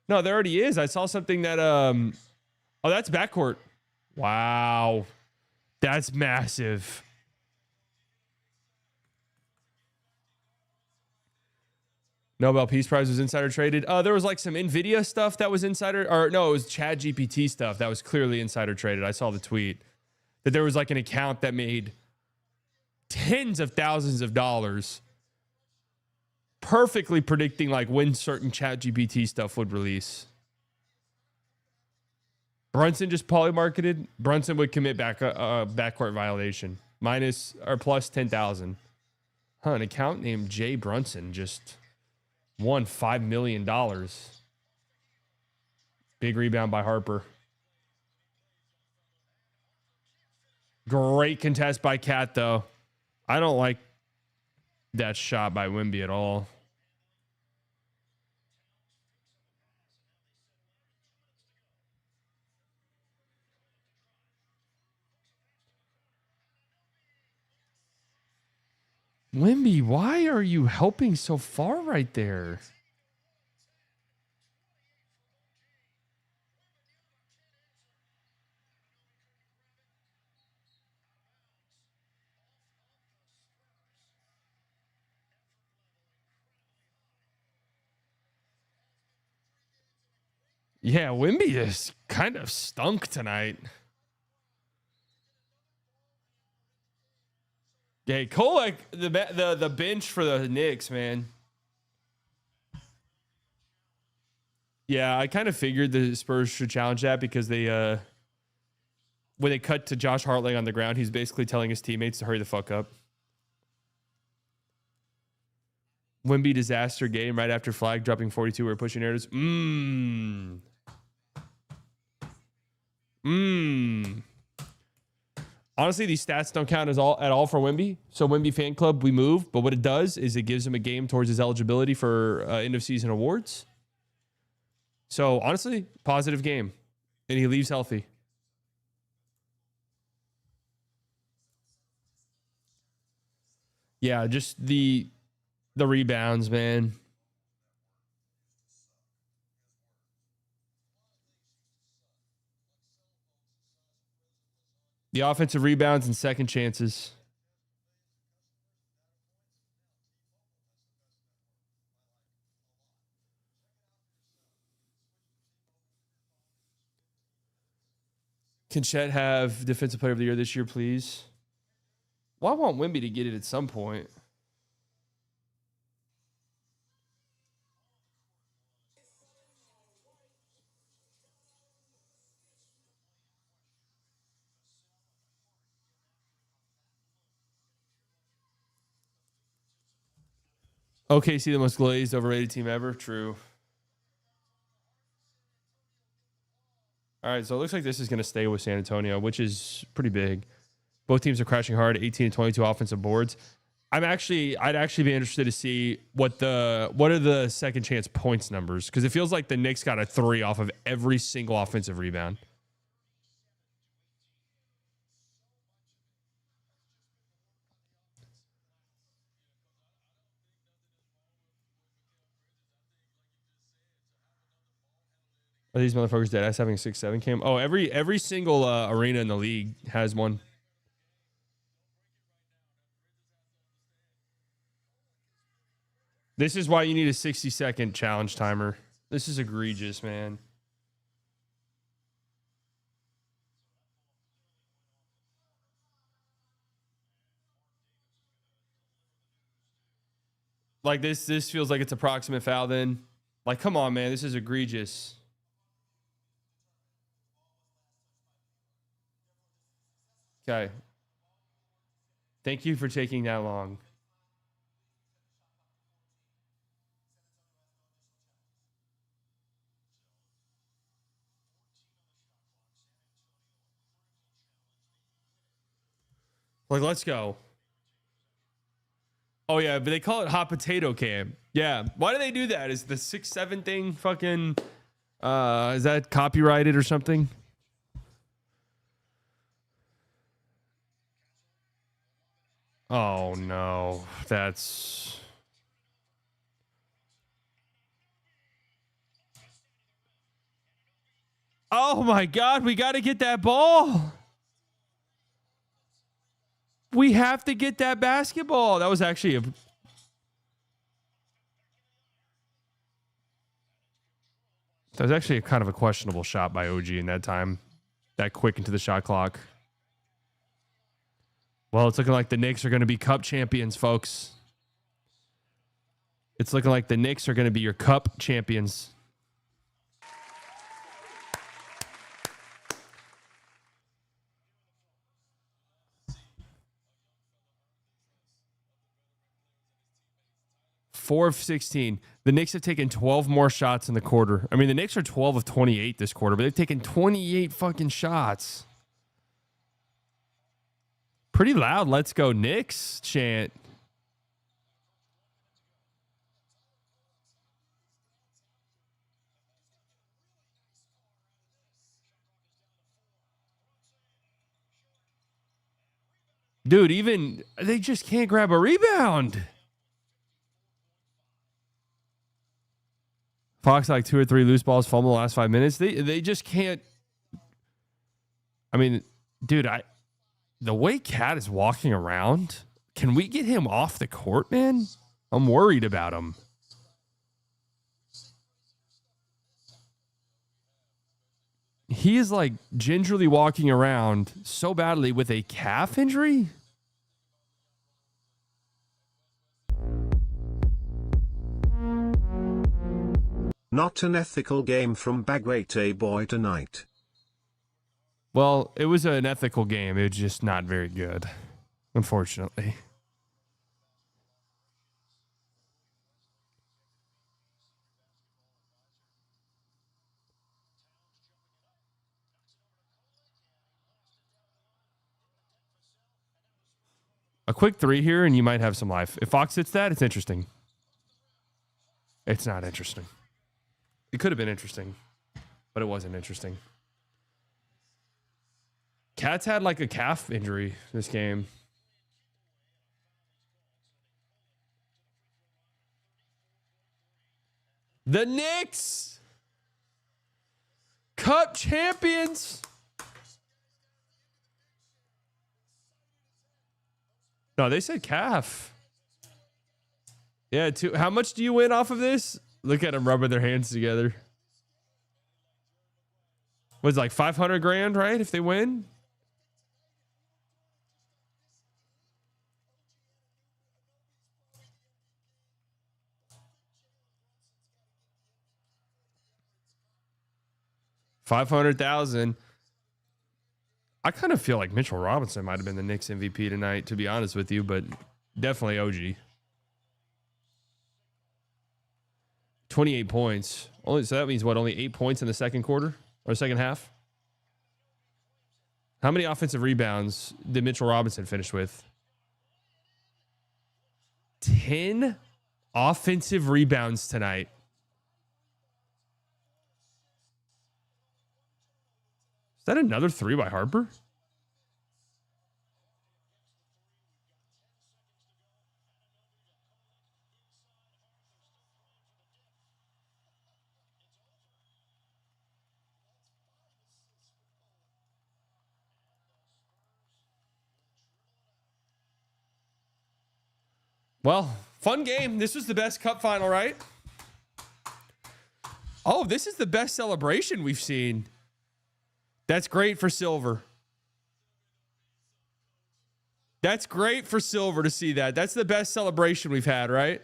No, there already is. I saw something that, oh, that's backcourt. Wow. That's massive. Nobel Peace Prize was insider traded. There was like some NVIDIA stuff that was insider, or no, it was Chad GPT stuff that was clearly insider traded. I saw the tweet that there was like an account that made tens of thousands of dollars perfectly predicting like when certain Chat GPT stuff would release. Brunson just polymarketed. Brunson would commit backcourt violation. Minus or plus 10,000. Huh, an account named Jay Brunson just won $5 million. Big rebound by Harper. Great contest by Cat, though. I don't like that shot by Wemby at all. Wemby, why are you helping so far right there? Yeah, Wemby is kind of stunk tonight. Yeah, Kolek, the bench for the Knicks, man. Yeah, I kind of figured the Spurs should challenge that because they when they cut to Josh Hart laying on the ground, he's basically telling his teammates to hurry the fuck up. Wemby disaster game right after flag dropping 42 or pushing errors. Honestly, these stats don't count at all for Wemby. So Wemby fan club, we move. But what it does is it gives him a game towards his eligibility for end of season awards. So honestly, positive game, and he leaves healthy. Yeah, just the rebounds, man. The offensive rebounds and second chances. Can Chet have Defensive Player of the Year this year, please? Well, I want Wemby to get it at some point. OKC, the most glazed, overrated team ever. True. All right, so it looks like this is going to stay with San Antonio, which is pretty big. Both teams are crashing hard, 18 and 22 offensive boards. I'd actually be interested to see what are the second chance points numbers, because it feels like the Knicks got a 3 off of every single offensive rebound. Are these motherfuckers dead ass having 6-7 cam? Oh, every single arena in the league has one. This is why you need a 60-second challenge timer. This is egregious, man. Like this feels like it's approximate foul then. Like, come on, man. This is egregious. Okay. Thank you for taking that long. Like, let's go. Oh, yeah, but they call it hot potato cam. Yeah. Why do they do that? Is the 6-7 thing fucking... is that copyrighted or something? Oh, no. That's... Oh, my God. We got to get that ball. We have to get that basketball. That was actually a... That was actually a kind of a questionable shot by OG in that time. That quick into the shot clock. Well, it's looking like the Knicks are going to be Cup champions, folks. It's looking like the Knicks are going to be your Cup champions. Four of 16. The Knicks have taken 12 more shots in the quarter. I mean, the Knicks are 12 of 28 this quarter, but they've taken 28 fucking shots. Pretty loud. Let's go Knicks chant. Dude, even they just can't grab a rebound. Fox like 2 or 3 loose balls, fumble the last 5 minutes. They just can't. I mean, dude, the way Cat is walking around, can we get him off the court, man? I'm worried about him. He is like gingerly walking around so badly with a calf injury. Not an ethical game from Bagwete Boy tonight. Well, it was an ethical game. It was just not very good, unfortunately. A quick 3 here, and you might have some life. If Fox hits that, it's interesting. It's not interesting. It could have been interesting, but it wasn't interesting. Cat's had like a calf injury this game. The Knicks, Cup champions. No, they said calf. Yeah, how much do you win off of this? Look at them rubbing their hands together. Was like 500 grand, right? If they win. $500,000. I kind of feel like Mitchell Robinson might have been the Knicks MVP tonight, to be honest with you, but definitely OG. 28 points. Only so that means what? Only 8 points in the second quarter or second half? How many offensive rebounds did Mitchell Robinson finish with? 10 offensive rebounds tonight. Is that another 3 by Harper? Well, fun game. This was the best cup final, right? Oh, this is the best celebration we've seen. That's great for Silver. That's great for Silver to see that. That's the best celebration we've had, right?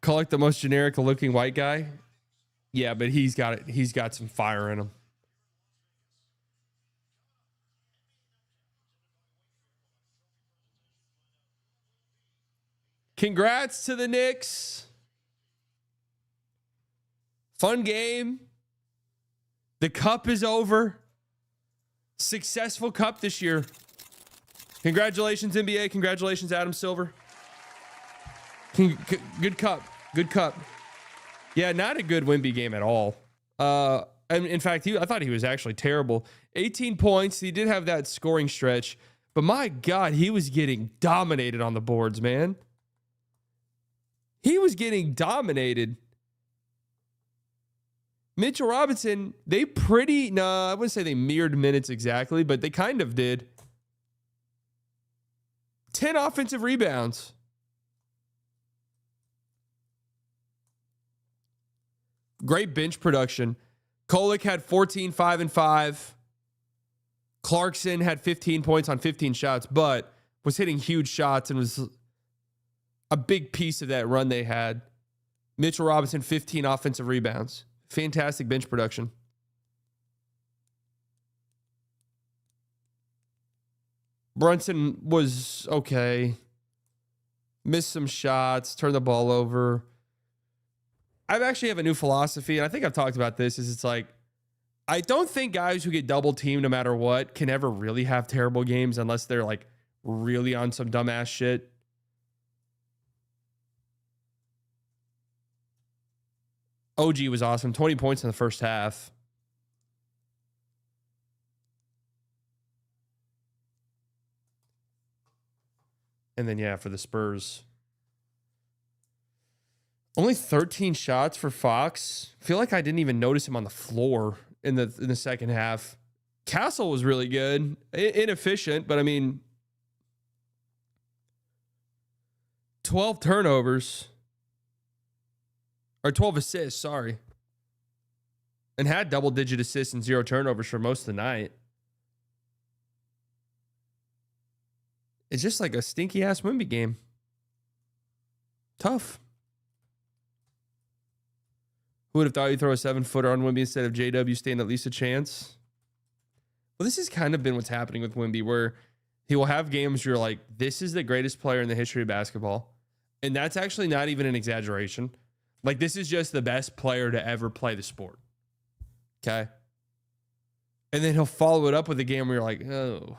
Call it the most generic looking white guy. Yeah, but he's got it. He's got some fire in him. Congrats to the Knicks. Fun game. The cup is over. Successful cup this year. Congratulations, NBA. Congratulations, Adam Silver. Good cup. Good cup. Yeah, not a good Wemby game at all. In fact, I thought he was actually terrible. 18 points. He did have that scoring stretch. But my God, he was getting dominated on the boards, man. He was getting dominated. Mitchell Robinson, I wouldn't say they mirrored minutes exactly, but they kind of did. 10 offensive rebounds. Great bench production. Kolek had 14, 5, and 5. Clarkson had 15 points on 15 shots, but was hitting huge shots and was a big piece of that run they had. Mitchell Robinson, 15 offensive rebounds. Fantastic bench production. Brunson was okay. Missed some shots, turned the ball over. I actually have a new philosophy, and I think I've talked about this, is it's like, I don't think guys who get double teamed no matter what can ever really have terrible games unless they're like really on some dumbass shit. OG was awesome. 20 points in the first half. And then, yeah, for the Spurs. Only 13 shots for Fox. I feel like I didn't even notice him on the floor in the second half. Castle was really good. Inefficient, but I mean, 12 turnovers. Or 12 assists, sorry. And had double-digit assists and 0 turnovers for most of the night. It's just like a stinky-ass Wemby game. Tough. Who would have thought you'd throw a 7-footer on Wemby instead of JW stand at least a chance? Well, this has kind of been what's happening with Wemby, where he will have games where you're like, this is the greatest player in the history of basketball. And that's actually not even an exaggeration. Like, this is just the best player to ever play the sport. Okay? And then he'll follow it up with a game where you're like, oh.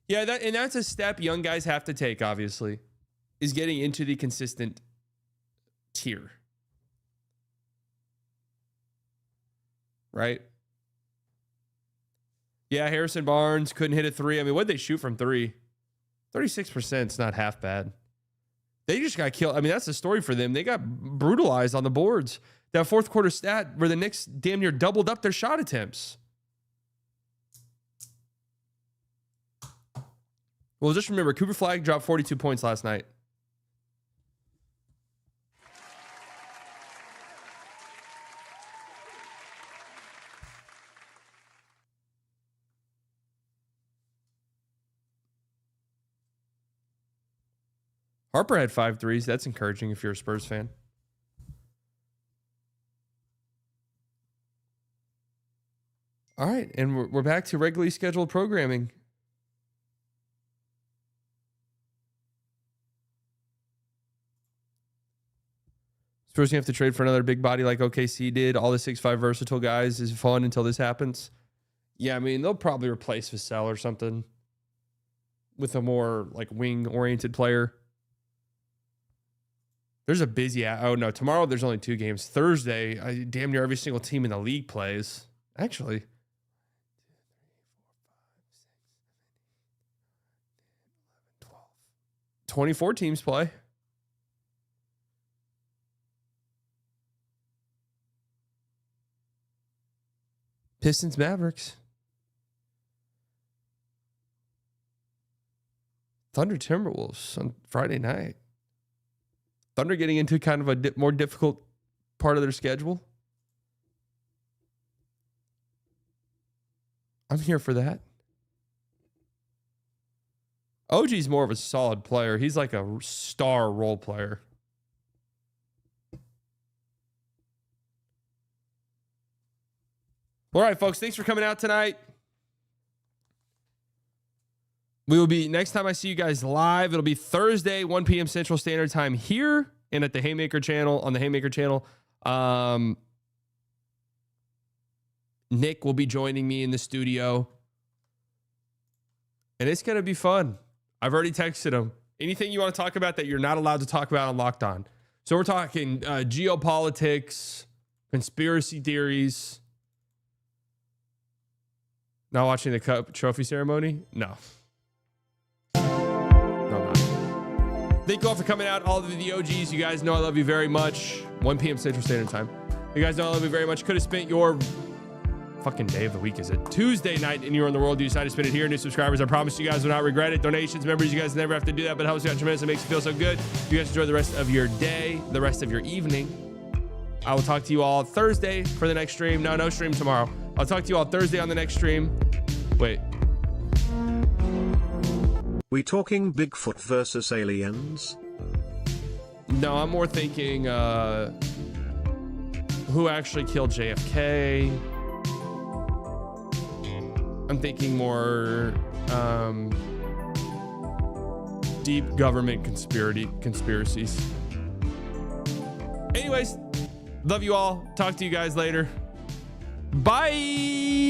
Yeah, that's a step young guys have to take, obviously, is getting into the consistent tier. Right? Yeah, Harrison Barnes couldn't hit a 3. I mean, what'd they shoot from 3? 36% is not half bad. They just got killed. I mean, that's the story for them. They got brutalized on the boards. That fourth quarter stat where the Knicks damn near doubled up their shot attempts. Well, just remember, Cooper Flagg dropped 42 points last night. Harper had 5 threes. That's encouraging if you're a Spurs fan. All right, and we're back to regularly scheduled programming. Spurs gonna have to trade for another big body like OKC did. All the 6'5" versatile guys is fun until this happens. Yeah, I mean, they'll probably replace Vassell or something with a more like wing-oriented player. There's a busy... Oh, no. Tomorrow, there's only 2 games. Thursday, damn near every single team in the league plays. Actually... 24 teams play. Pistons, Mavericks. Thunder, Timberwolves on Friday night. Thunder getting into kind of a more difficult part of their schedule. I'm here for that. OG's more of a solid player. He's like a star role player. All right, folks. Thanks for coming out tonight. We will be, next time I see you guys live, it'll be Thursday, 1 p.m. Central Standard Time here and at the Haymaker channel, on the Haymaker channel. Nick will be joining me in the studio. And it's going to be fun. I've already texted him. Anything you want to talk about that you're not allowed to talk about on Locked On. So we're talking geopolitics, conspiracy theories. Not watching the Cup trophy ceremony? No. No, I'm not. Thank you all for coming out. All of the OGs, you guys know I love you very much. 1 p.m. Central Standard Time. You guys know I love you very much. Could have spent your fucking day of the week, is it? Tuesday night anywhere in the world. You decide to spend it here. New subscribers, I promise you guys will not regret it. Donations, members, you guys never have to do that, but it helps you out tremendously. It makes you feel so good. You guys enjoy the rest of your day, the rest of your evening. I will talk to you all Thursday for the next stream. No stream tomorrow. I'll talk to you all Thursday on the next stream. Wait. We talking Bigfoot versus aliens? No, I'm more thinking who actually killed JFK. I'm thinking more deep government conspiracies. Anyways, love you all. Talk to you guys later. Bye.